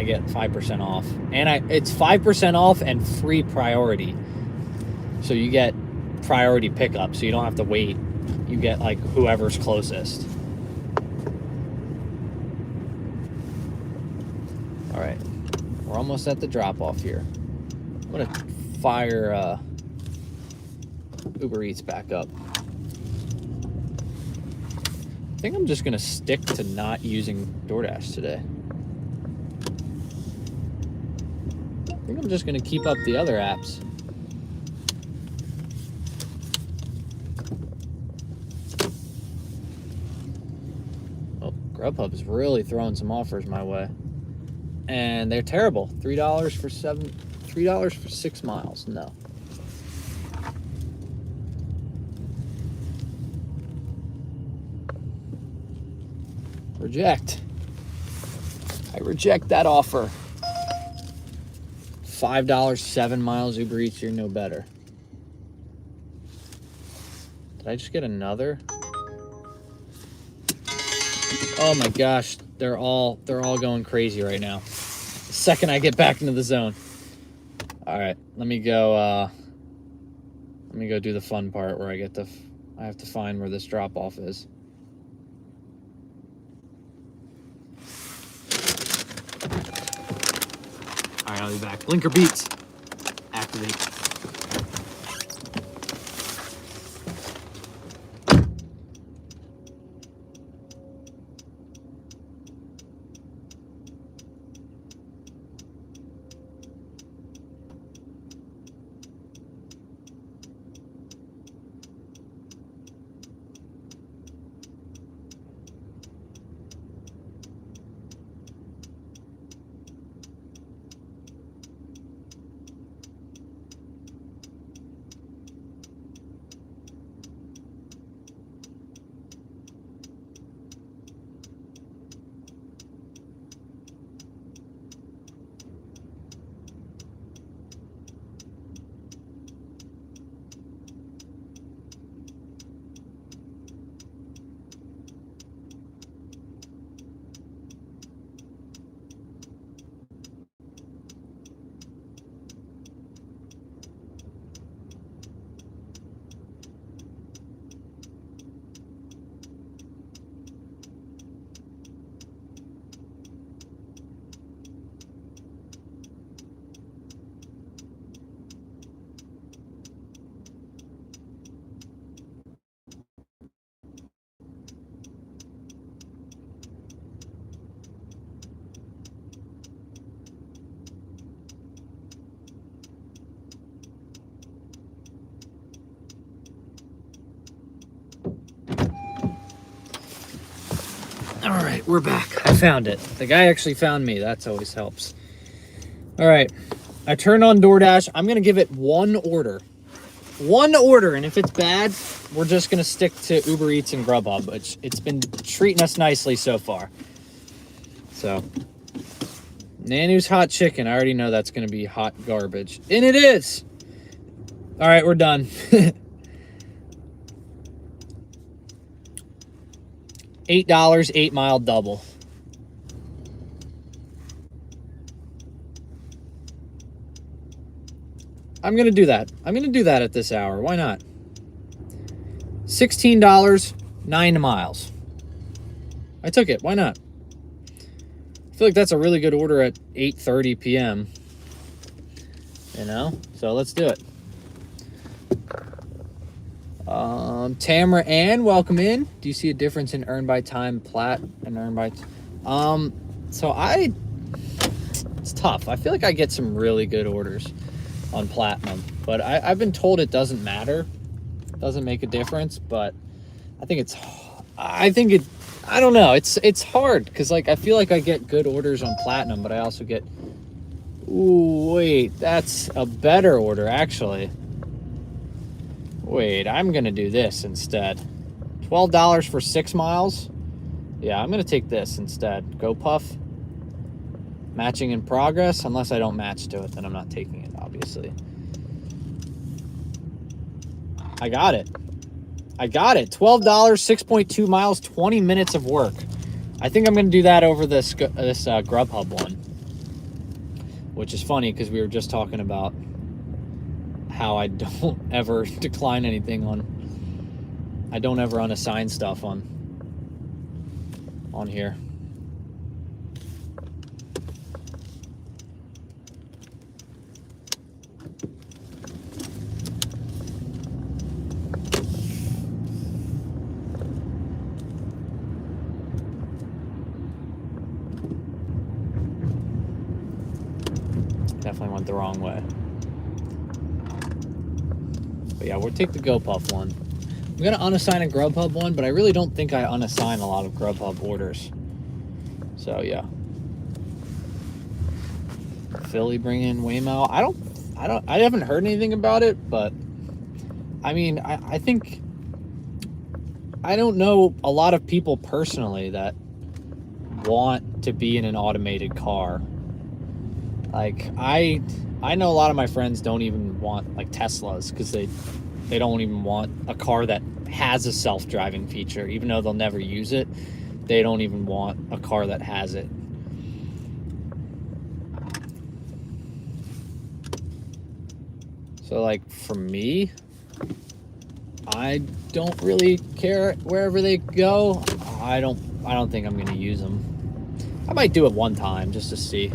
get 5% off. And it's 5% off and free priority. So you get priority pickup, so you don't have to wait. You get like whoever's closest. All right, we're almost at the drop-off here. I'm gonna fire Uber Eats back up. I think I'm just gonna stick to not using DoorDash today. I think I'm just gonna keep up the other apps. Oh, GrubHub's really throwing some offers my way. And they're terrible. $3 for 6 miles. No. Reject. I reject that offer. $5, 7 miles Uber Eats, you're no better. Did I just get another? Oh my gosh, they're all going crazy right now. The second I get back into the zone. All right, let me go do the fun part where I have to find where this drop off is. All right, I'll be back. Blinker beats. Activate. right, we're back. I found it. The guy actually found me. That's always helps. All right, I turned on DoorDash. I'm gonna give it one order. One order, and if it's bad, we're just gonna stick to Uber Eats and GrubHub, which it's been treating us nicely so far. So, Nanu's hot chicken. I already know that's gonna be hot garbage, and it is. All right, we're done. $8, 8 mile double. I'm gonna do that. I'm gonna do that at this hour. Why not? $16, 9 miles. I took it. Why not? I feel like that's a really good order at 8:30 p.m. You know? So let's do it. Tamara Ann, welcome in. Do you see a difference in earn by time plat and earn by it's tough. I feel like I get some really good orders on platinum, but I've been told it doesn't matter. It doesn't make a difference, but I don't know. It's hard because like I feel like I get good orders on platinum, but I also get, ooh, wait, that's a better order actually. Wait, I'm gonna do this instead. $12 for 6 miles. Yeah, I'm gonna take this instead. GoPuff. Matching in progress. Unless I don't match to it, then I'm not taking it, obviously. I got it. I got it. $12, 6.2 miles, 20 minutes of work. I think I'm gonna do that over this GrubHub one. Which is funny because we were just talking about how I don't ever decline anything I don't ever unassign stuff on here. Definitely went the wrong way. But yeah, we'll take the GoPuff one. I'm gonna unassign a GrubHub one, but I really don't think I unassign a lot of GrubHub orders. So yeah. Philly bring in Waymo. I haven't heard anything about it, but I mean, I think I don't know a lot of people personally that want to be in an automated car. Like I know a lot of my friends don't even want like Teslas because they don't even want a car that has a self-driving feature, even though they'll never use it. They don't even want a car that has it. So like for me, I don't really care wherever they go. I don't think I'm gonna use them. I might do it one time just to see.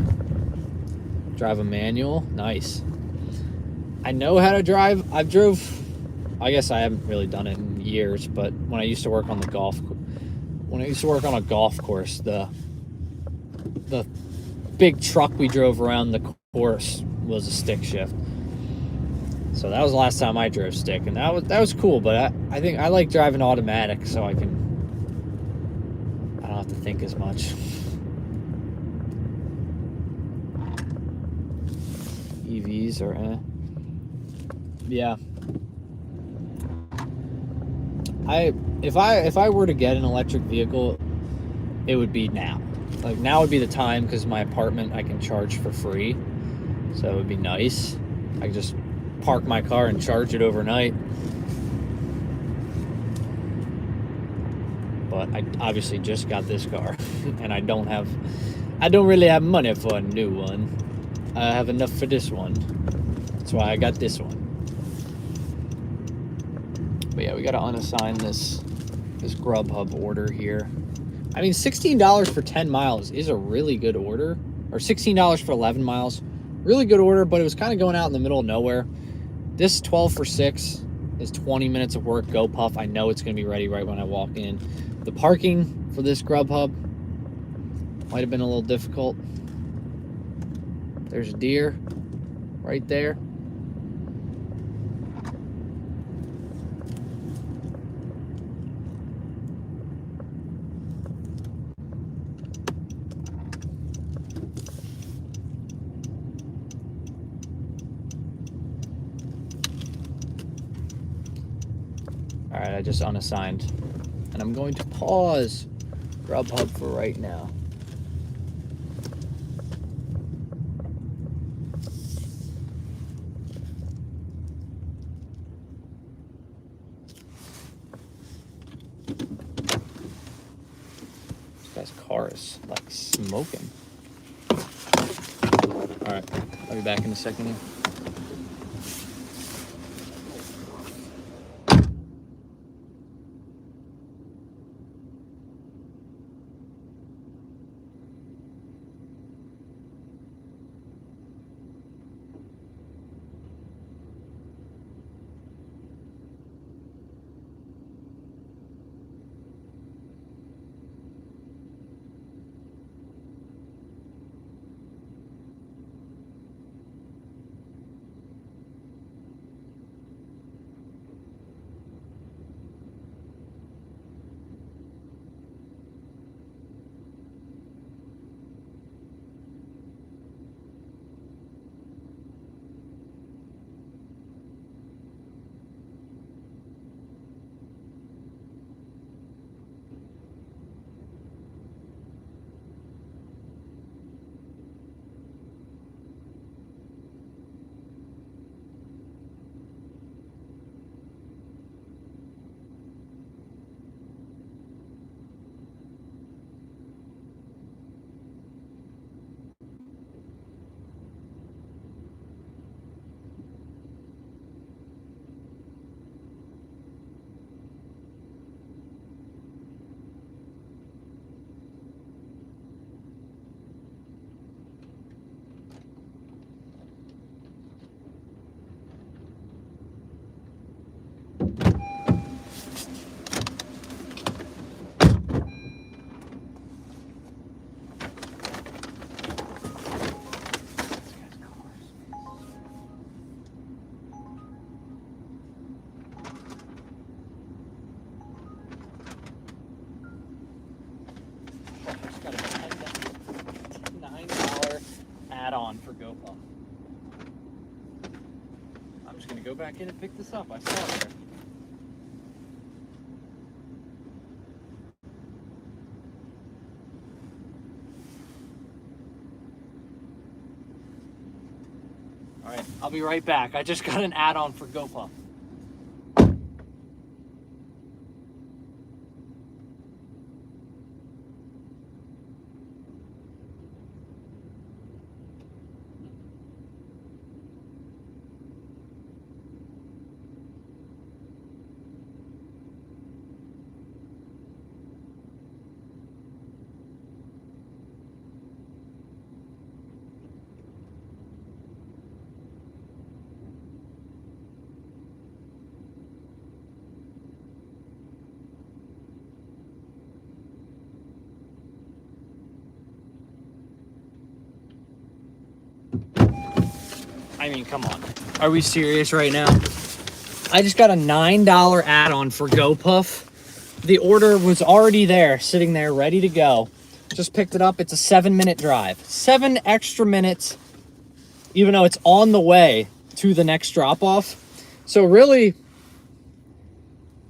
Drive a manual, nice. I know how to drive. I guess I haven't really done it in years, but when I used to work on a golf course, the big truck we drove around the course was a stick shift. So that was the last time I drove stick, and that was cool. But I think I like driving automatic, so I don't have to think as much. EVs or yeah. If I were to get an electric vehicle, it would be now. Like now would be the time because my apartment I can charge for free, so it would be nice. I could just park my car and charge it overnight. But I obviously just got this car, and I don't really have money for a new one. I have enough for this one. That's why I got this one. But yeah, we gotta unassign this GrubHub order here. I mean, $16 for 10 miles is a really good order. Or $16 for 11 miles. Really good order, but it was kind of going out in the middle of nowhere. This 12 for 6 is 20 minutes of work. GoPuff. I know it's gonna be ready right when I walk in. The parking for this GrubHub might have been a little difficult. There's a deer right there. I just unassigned. And I'm going to pause GrubHub for right now. This guy's car is like smoking. All right, I'll be back in a second here. Add-on for GoPuff. I'm just gonna go back in and pick this up. I saw it there. All right, I'll be right back. I just got an add-on for GoPuff. I mean, come on. Are we serious right now? I just got a $9 add-on for GoPuff. The order was already there, sitting there, ready to go. Just picked it up. It's a 7-minute drive. 7 extra minutes, even though it's on the way to the next drop-off. So really,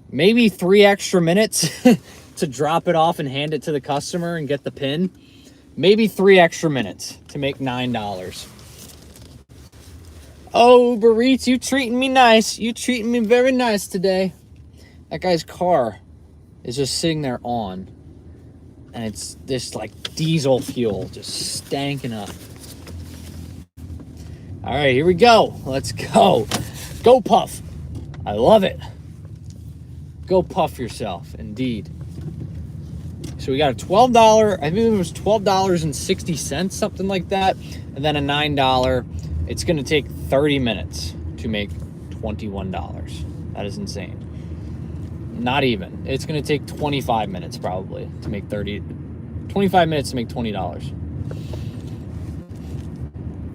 maybe 3 extra minutes to drop it off and hand it to the customer and get the pin. Maybe 3 extra minutes to make $9. Oh, Uber Eats, you treating me nice. You treating me very nice today. That guy's car is just sitting there on. And it's this like diesel fuel just stanking up. All right, here we go. Let's go. GoPuff. I love it. Go puff yourself, indeed. So we got a $12, I think it was $12.60, something like that. And then a $9. It's going to take 30 minutes to make $21. That is insane. Not even. It's going to take 25 minutes probably to make 25 minutes to make $20.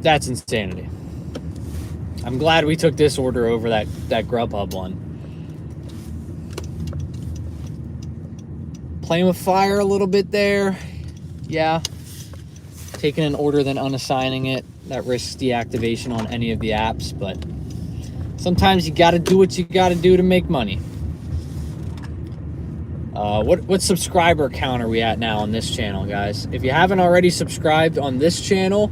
That's insanity. I'm glad we took this order over that GrubHub one. Playing with fire a little bit there. Yeah. Taking an order then unassigning it. That risks deactivation on any of the apps, but sometimes you got to do what you got to do to make money. What subscriber count are we at now on this channel, guys? If you haven't already subscribed on this channel,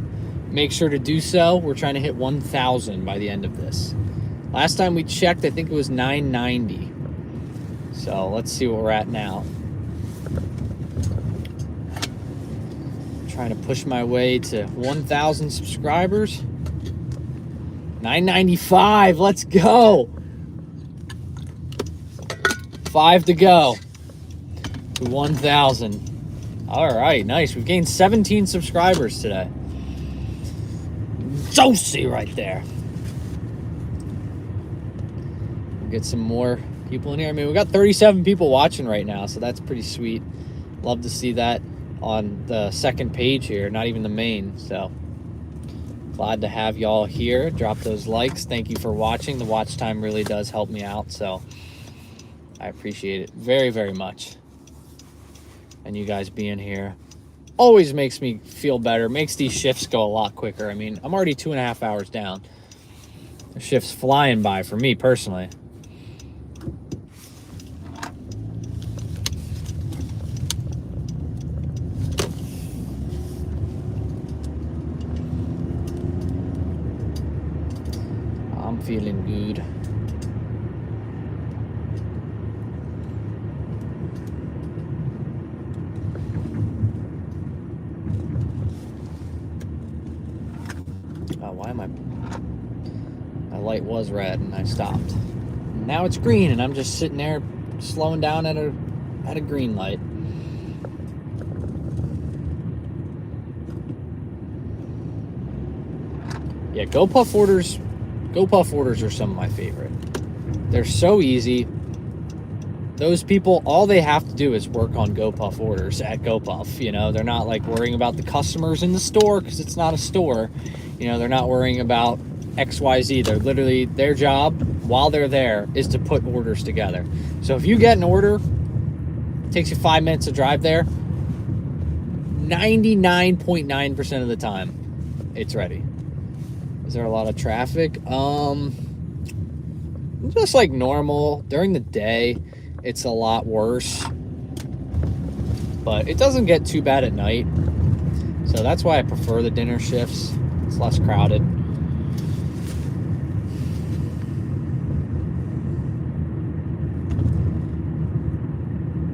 make sure to do so. We're trying to hit 1,000 by the end of this. Last time we checked, I think it was 990. So let's see what we're at now. Trying to push my way to 1,000 subscribers. 995, let's go. 5 to go to 1,000. All right, nice. We've gained 17 subscribers today. Juicy right there. We'll get some more people in here. I mean, we got 37 people watching right now, so that's pretty sweet. Love to see that on the second page here, not even the main. So glad to have y'all here. Drop those likes. Thank you for watching. The watch time really does help me out, so I appreciate it very, very much. And you guys being here always makes me feel better, makes these shifts go a lot quicker. I mean, I'm already 2.5 hours down. The shift's flying by for me personally. I'm feeling good. Why am I... My light was red and I stopped. Now it's green and I'm just sitting there slowing down at a green light. Yeah, GoPuff orders are some of my favorite. They're so easy. Those people, all they have to do is work on GoPuff orders at GoPuff. You know, they're not like worrying about the customers in the store because it's not a store. You know, they're not worrying about XYZ. They're literally, their job while they're there is to put orders together. So if you get an order, it takes you 5 minutes to drive there, 99.9% of the time, it's ready. Is there a lot of traffic? Just like normal. During the day, it's a lot worse. But it doesn't get too bad at night. So that's why I prefer the dinner shifts. It's less crowded.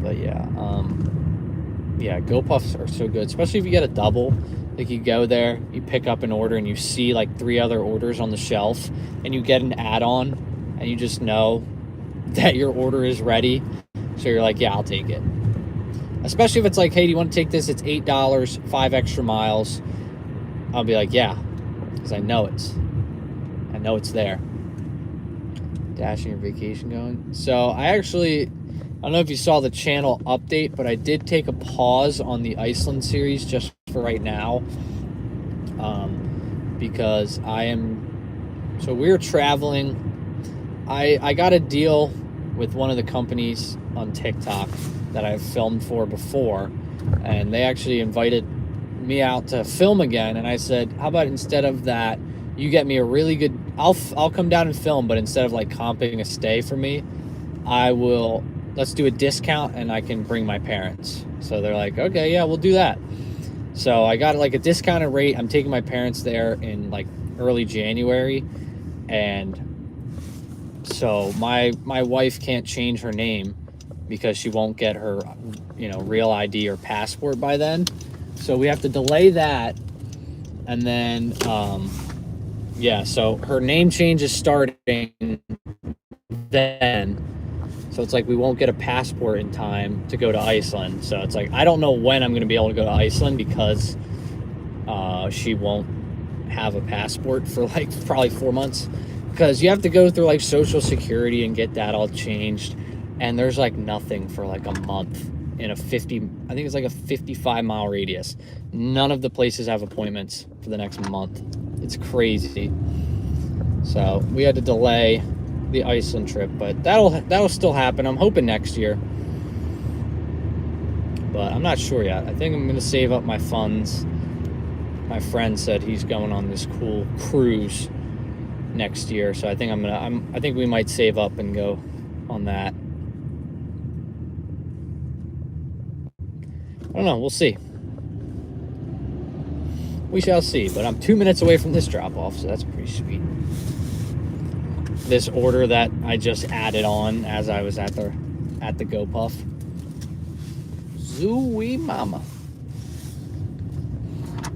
But yeah, GoPuffs are so good, especially if you get a double. Like you go there, you pick up an order and you see like 3 other orders on the shelf and you get an add-on and you just know that your order is ready. So you're like, yeah, I'll take it. Especially if it's like, hey, do you want to take this? It's $8, 5 extra miles. I'll be like, yeah, because I know it's there. Dashing your vacation going. So I don't know if you saw the channel update, but I did take a pause on the Iceland series just for right now. Because we're traveling. I got a deal with one of the companies on TikTok that I've filmed for before, and they actually invited me out to film again, and I said, how about instead of that, you get me a really good, I'll come down and film, but instead of like comping a stay for me, let's do a discount and I can bring my parents. So they're like, okay, yeah, we'll do that. So I got like a discounted rate. I'm taking my parents there in like early January, and so my wife can't change her name because she won't get her, real ID or passport by then. So we have to delay that. And then, so her name change is starting then. So it's like we won't get a passport in time to go to Iceland. So it's like I don't know when I'm going to be able to go to Iceland because she won't have a passport for like probably 4 months. Because you have to go through like Social Security and get that all changed. And there's like nothing for like a month in a 55-mile radius. None of the places have appointments for the next month. It's crazy. So we had to delay the Iceland trip, but that'll still happen. I'm hoping next year, but I'm not sure yet. I think I'm gonna save up my funds. My friend said he's going on this cool cruise next year, so I think we might save up and go on that. don't know. We'll see. We shall see. But I'm 2 minutes away from this drop-off, so that's pretty sweet. This order that I just added on as I was at the GoPuff. Zooey mama.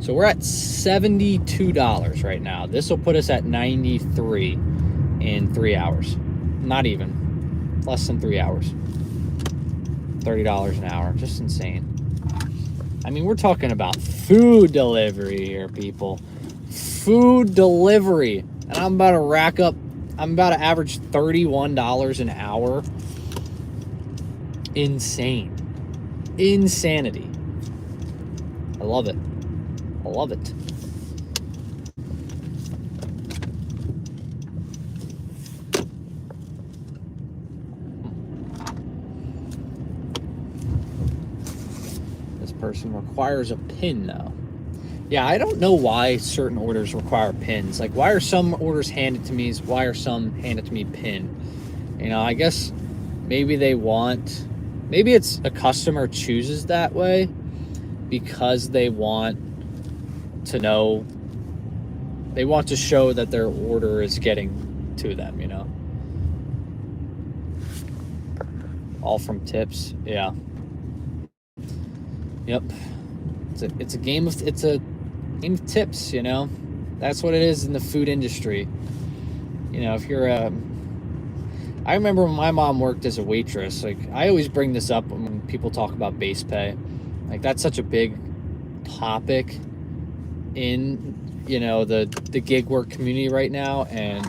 So we're at $72 right now. This will put us at $93 in 3 hours. Not even. Less than 3 hours. $30 an hour. Just insane. I mean, we're talking about food delivery here, people. Food delivery. And I'm about to average $31 an hour. Insane. Insanity. I love it. I love it. This person requires a PIN though. Yeah, I don't know why certain orders require pins. Like, why are some orders handed to me? Why are some handed to me PIN? You know, I guess maybe maybe it's a customer chooses that way because they want to know, they want to show that their order is getting to them, you know. All from tips. Yeah. Yep. It's a game of tips, you know. That's what it is in the food industry. You know, if you're I remember when my mom worked as a waitress, like, I always bring this up when people talk about base pay. Like, that's such a big topic in, you know, the gig work community right now. And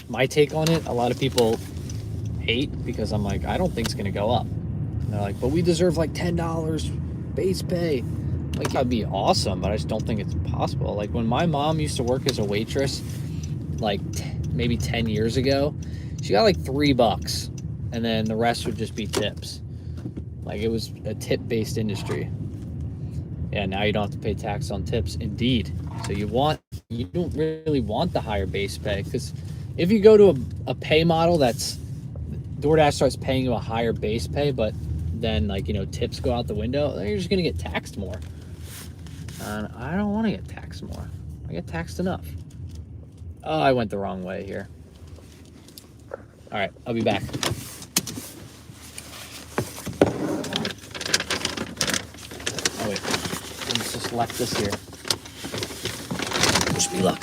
my take on it, a lot of people hate because I'm like, I don't think it's gonna go up. And they're like, but we deserve like $10 base pay. Like, that'd be awesome, but I just don't think it's possible. Like, when my mom used to work as a waitress, like maybe 10 years ago, she got like $3, and then the rest would just be tips. Like, it was a tip-based industry. Yeah, now you don't have to pay tax on tips. Indeed. So you don't really want the higher base pay, because if you go to a pay model that's, DoorDash starts paying you a higher base pay, but then, like, you know, tips go out the window, then you're just gonna get taxed more. And I don't want to get taxed more. I get taxed enough. Oh, I went the wrong way here. All right, I'll be back. Oh wait, let's just left this here. Wish me luck.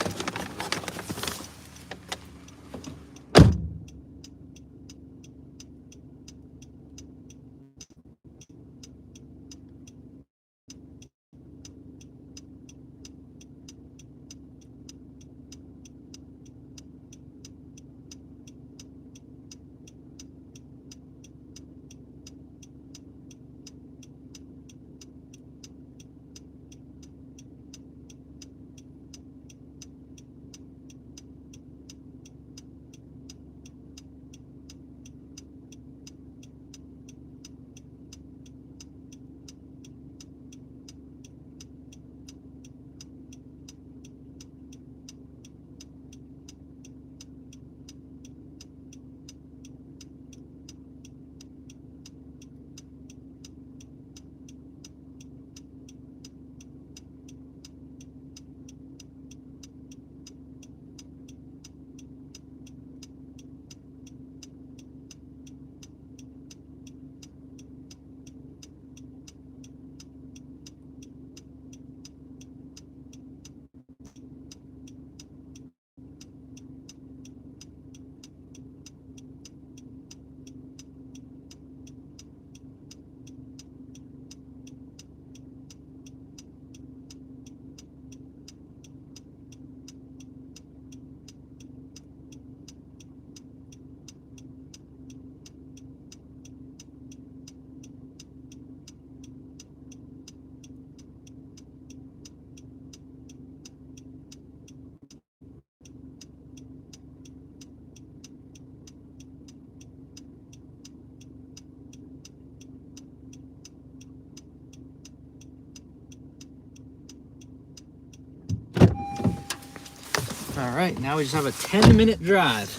All right, now we just have a 10-minute drive.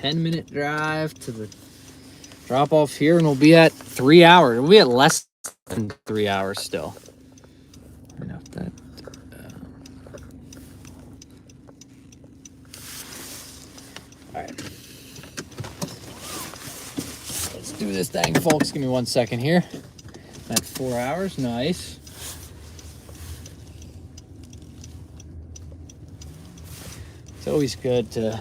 10-minute drive to the drop off here, and we'll be at 3 hours. We'll be at less than 3 hours still. I know that. All right. Let's do this thing, folks. Give me 1 second here. At 4 hours. Nice. It's always good to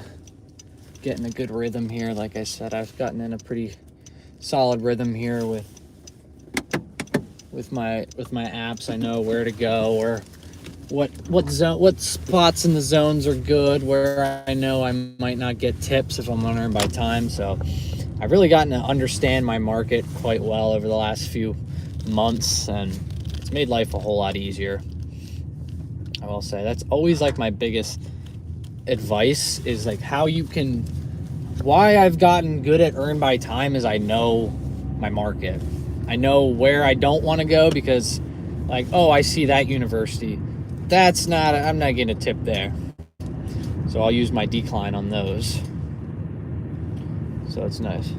get in a good rhythm here. Like I said, I've gotten in a pretty solid rhythm here with my apps. I know where to go, or what spots in the zones are good, where I know I might not get tips if I'm unearned by time. So I've really gotten to understand my market quite well over the last few months, and it's made life a whole lot easier. I will say that's always like my biggest advice, is like why I've gotten good at earn by time is I know my market. I know where I don't want to go, because like, oh, I see that university, I'm not getting a tip there, so I'll use my decline on those. So it's nice.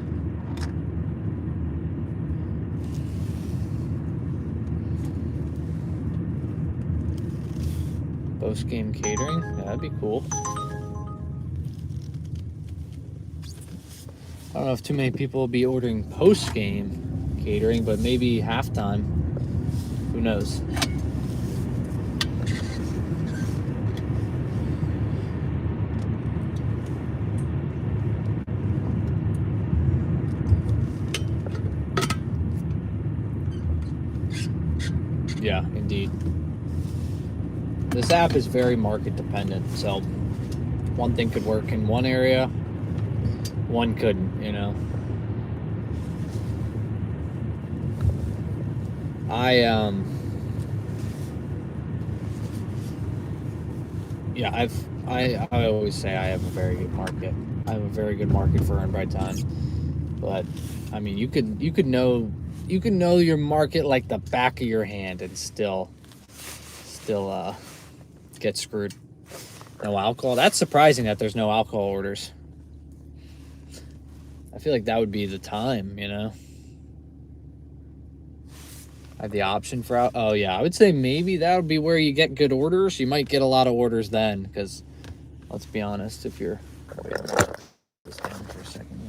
Post game catering, yeah, that'd be cool. I don't know if too many people will be ordering post-game catering, but maybe halftime. Who knows? Yeah, indeed. This app is very market dependent, so one thing could work in one area, one couldn't, you know. I always say I have a very good market. I have a very good market for earn by time. But I mean, you could know your market like the back of your hand and still get screwed. No alcohol. That's surprising that there's no alcohol orders. I feel like that would be the time, you know. I have the option for oh yeah, I would say maybe that would be where you get good orders. You might get a lot of orders then, because let's be honest, if you're this down for a second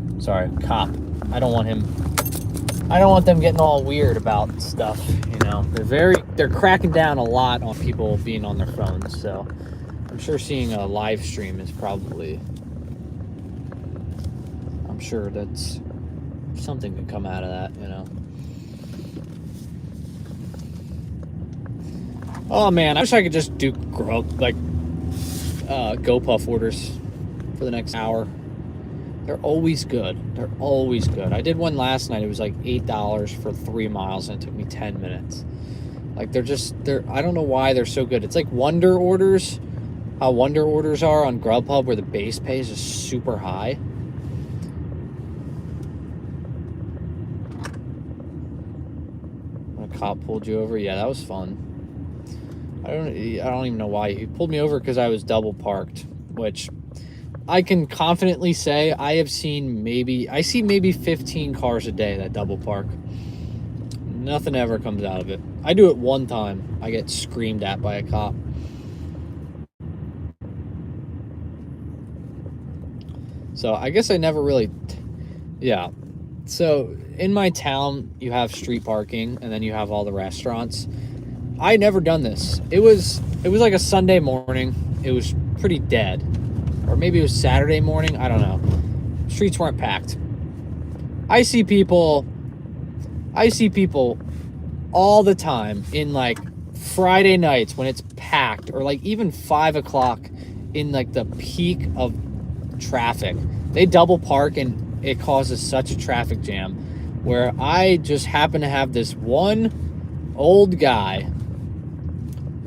here. Sorry, cop. I don't want them getting all weird about stuff, you know. They're cracking down a lot on people being on their phones, so I'm sure seeing a live stream is probably, I'm sure that's something could come out of that, you know. Oh man, I wish I could just do GoPuff orders for the next hour. They're always good. They're always good. I did one last night. It was like $8 for 3 miles, and it took me 10 minutes. Like they're I don't know why they're so good. It's like Wonder orders. How Wonder orders are on GrubHub, where the base pay is just super high. A cop pulled you over? Yeah, that was fun. I don't even know why. He pulled me over because I was double parked, which I can confidently say I see maybe 15 cars a day that double park. Nothing ever comes out of it. I do it one time. I get screamed at by a cop. So I guess I never really, yeah. So in my town, you have street parking, and then you have all the restaurants. I never done this. It was like a Sunday morning. It was pretty dead. Or maybe it was Saturday morning. I don't know. Streets weren't packed. I see people all the time in like Friday nights when it's packed, or like even 5 o'clock in like the peak of traffic. They double park, and it causes such a traffic jam, where I just happen to have this one old guy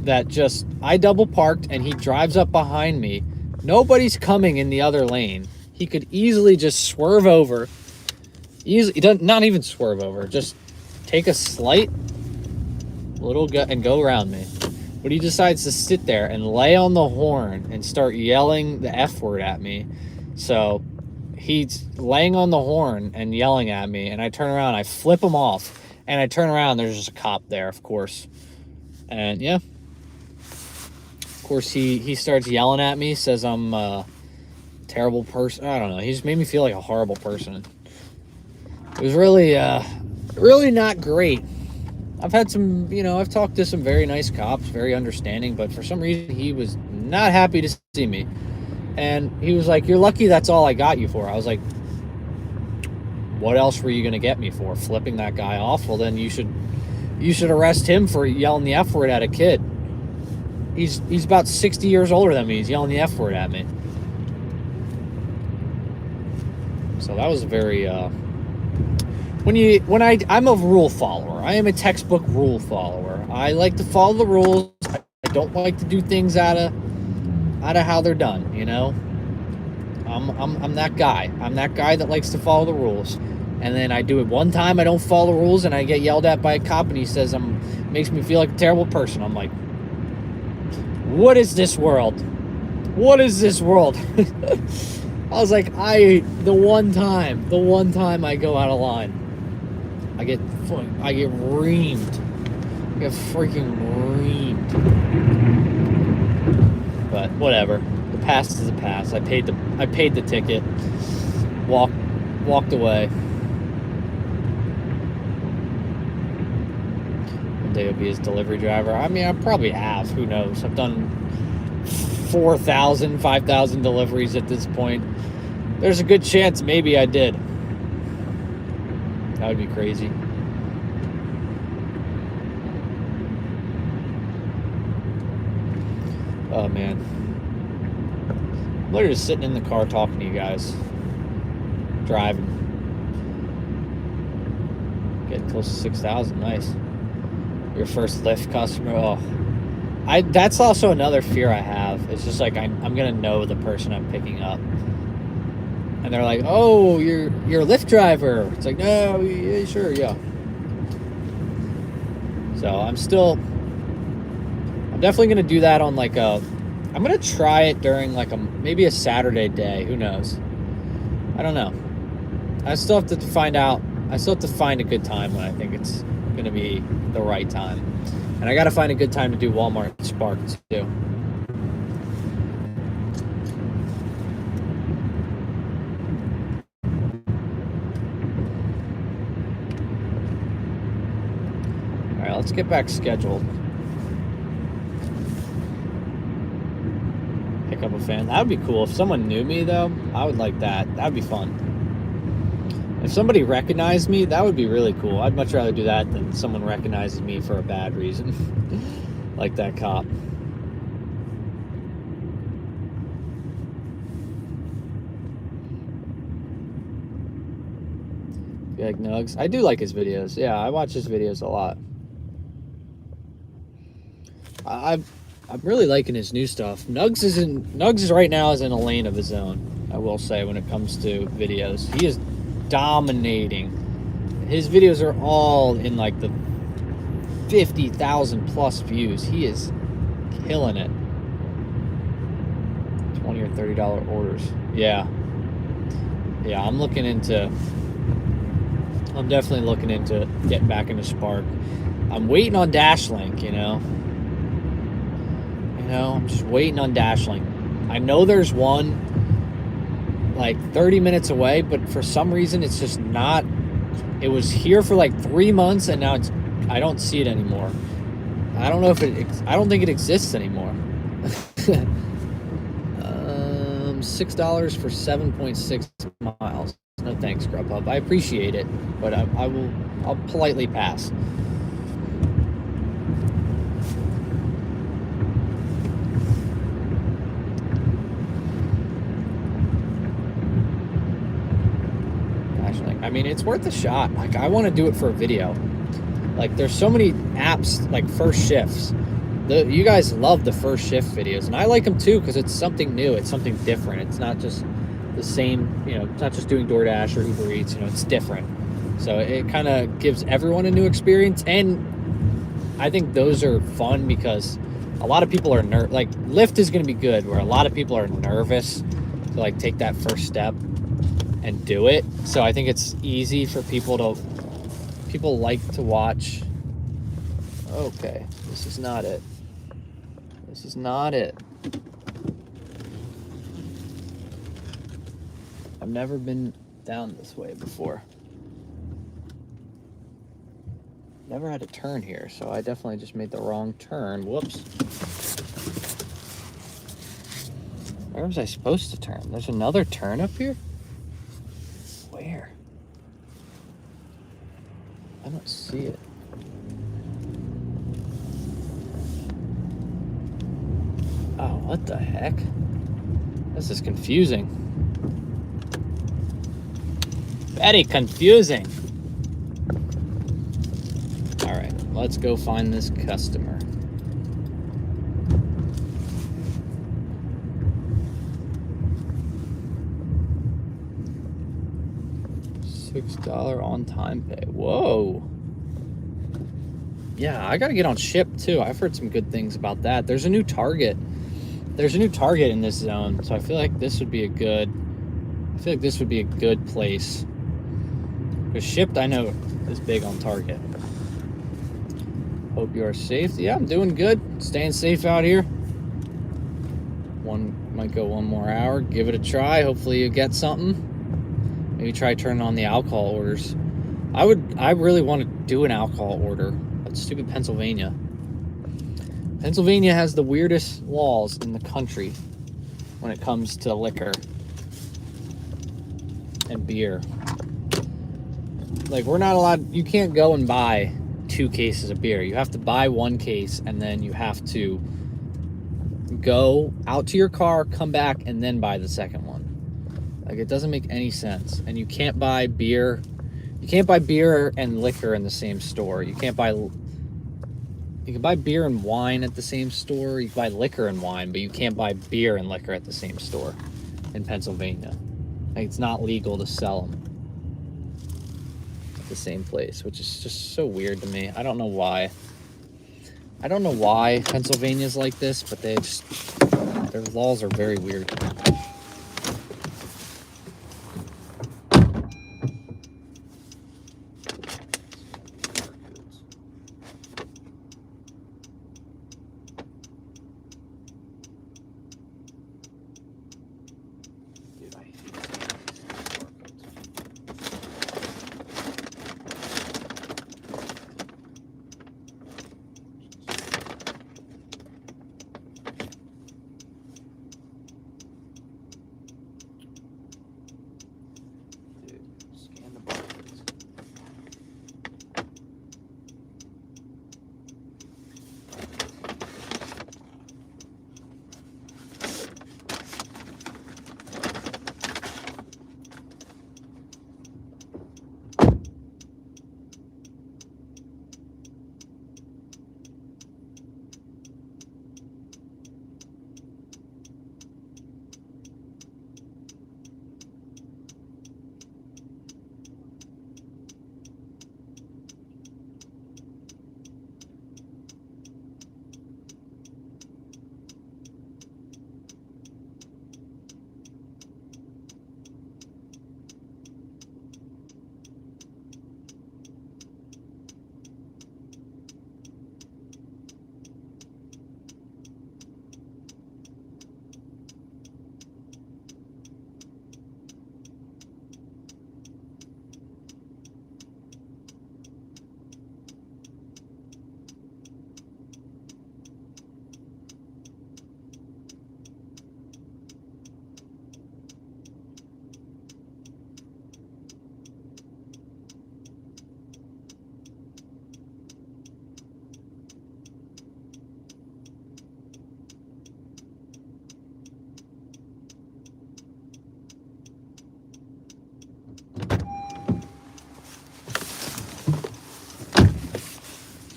that I double parked, and he drives up behind me. Nobody's coming in the other lane. He could easily just swerve over. Not even swerve over. Just take a slight little and go around me. But he decides to sit there and lay on the horn and start yelling the F word at me. So he's laying on the horn and yelling at me, and I turn around, I flip him off, and I turn around, there's just a cop there, of course. And yeah, of course he starts yelling at me, says I'm a terrible person. I don't know, he just made me feel like a horrible person. It was really really not great. I've had some, I've talked to some very nice cops, very understanding, but for some reason he was not happy to see me. And he was like, "You're lucky that's all I got you for." I was like, "What else were you going to get me for? Flipping that guy off? Well, then you should arrest him for yelling the F word at a kid. He's about 60 years older than me. He's yelling the F word at me." So that was very I'm a rule follower. I am a textbook rule follower. I like to follow the rules. I don't like to do things out of how they're done, I'm that guy. I'm that guy that likes to follow the rules. And then I do it one time, I don't follow the rules, and I get yelled at by a cop, and he says makes me feel like a terrible person. I'm like, what is this world? What is this world? I was like, the one time I go out of line, I get reamed. I get freaking reamed. But whatever. The past is the past. I paid the ticket. Walked away. One day I'll be his delivery driver. I mean, I probably have. Who knows? I've done 4,000, 5,000 deliveries at this point. There's a good chance maybe I did. That would be crazy. Oh, man. I'm literally just sitting in the car talking to you guys. Driving. Getting close to 6,000. Nice. Your first Lyft customer. Oh. That's also another fear I have. It's just like I'm going to know the person I'm picking up. And they're like, "Oh, you're a Lyft driver." It's like, "No, yeah, sure, yeah." So I'm definitely going to do that on I'm going to try it during maybe a Saturday day. Who knows? I don't know. I still have to find out. I still have to find a good time when I think it's going to be the right time. And I got to find a good time to do Walmart Spark too. All right, let's get back scheduled. Pick up a fan. That would be cool. If someone knew me, though, I would like that. That would be fun. If somebody recognized me, that would be really cool. I'd much rather do that than someone recognizes me for a bad reason. Like that cop. You like Nugs? I do like his videos. Yeah, I watch his videos a lot. I'm really liking his new stuff. Nugs is right now is in a lane of his own, I will say, when it comes to videos. He is dominating. His videos are all in the 50,000 plus views. He is killing it. $20 or $30 orders. Yeah, I'm definitely looking into getting back into Spark. I'm waiting on Dashlink, I'm just waiting on Dashlink. I know there's one 30 minutes away, but for some reason it's just not. It was here for 3 months, and now I don't see it anymore. I don't know if I don't think it exists anymore. $6 for 7.6 miles. No thanks, GrubHub. I appreciate it, but I'll politely pass. I mean, it's worth a shot. I want to do it for a video. There's so many apps, First Shifts. You guys love the First Shift videos, and I like them too because it's something new. It's something different. It's not just the same, it's not just doing DoorDash or Uber Eats. It's different. So it kind of gives everyone a new experience, and I think those are fun because a lot of people are like Lyft is going to be good where a lot of people are nervous to like take that first step and do it. So I think it's easy for people like to watch. Okay, this is not it. This is not it. I've never been down this way before. Never had a turn here, so I definitely just made the wrong turn. Whoops. Where was I supposed to turn? There's another turn up here? Where? I don't see it. Oh, what the heck? This is confusing. Very confusing. All right, let's go find this customer. $6 on time pay. Whoa. Yeah, I gotta get on Ship too. I've heard some good things about that. There's a new Target. There's a new Target in this zone, so I feel like this would be a good place. Because Shipped, I know, is big on Target. Hope you are safe. Yeah, I'm doing good. Staying safe out here. Might go one more hour. Give it a try. Hopefully you get something. Maybe try turning on the alcohol orders. I really want to do an alcohol order. But stupid Pennsylvania. Pennsylvania has the weirdest laws in the country when it comes to liquor and beer. Like, we're not allowed, you can't go and buy 2 cases of beer. You have to buy 1 case and then you have to go out to your car, come back, and then buy the second one. Like, it doesn't make any sense. And you can't buy beer. You can't buy beer and liquor in the same store. You can buy beer and wine at the same store. You can buy liquor and wine, but you can't buy beer and liquor at the same store in Pennsylvania. Like, it's not legal to sell them at the same place, which is just so weird to me. I don't know why. I don't know why Pennsylvania's like this, but their laws are very weird.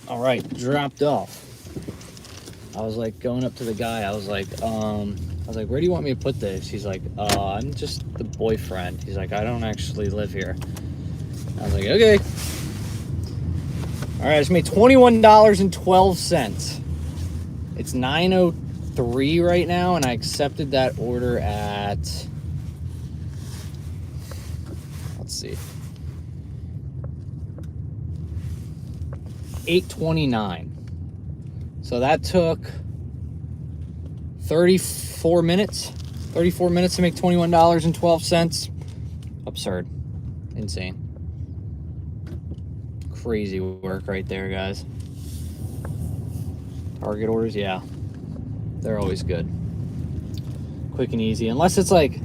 All right, dropped off. I was like going up to the guy. I was like, where do you want me to put this? He's like, I'm just the boyfriend. He's like, I don't actually live here. I was like, okay. All right, I just made $21.12. It's 9:03 right now, and I accepted that order at, let's see, 8:29. So that took 34 minutes. 34 minutes to make $21.12. Absurd. Insane. Crazy work right there, guys. Target orders, yeah. They're always good. Quick and easy. Unless it's like,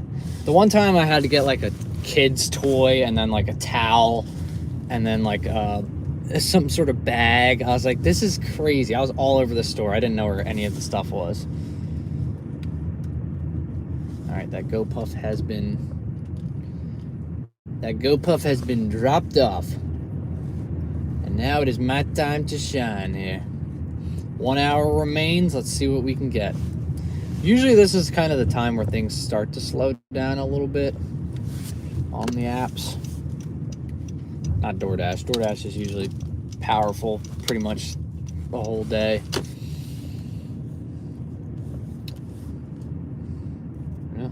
the one time I had to get like a kid's toy and then like a towel and then like some sort of bag. I was like, this is crazy. I was all over the store. I didn't know where any of the stuff was. All right, that GoPuff has been dropped off. And now it is my time to shine here. 1 hour remains. Let's see what we can get. Usually this is kind of the time where things start to slow down a little bit on the apps. Not DoorDash. DoorDash is usually powerful pretty much the whole day. Yeah.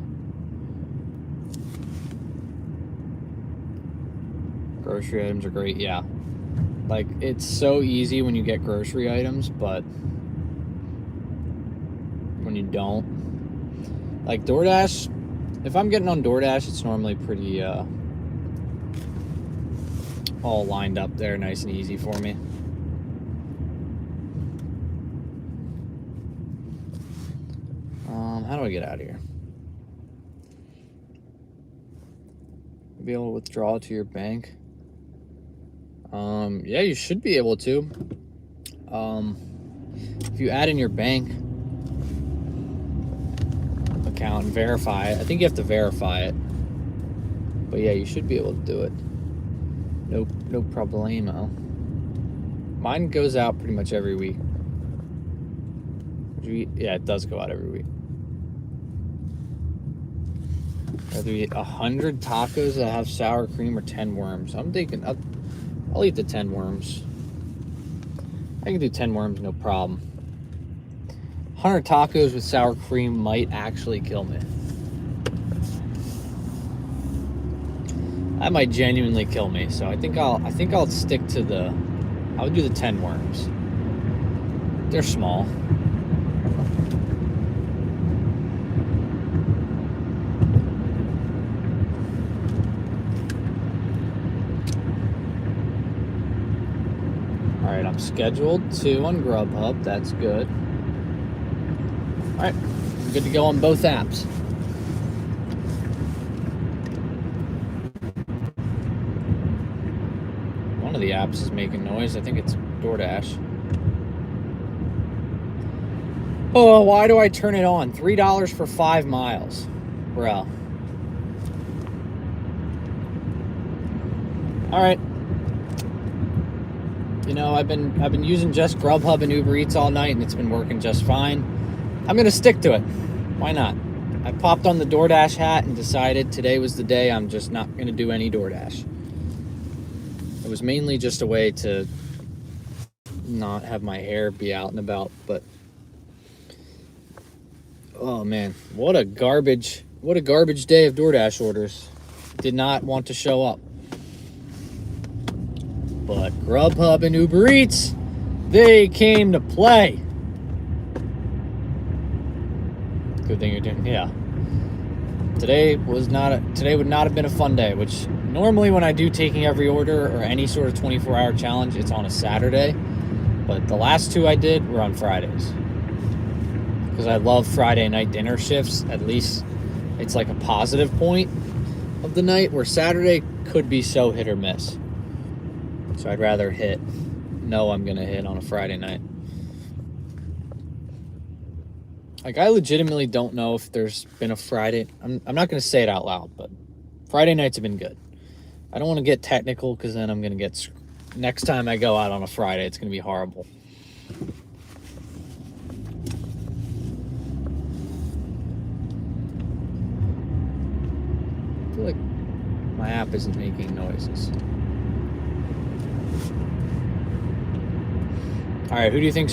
Grocery items are great, yeah. Like, it's so easy when you get grocery items, but when you don't. Like, DoorDash, if I'm getting on DoorDash, it's normally pretty, all lined up there, nice and easy for me. How do I get out of here? Be able to withdraw to your bank. Yeah, you should be able to. If you add in your bank account and verify it, I think you have to verify it. But yeah, you should be able to do it. No problemo. Mine goes out pretty much every week. Yeah, it does go out every week. Whether we eat 100 tacos that have sour cream or 10 worms. I'm thinking I'll eat the 10 worms. I can do 10 worms, no problem. 100 tacos with sour cream might actually kill me. That might genuinely kill me. So I think I'll stick to I would do the 10 worms. They're small. All right, I'm scheduled 2 on GrubHub. That's good. All right, I'm good to go on both apps. One of the apps is making noise. I think it's DoorDash. Oh, why do I turn it on? $3 for 5 miles. Bro. All right. You know, I've been using just GrubHub and Uber Eats all night, and it's been working just fine. I'm gonna stick to it. Why not? I popped on the DoorDash hat and decided today was the day I'm just not gonna do any DoorDash. It was mainly just a way to not have my hair be out and about, but oh man, what a garbage day of DoorDash orders. Did not want to show up. But GrubHub and Uber Eats, they came to play. Good thing you're doing, yeah. Today would not have been a fun day, which normally when I do taking every order or any sort of 24-hour challenge, it's on a Saturday. But the last 2 I did were on Fridays. Because I love Friday night dinner shifts. At least it's like a positive point of the night, where Saturday could be so hit or miss. So I'd rather know I'm gonna hit on a Friday night. Like, I legitimately don't know if there's been a Friday. I'm not gonna say it out loud, but Friday nights have been good. I don't want to get technical, because then I'm gonna get next time I go out on a Friday, it's gonna be horrible. I feel like my app isn't making noises. All right, who do you think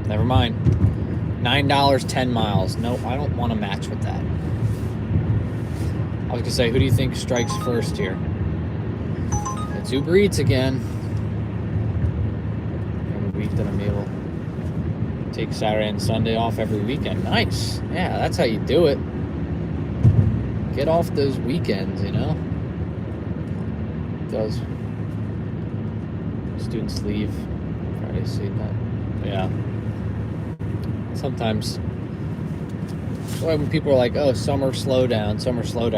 Never mind. $9, 10 miles. Nope, I don't want to match with that. I was gonna say, who do you think strikes first here? It's Uber Eats again. Every week that I'm able to take Saturday and Sunday off every weekend. Nice. Yeah, that's how you do it. Get off those weekends, you know? Because students leave Friday, see that? Yeah. Sometimes. That's why when people are like, oh, summer slowdown,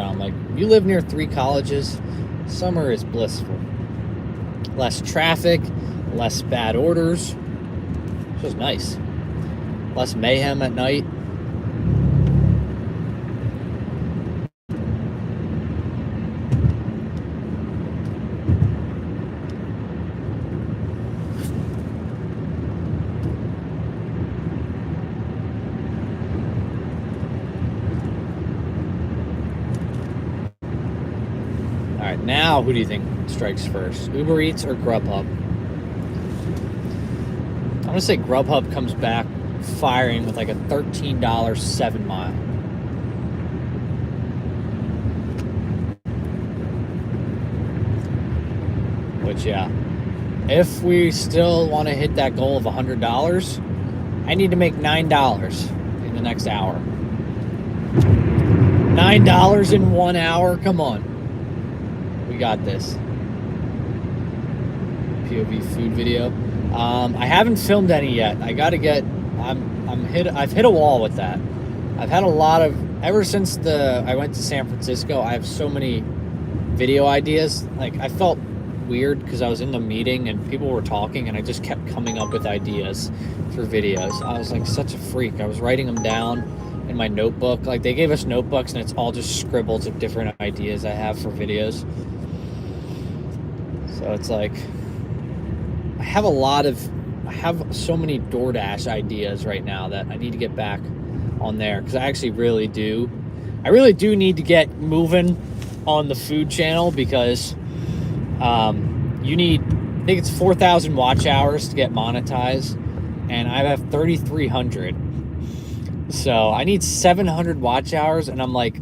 I'm like, you live near 3 colleges, summer is blissful. Less traffic, less bad orders. It's just nice. Less mayhem at night. Now, who do you think strikes first? Uber Eats or GrubHub? I'm going to say GrubHub comes back firing with like a $13 7 mile. Which, yeah. If we still want to hit that goal of $100, I need to make $9 in the next hour. $9 in 1 hour? Come on. We got this. POV food video. I haven't filmed any yet. I gotta get. I've hit a wall with that. I've had a lot of ever since I went to San Francisco. I have so many video ideas. Like I felt weird because I was in the meeting and people were talking and I just kept coming up with ideas for videos. I was like such a freak. I was writing them down in my notebook. Like they gave us notebooks and it's all just scribbles of different ideas I have for videos. So it's like, I have so many DoorDash ideas right now that I need to get back on there because I really do need to get moving on the food channel because you need, I think it's 4,000 watch hours to get monetized and I have 3,300. So I need 700 watch hours and I'm like,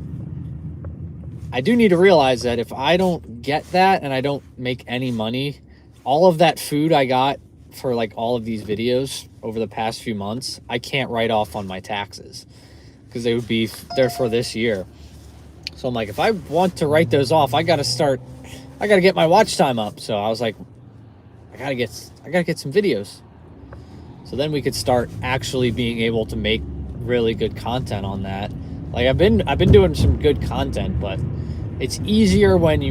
I do need to realize that if I don't get that and I don't make any money, all of that food I got for like all of these videos over the past few months, I can't write off on my taxes because they would be there for this year. So I'm like, if I want to write those off, I got to get my watch time up. So I was like, I got to get some videos. So then we could start actually being able to make really good content on that. Like I've been doing some good content, but it's easier when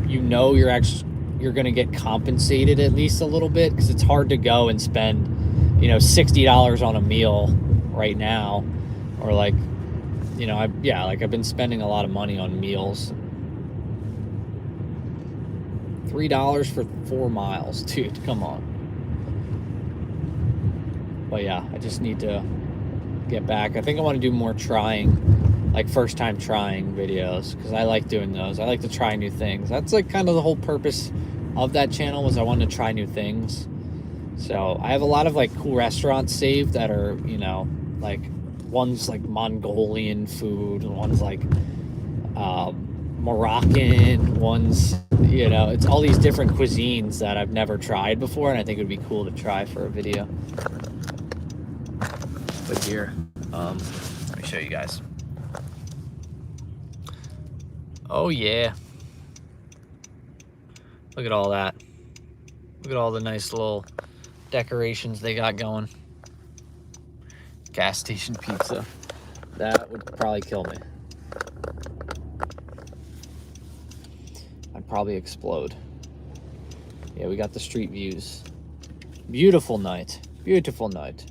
you know you're going to get compensated at least a little bit because it's hard to go and spend, $60 on a meal right now or like, I've been spending a lot of money on meals. $3 for 4 miles, dude, come on. But yeah, I just need to get back. I think I want to do more trying, like first time trying videos because I like doing those. I like to try new things. That's like kind of the whole purpose of that channel was I wanted to try new things. So I have a lot of like cool restaurants saved that are, like one's like Mongolian food and one's like Moroccan, one's, it's all these different cuisines that I've never tried before and I think it would be cool to try for a video. But here, let me show you guys. Oh yeah. Look at all that. Look at all the nice little decorations they got going. Gas station pizza. That would probably kill me. I'd probably explode. Yeah, we got the street views. Beautiful night. Beautiful night.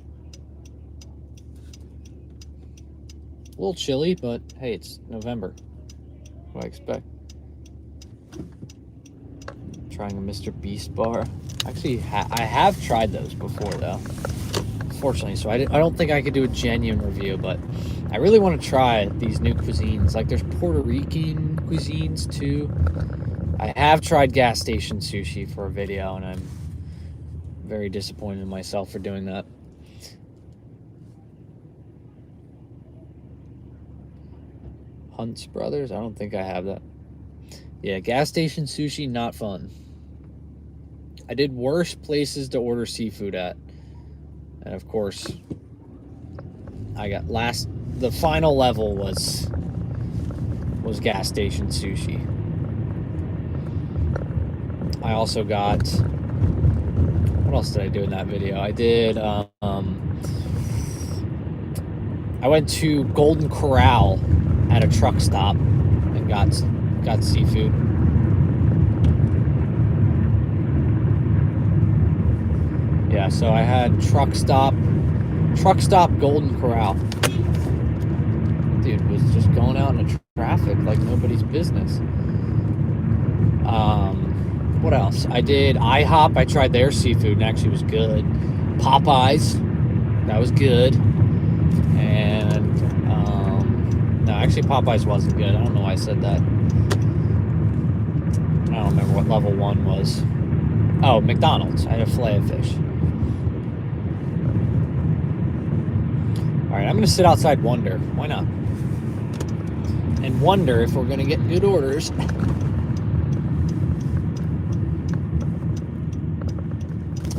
A little chilly, but hey, it's November. What do I expect? Trying a Mr. Beast bar. Actually, I have tried those before, though. Fortunately, so I don't think I could do a genuine review, but I really want to try these new cuisines. Like, there's Puerto Rican cuisines, too. I have tried gas station sushi for a video, and I'm very disappointed in myself for doing that. Hunt's Brothers. I don't think I have that. Yeah, gas station sushi, not fun. I did worse places to order seafood at. And of course, I got the final level was gas station sushi. I also got, what else did I do in that video? I did, I went to Golden Corral at a truck stop and got seafood. Yeah, so I had truck stop Golden Corral. Dude was just going out in the traffic like nobody's business. What else? I did IHOP. I tried their seafood and actually was good. Popeyes, that was good. And no, actually Popeyes wasn't good. I don't know why I said that. I don't remember what level 1 was. Oh, McDonald's. I had a fillet of fish. All right, I'm gonna sit outside, wonder. Why not? And wonder if we're gonna get good orders.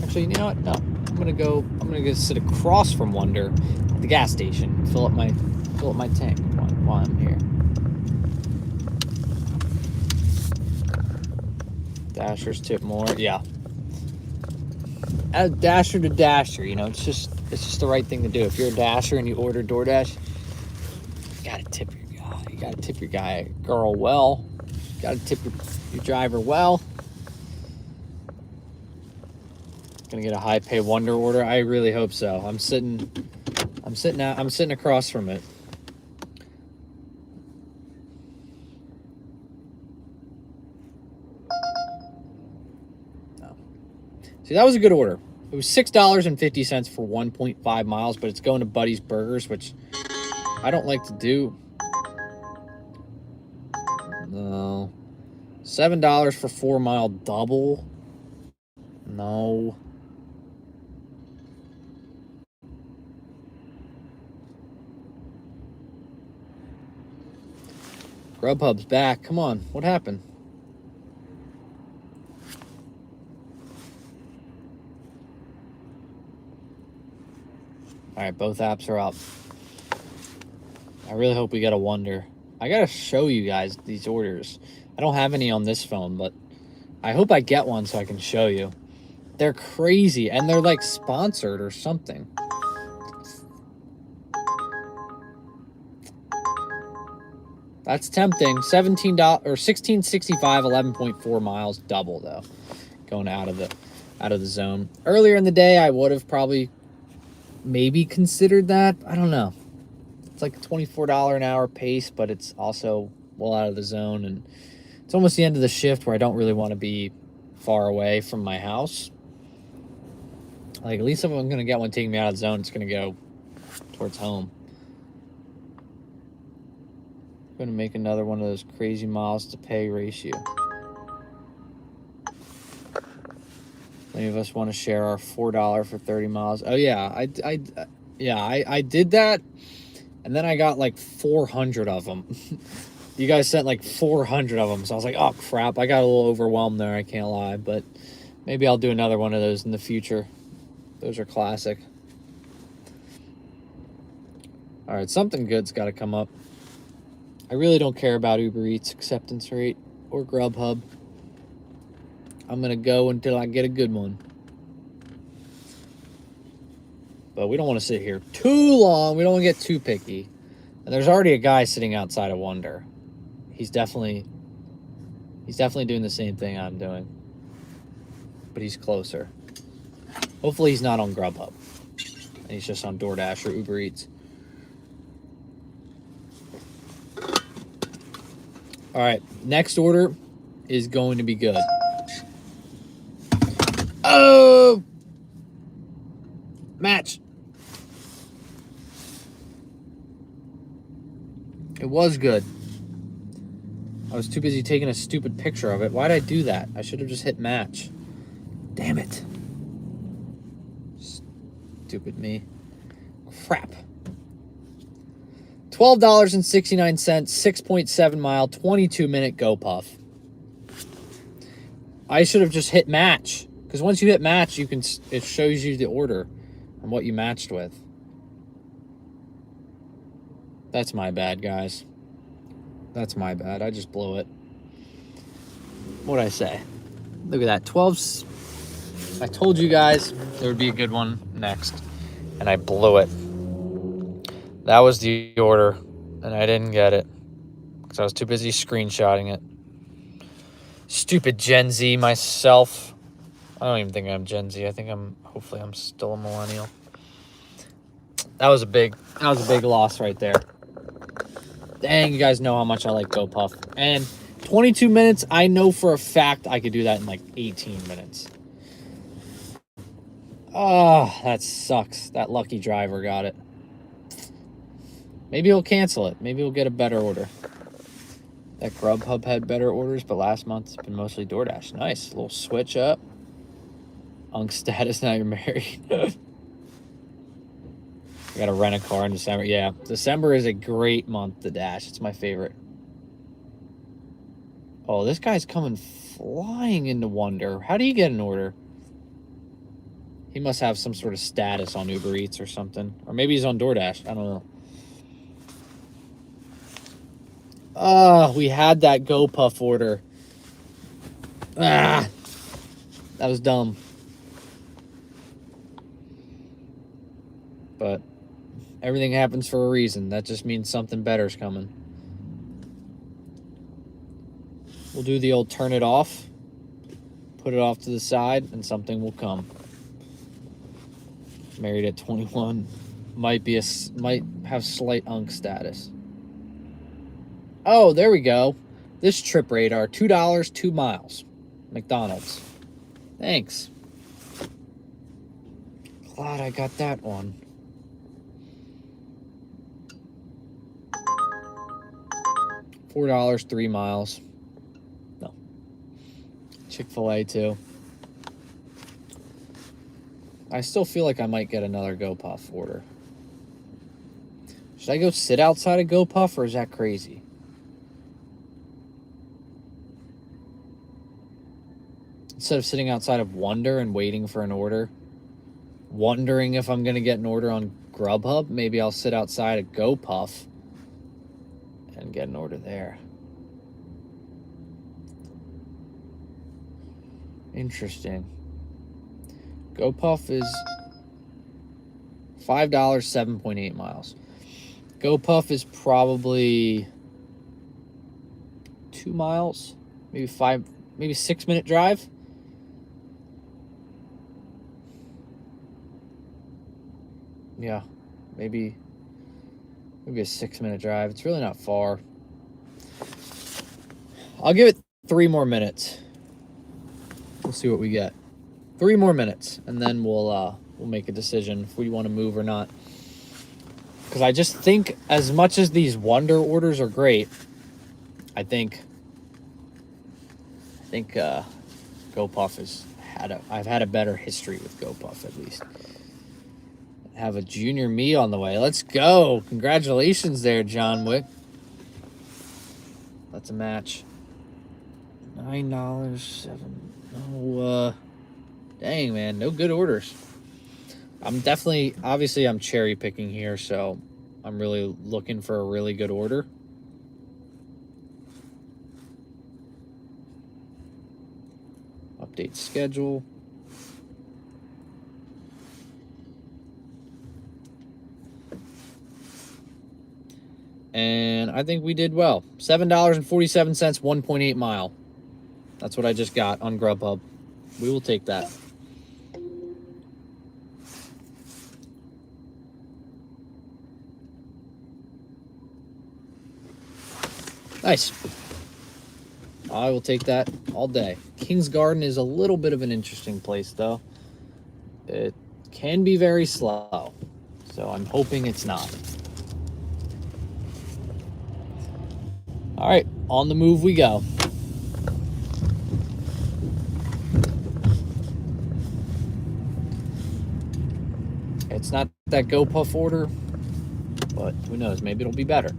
Actually, you know what? No, I'm gonna go sit across from Wonder at the gas station, fill up my tank while I'm here. Dashers tip more, yeah. As dasher to dasher, you know, it's just the right thing to do. If you're a dasher and you order DoorDash, you gotta tip your guy. You gotta tip your girl well. You gotta tip your driver well. Gonna get a high pay Wonder order. I really hope so. I'm sitting across from it. No. See, that was a good order. It was $6.50 for 1.5 miles, but it's going to Buddy's Burgers, which I don't like to do. No. $7 for 4-mile double. No. GrubHub's back. Come on. What happened? All right, both apps are up. I really hope we get a Wonder. I gotta show you guys these orders. I don't have any on this phone, but I hope I get one so I can show you. They're crazy, and they're like sponsored or something. That's tempting. $17 or $16.65, 11.4 miles, double though. Going out of the zone. Earlier in the day, I would have probably maybe considered that. I don't know. It's like a $24 an hour pace, but it's also well out of the zone, and it's almost the end of the shift where I don't really want to be far away from my house. Like, at least if I'm going to get one taking me out of the zone, it's going to go towards home. I'm going to make another one of those crazy miles to pay ratio. Any of us want to share our $4 for 30 miles? Oh yeah, I did that, and then I got like 400 of them. You guys sent like 400 of them, so I was like, oh crap, I got a little overwhelmed there, I can't lie, but maybe I'll do another one of those in the future. Those are classic. All right, something good's got to come up. I really don't care about Uber Eats acceptance rate or GrubHub. I'm going to go until I get a good one. But we don't want to sit here too long. We don't want to get too picky. And there's already a guy sitting outside of Wonder. He's definitely doing the same thing I'm doing. But he's closer. Hopefully he's not on GrubHub. And he's just on DoorDash or Uber Eats. All right, next order is going to be good. Oh! Match. It was good. I was too busy taking a stupid picture of it. Why'd I do that? I should have just hit match. Damn it. Stupid me. Crap. $12.69, 6.7 mile, 22-minute GoPuff. I should have just hit match, because once you hit match, it shows you the order and what you matched with. That's my bad, guys. That's my bad. I just blew it. What'd I say? Look at that. 12. I told you guys there would be a good one next, and I blew it. That was the order, and I didn't get it because I was too busy screenshotting it. Stupid Gen Z myself. I don't even think I'm Gen Z. I think hopefully I'm still a millennial. That was a big loss right there. Dang, you guys know how much I like GoPuff. And 22 minutes, I know for a fact I could do that in like 18 minutes. Oh, that sucks. That lucky driver got it. Maybe he'll cancel it. Maybe we'll get a better order. That GrubHub had better orders, but last month it's been mostly DoorDash. Nice. A little switch up. Unk status, now you're married. I gotta rent a car in December. Yeah, December is a great month to dash. It's my favorite. Oh, this guy's coming flying into Wonder. How do you get an order? He must have some sort of status on Uber Eats or something. Or maybe he's on DoorDash. I don't know. We had that GoPuff order. That was dumb. But everything happens for a reason. That just means something better's coming. We'll do the old turn it off, put it off to the side, and something will come. Married at 21. Might have slight unk status. Oh, there we go. This trip radar, $2, 2 miles. McDonald's. Thanks. Glad I got that one. $4, 3 miles. No. Chick-fil-A too. I still feel like I might get another GoPuff order. Should I go sit outside of GoPuff, or is that crazy? Instead of sitting outside of Wonder and waiting for an order, wondering if I'm going to get an order on GrubHub, maybe I'll sit outside of GoPuff and get an order there. Interesting. GoPuff is $5, 7.8 miles. GoPuff is probably 2 miles, maybe 6-minute drive. Yeah, maybe a 6-minute drive. It's really not far. I'll give it 3 more minutes. We'll see what we get. 3 more minutes, and then we'll make a decision if we want to move or not. Because I just think, as much as these Wonder orders are great, I think GoPuff I've had a better history with GoPuff, at least. Have a junior me on the way. Let's go. Congratulations there, John Wick. That's a match. $9, 7. Oh, dang, man. No good orders. Obviously, I'm cherry picking here, so I'm really looking for a really good order. Update schedule. And I think we did well. $7.47, 1.8 mile. That's what I just got on GrubHub. We will take that. Nice. I will take that all day. King's Garden is a little bit of an interesting place, though. It can be very slow, so I'm hoping it's not. All right, on the move we go. It's not that GoPuff order. But who knows? Maybe it'll be better.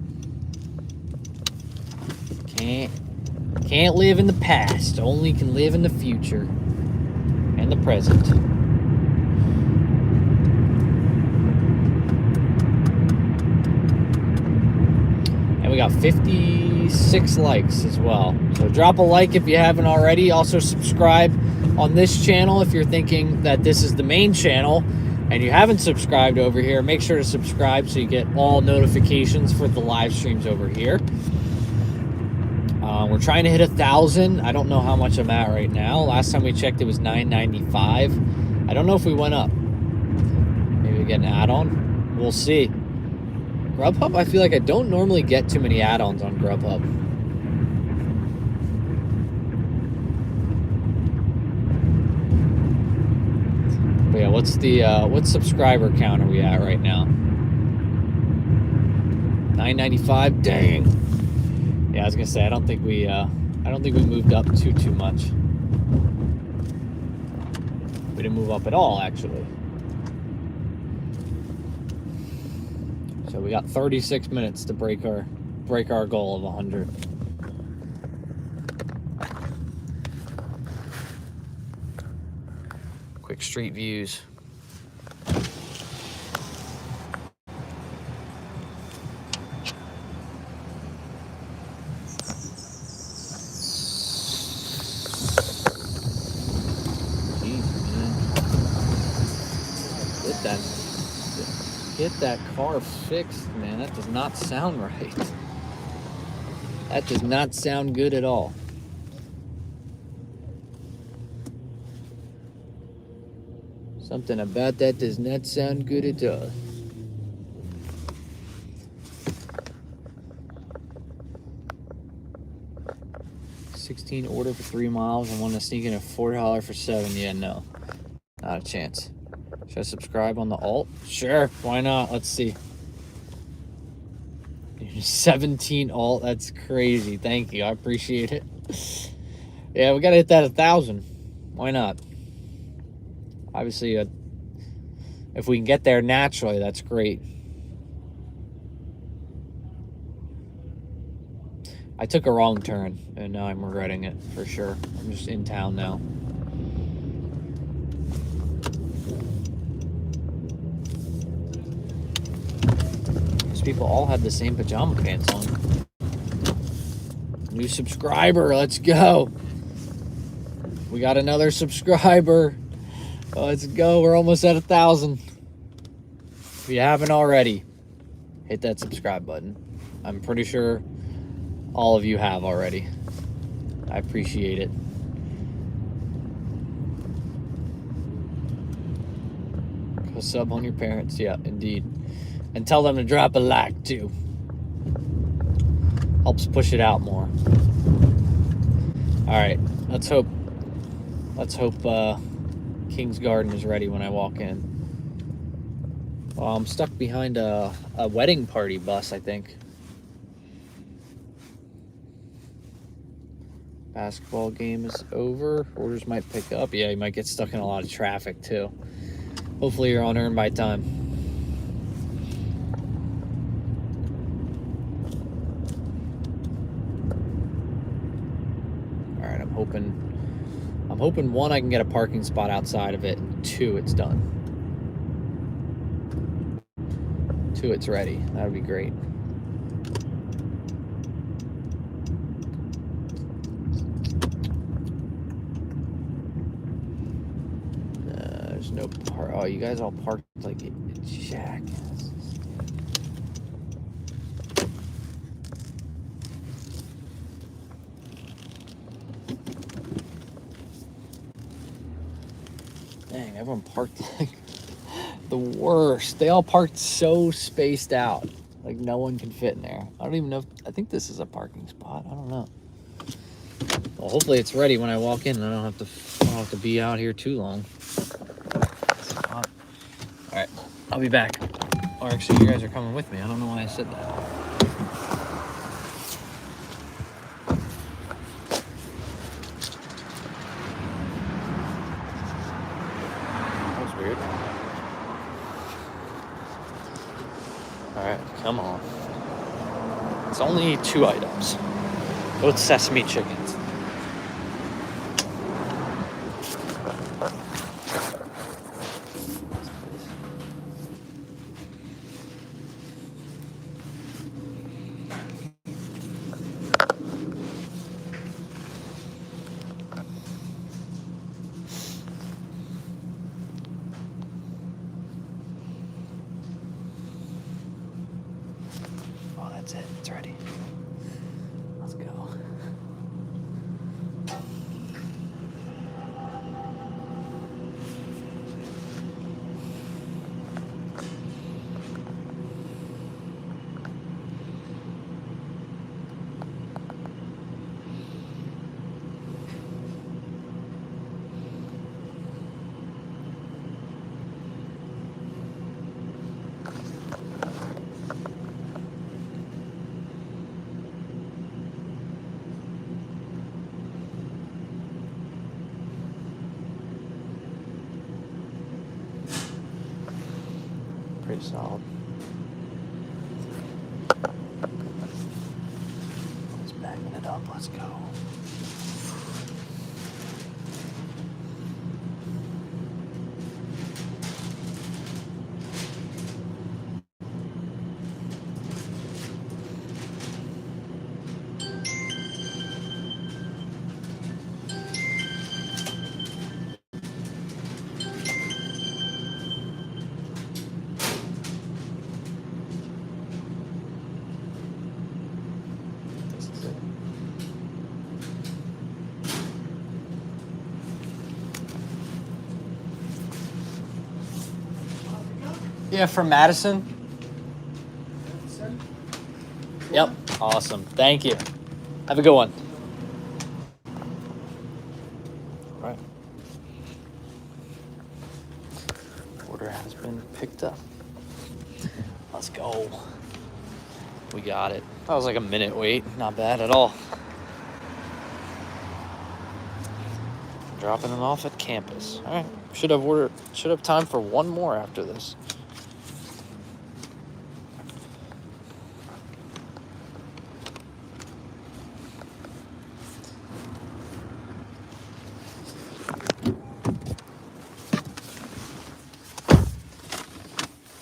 Can't live in the past. Only can live in the future and the present. And we got 56 likes as well. So drop a like if you haven't already. Also subscribe on this channel if you're thinking that this is the main channel and you haven't subscribed over here. Make sure to subscribe so you get all notifications for the live streams over here. We're trying to hit 1,000. I don't know how much I'm at right now. Last time we checked, it was 995. I don't know if we went up. Maybe we get an add-on. We'll see. GrubHub, I feel like I don't normally get too many add-ons on GrubHub. But yeah, what subscriber count are we at right now? 995. Dang. Yeah, I was gonna say I don't think we moved up too much. We didn't move up at all, actually. So we got 36 minutes to break our goal of 100. Quick street views. Get that car fixed, man. That does not sound right. That does not sound good at all. Something about that does not sound good at all. $16 order for 3 miles and want to sneak in a $4 for 7. Yeah, no. Not a chance. Should I subscribe on the alt? Sure, why not? Let's see. 17 alt, that's crazy. Thank you, I appreciate it. Yeah, we gotta hit that 1,000. Why not? Obviously, if we can get there naturally, that's great. I took a wrong turn, and now I'm regretting it, for sure. I'm just in town now. People all have the same pajama pants on. New subscriber, let's go. We got another subscriber. Let's go, we're almost at 1,000. If you haven't already, hit that subscribe button. I'm pretty sure all of you have already. I appreciate it. Go sub on your parents, yeah, indeed. And tell them to drop a like, too. Helps push it out more. Alright, let's hope King's Garden is ready when I walk in. Well, I'm stuck behind a wedding party bus, I think. Basketball game is over. Orders might pick up. Yeah, you might get stuck in a lot of traffic, too. Hopefully you're on earn by time. I'm hoping 1, I can get a parking spot outside of it, and 2, it's done. 2, it's ready. That would be great. There's no park. Oh, you guys all parked like a jackass. Dang, everyone parked like the worst. They all parked so spaced out. Like no one can fit in there. I don't even know I think this is a parking spot. I don't know. Well, hopefully it's ready when I walk in and I don't have to be out here too long. Alright, I'll be back. Or actually you guys are coming with me. I don't know why I said that. Weird. All right. Come on. It's only 2 items. Both sesame chickens. Oh, that's it. It's ready. Let's go. Pretty solid. Let's backing it up. Let's go. This is it. Yeah, from Madison. Yep. Awesome. Thank you. Have a good one. All right. Order has been picked up. Let's go. We got it. That was like a minute wait. Not bad at all. Dropping it off at campus. All right. Should have time for one more after this.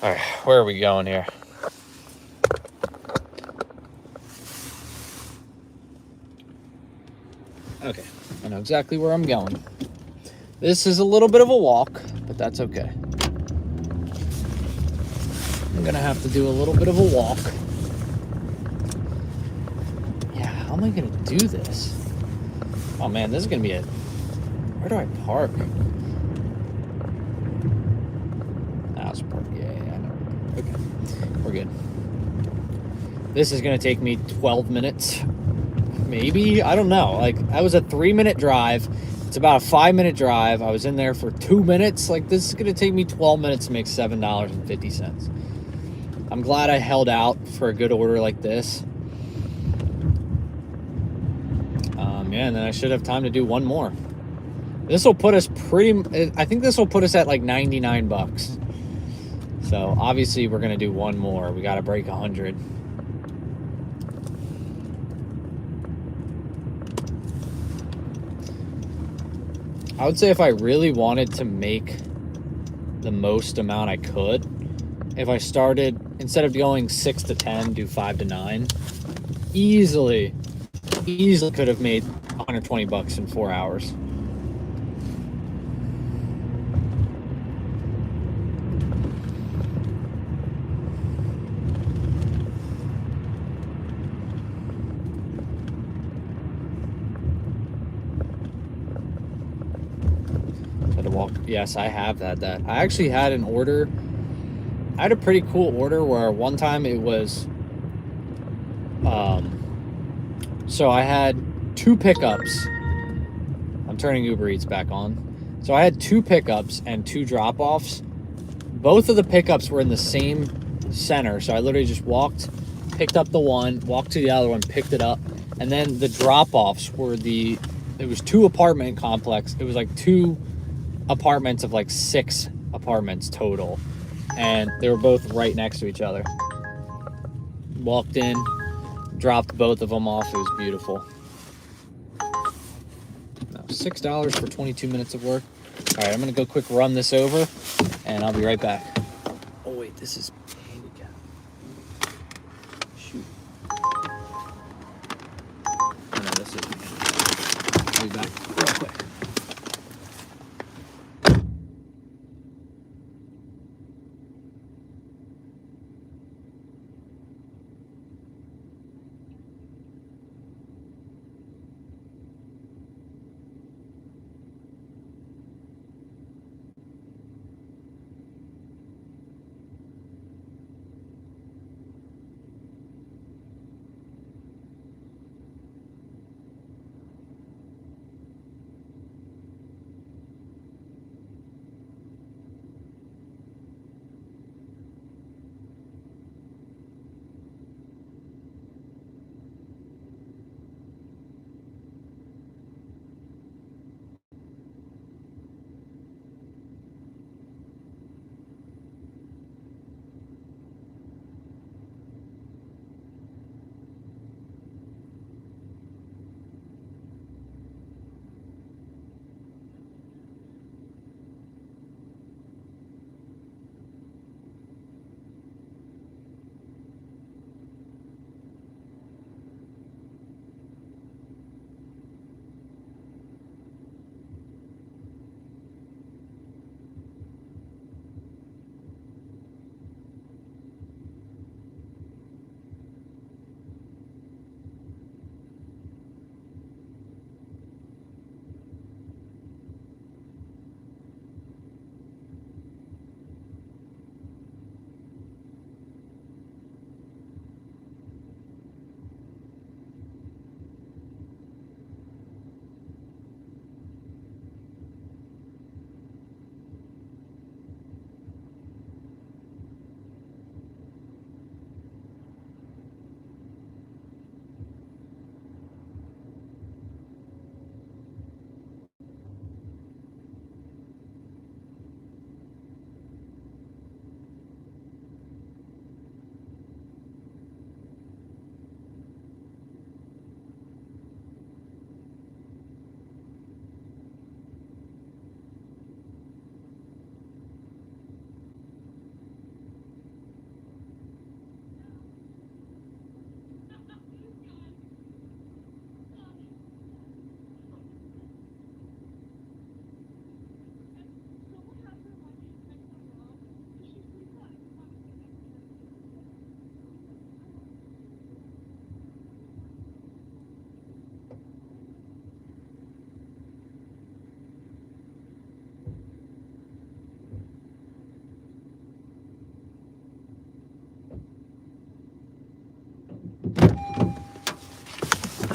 All right, where are we going here? Okay, I know exactly where I'm going. This is a little bit of a walk, but that's okay. I'm gonna have to do a little bit of a walk. Yeah, how am I gonna do this? Oh man, this is gonna be a... Where do I park? House park, yeah, I know. Okay, we're good. This is gonna take me 12 minutes. Maybe, I don't know. Like, I was a 3-minute drive. It's about a 5-minute drive. I was in there for 2 minutes. Like, this is gonna take me 12 minutes to make $7.50. I'm glad I held out for a good order like this. Yeah, and then I should have time to do one more. This will put us I think this will put us at like 99 bucks. So obviously we're gonna do one more. We gotta break 100. I would say if I really wanted to make the most amount I could, if I started, instead of going 6 to 10, do 5 to 9, easily could have made 120 bucks in 4 hours. Had to walk. Yes, I have had that. I actually had an order. I had a pretty cool order where one time it was, so I had 2 pickups. I'm turning Uber Eats back on. So I had 2 pickups and 2 drop-offs. Both of the pickups were in the same center. So I literally just picked up the one, walked to the other one, picked it up. And then the drop-offs were it was 2 apartment complex. It was like 2 apartments of like 6 apartments total. And they were both right next to each other. walked in, dropped both of them off. It was beautiful. Now, $6 for 22 minutes of work. All right, I'm gonna go quick run this over, and I'll be right back. Oh wait, this is handicap. Shoot. Oh, no, this is. I'll be back real quick.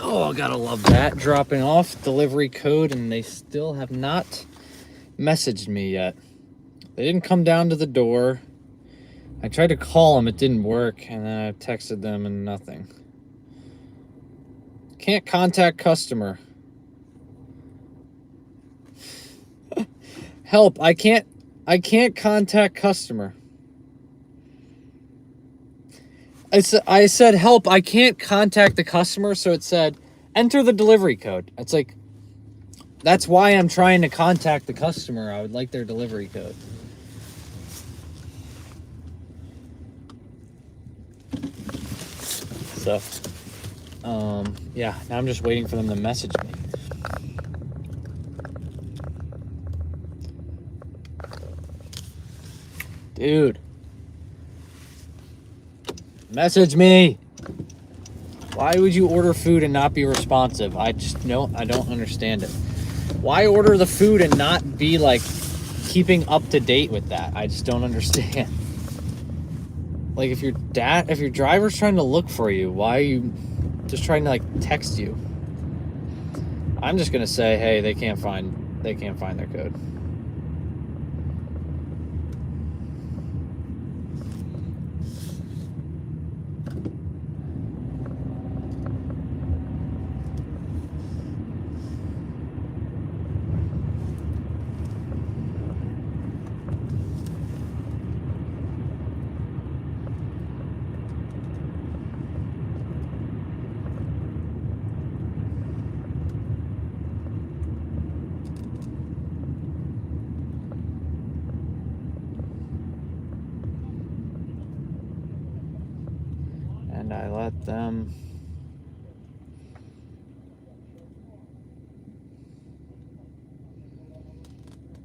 Oh, gotta love that. Dropping off delivery code, and they still have not messaged me yet. They didn't come down to the door. I tried to call them, it didn't work, and then I texted them and nothing. Can't contact customer. Help, I can't contact customer. I said, help, I can't contact the customer, so it said, enter the delivery code. It's like, that's why I'm trying to contact the customer. I would like their delivery code. So, yeah, now I'm just waiting for them to message me. Dude. Message me. Why would you order food and not be responsive? I don't understand it. Why order the food and not be like keeping up to date with that? I just don't understand. Like if your driver's trying to look for you, why are you just trying to like text you? I'm just gonna say, hey, they can't find their code. I let them.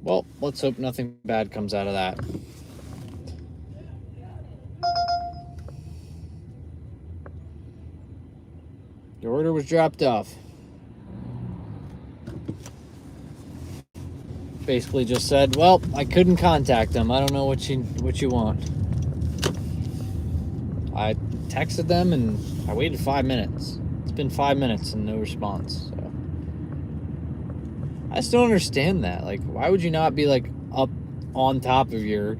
Well, let's hope nothing bad comes out of that. Your order was dropped off. Basically just said, well, I couldn't contact them. I don't know what you want. I texted them and I waited 5 minutes. It's been 5 minutes and no response. So I just don't understand that. Like, why would you not be like up on top of your?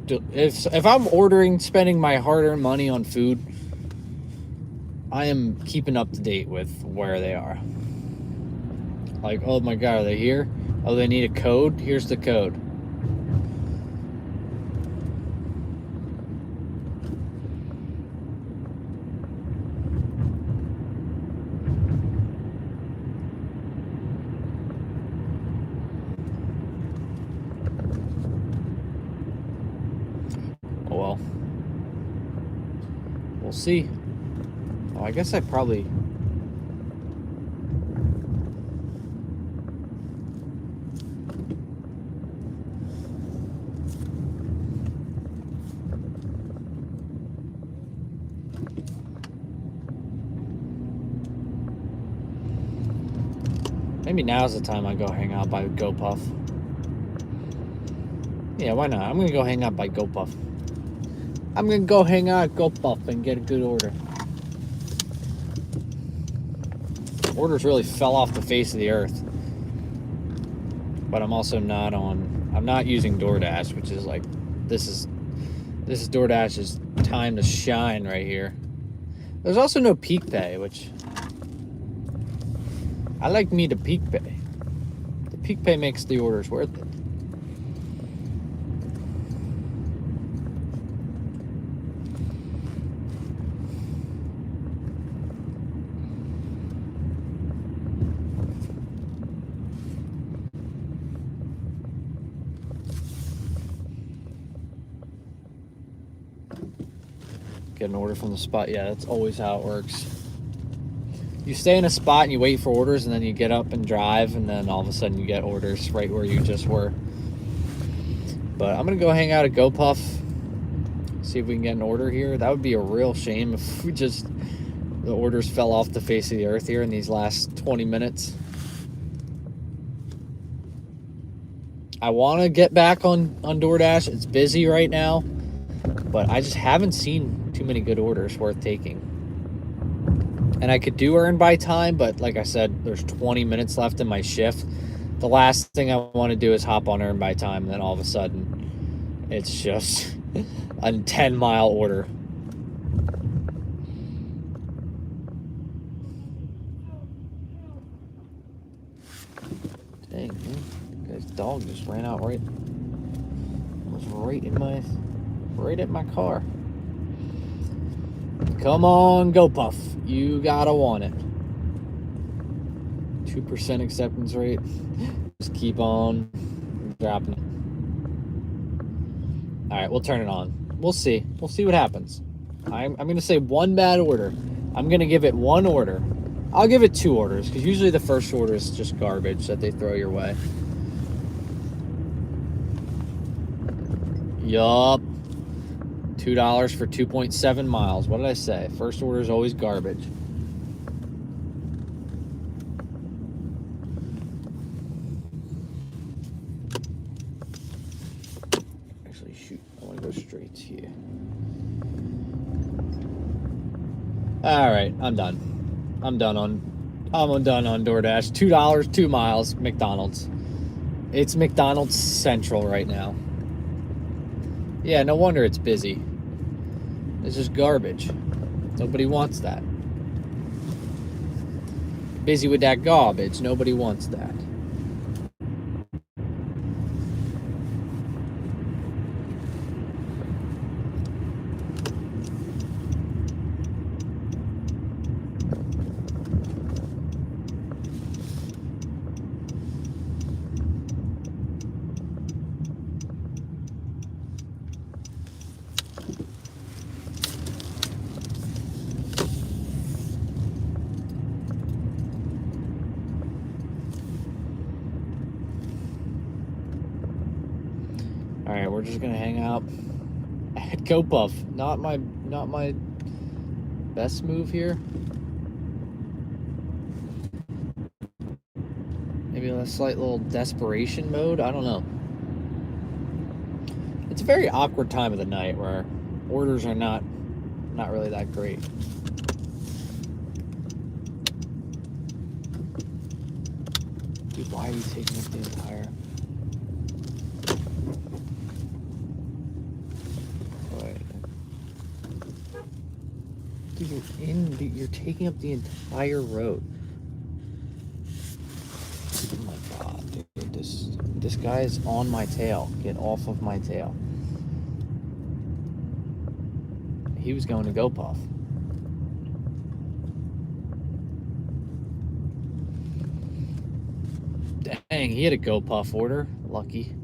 If I'm ordering, spending my hard-earned money on food, I am keeping up to date with where they are. Like, oh my God, are they here? Oh, they need a code? Here's the code. Oh well. We'll see. Oh, I guess I probably... Maybe now's the time I go hang out by GoPuff. Yeah, why not? I'm gonna go hang out by GoPuff. I'm gonna go hang out at GoPuff and get a good order. Orders really fell off the face of the earth. But I'm also not on... I'm not using DoorDash, which is like... This is DoorDash's time to shine right here. There's also no peak pay, which... I like me the peak pay. The peak pay makes the orders worth it. Get an order from the spot. Yeah, that's always how it works. You stay in a spot and you wait for orders, and then you get up and drive, and then all of a sudden you get orders right where you just were. But I'm gonna go hang out at GoPuff, see if we can get an order here. That would be a real shame if the orders fell off the face of the earth here in these last 20 minutes. I want to get back on DoorDash. It's busy right now, but I just haven't seen too many good orders worth taking. And I could do earn by time, but like I said, there's 20 minutes left in my shift. The last thing I want to do is hop on earn by time, and then all of a sudden, it's just a 10-mile order. Dang, man. This dog just ran out right... was right at my car. Come on, GoPuff. You gotta want it. 2% acceptance rate. Just keep on dropping it. Alright, we'll turn it on. We'll see. We'll see what happens. I'm gonna say one bad order. I'm gonna give it one order. I'll give it 2 orders, because usually the first order is just garbage that they throw your way. Yup. $2 for 2.7 miles. What did I say? First order is always garbage. Actually, shoot. I want to go straight here. Alright, I'm done. I'm done on DoorDash. $2, 2 miles, McDonald's. It's McDonald's Central right now. Yeah, no wonder it's busy. It's just garbage. Nobody wants that. Busy with that garbage. Nobody wants that. All right, we're just gonna hang out at GoPuff. Not my best move here. Maybe a slight little desperation mode. I don't know. It's a very awkward time of the night where orders are not really that great. Dude, why are you taking up the entire... Dude, you're taking up the entire road. Oh my god, dude, this guy is on my tail. Get off of my tail. He was going to GoPuff. Dang, he had a GoPuff order. Lucky.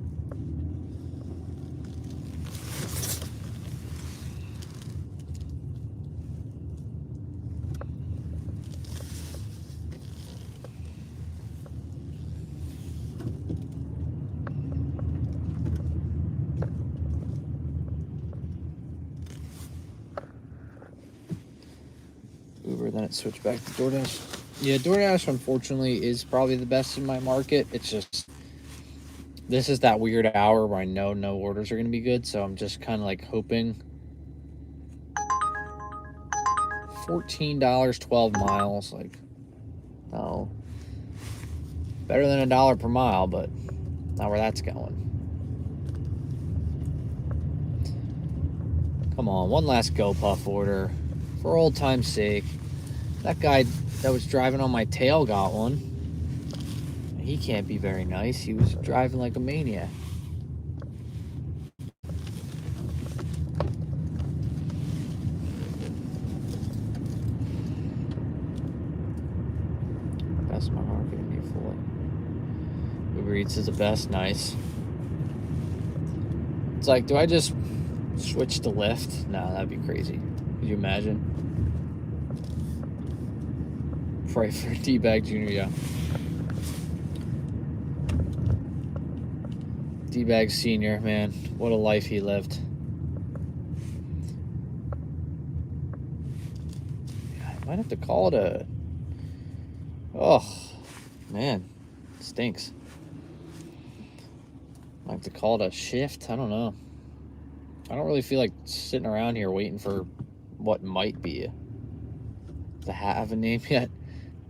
Uber, then it switched back to DoorDash. Yeah, DoorDash, unfortunately, is probably the best in my market. It's just, this is that weird hour where I know no orders are going to be good, so I'm just kind of like hoping. $14, 12 miles, like, no. Better than $1 per mile, but not where that's going. Come on, one last GoPuff order. For old time's sake. That guy that was driving on my tail got one. He can't be very nice. He was driving like a maniac. Best my market in you fully. Uber Eats is the best. Nice. It's like, do I just switch to Lyft? No, that'd be crazy. Could you imagine? Pray for D-Bag Jr., yeah. D-Bag Sr., man. What a life he lived. I might have to call it a... Oh, man. Stinks. Might have to call it a shift. I don't know. I don't really feel like sitting around here waiting for what might be. Does the hat have a name yet?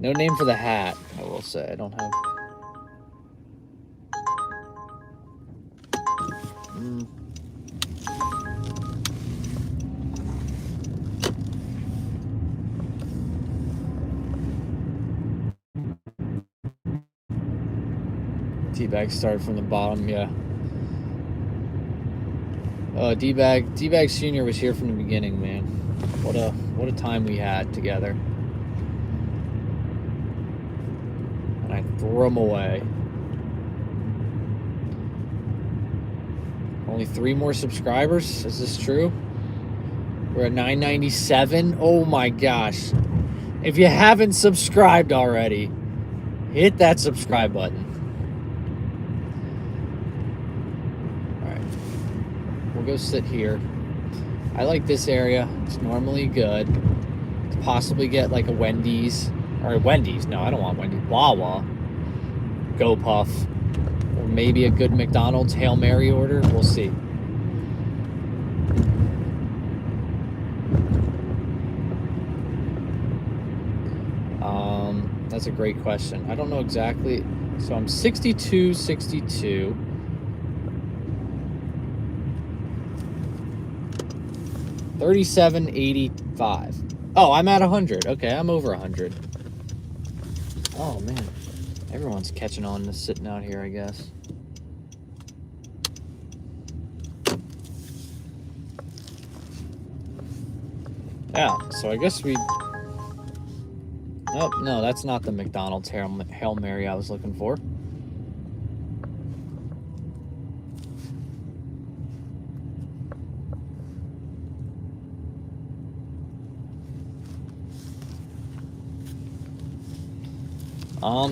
No name for the hat, I will say. I don't have... D-Bag started from the bottom, yeah. D-Bag Sr. was here from the beginning, man. What a time we had together. And I threw him away. Only 3 more subscribers? Is this true? We're at 997. Oh my gosh. If you haven't subscribed already, hit that subscribe button. We'll go sit here. I like this area. It's normally good. To possibly get like a Wendy's. Or Wendy's. No, I don't want Wendy's. Wawa. GoPuff. Or maybe a good McDonald's Hail Mary order. We'll see. That's a great question. I don't know exactly. So I'm 62. $37.85. Oh, I'm at 100. Okay, I'm over 100. Oh man, everyone's catching on to sitting out here, I guess. Yeah, so I guess we... Oh, no, that's not the McDonald's Hail Mary I was looking for.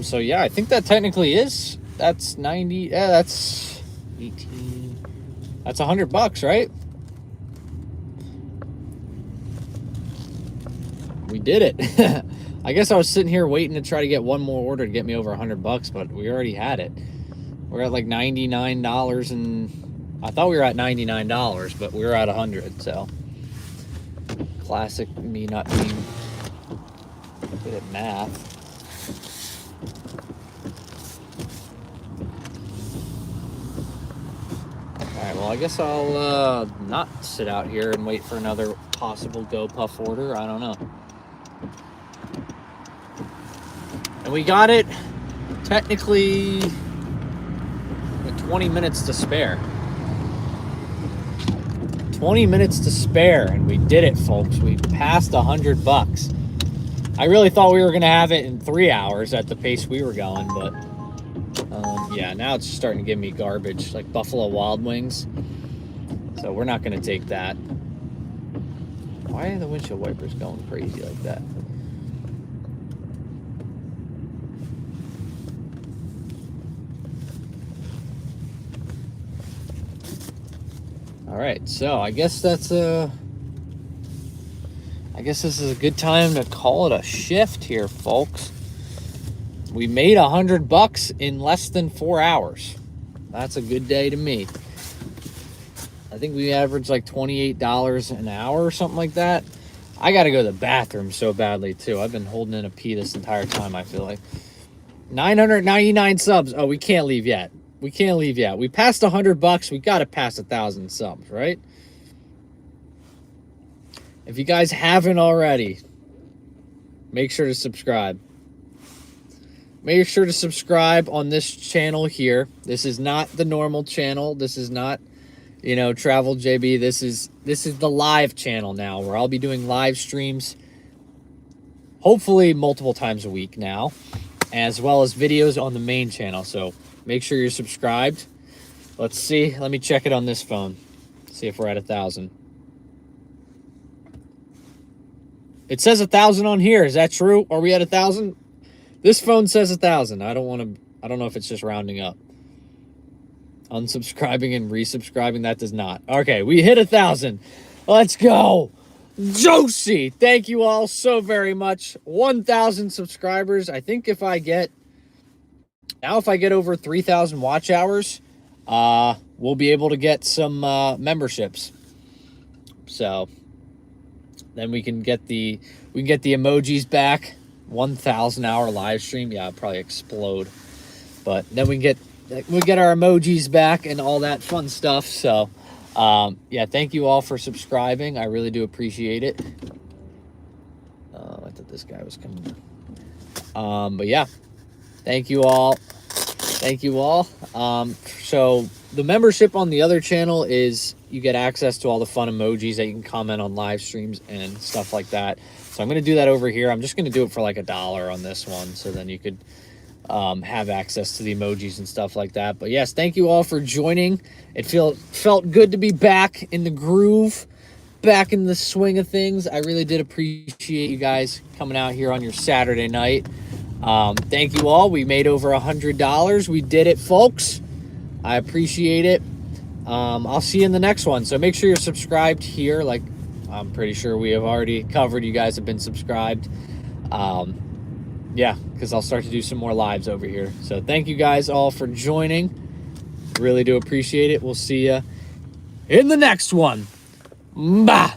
So yeah, I think that technically is. That's 90. Yeah, that's 18. That's $100, right? We did it. I guess I was sitting here waiting to try to get one more order to get me over $100, but we already had it. We're at like $99, and I thought we were at $99, but we were at 100. So classic me not being good at math. All right, well, I guess I'll not sit out here and wait for another possible GoPuff order. I don't know. And we got it technically with 20 minutes to spare. 20 minutes to spare, and we did it, folks. We passed $100. I really thought we were going to have it in 3 hours at the pace we were going, but yeah, now it's starting to give me garbage, like Buffalo Wild Wings. So we're not going to take that. Why are the windshield wipers going crazy like that? All right, so I guess this is a good time to call it a shift here, folks. We made $100 in less than 4 hours. That's a good day to me. I think we averaged like $28 an hour or something like that. I got to go to the bathroom so badly too. I've been holding in a pee this entire time, I feel like. 999 subs. Oh, we can't leave yet. We can't leave yet. We passed $100. We got to pass 1,000 subs, right? If you guys haven't already, make sure to subscribe. Make sure to subscribe on this channel here. This is not the normal channel. This is not, TravelJB. This is the live channel now, where I'll be doing live streams, hopefully multiple times a week now, as well as videos on the main channel. So make sure you're subscribed. Let's see. Let me check it on this phone. See if we're at 1,000. It says 1,000 on here. Is that true? Are we at 1,000? This phone says 1,000. I don't know if it's just rounding up. Unsubscribing and resubscribing, that does not. Okay, we hit 1,000. Let's go. Josie, thank you all so very much. 1,000 subscribers. I think if I get over 3,000 watch hours, we'll be able to get some memberships. So then we can get the emojis back. 1,000 hour live stream. Yeah, I'll probably explode. But then we get our emojis back and all that fun stuff. So yeah, thank you all for subscribing. I really do appreciate it. I thought this guy was coming. But yeah, thank you all. Thank you all. So the membership on the other channel is you get access to all the fun emojis that you can comment on live streams and stuff like that. So I'm going to do that over here. I'm just going to do it for like $1 on this one. So then you could have access to the emojis and stuff like that. But yes, thank you all for joining. It felt good to be back in the groove, back in the swing of things. I really did appreciate you guys coming out here on your Saturday night. Thank you all. We made over $100. We did it, folks. I appreciate it. I'll see you in the next one. So make sure you're subscribed here. Like I'm pretty sure we have already covered. You guys have been subscribed. Yeah, because I'll start to do some more lives over here. So thank you guys all for joining. Really do appreciate it. We'll see you in the next one. Bye.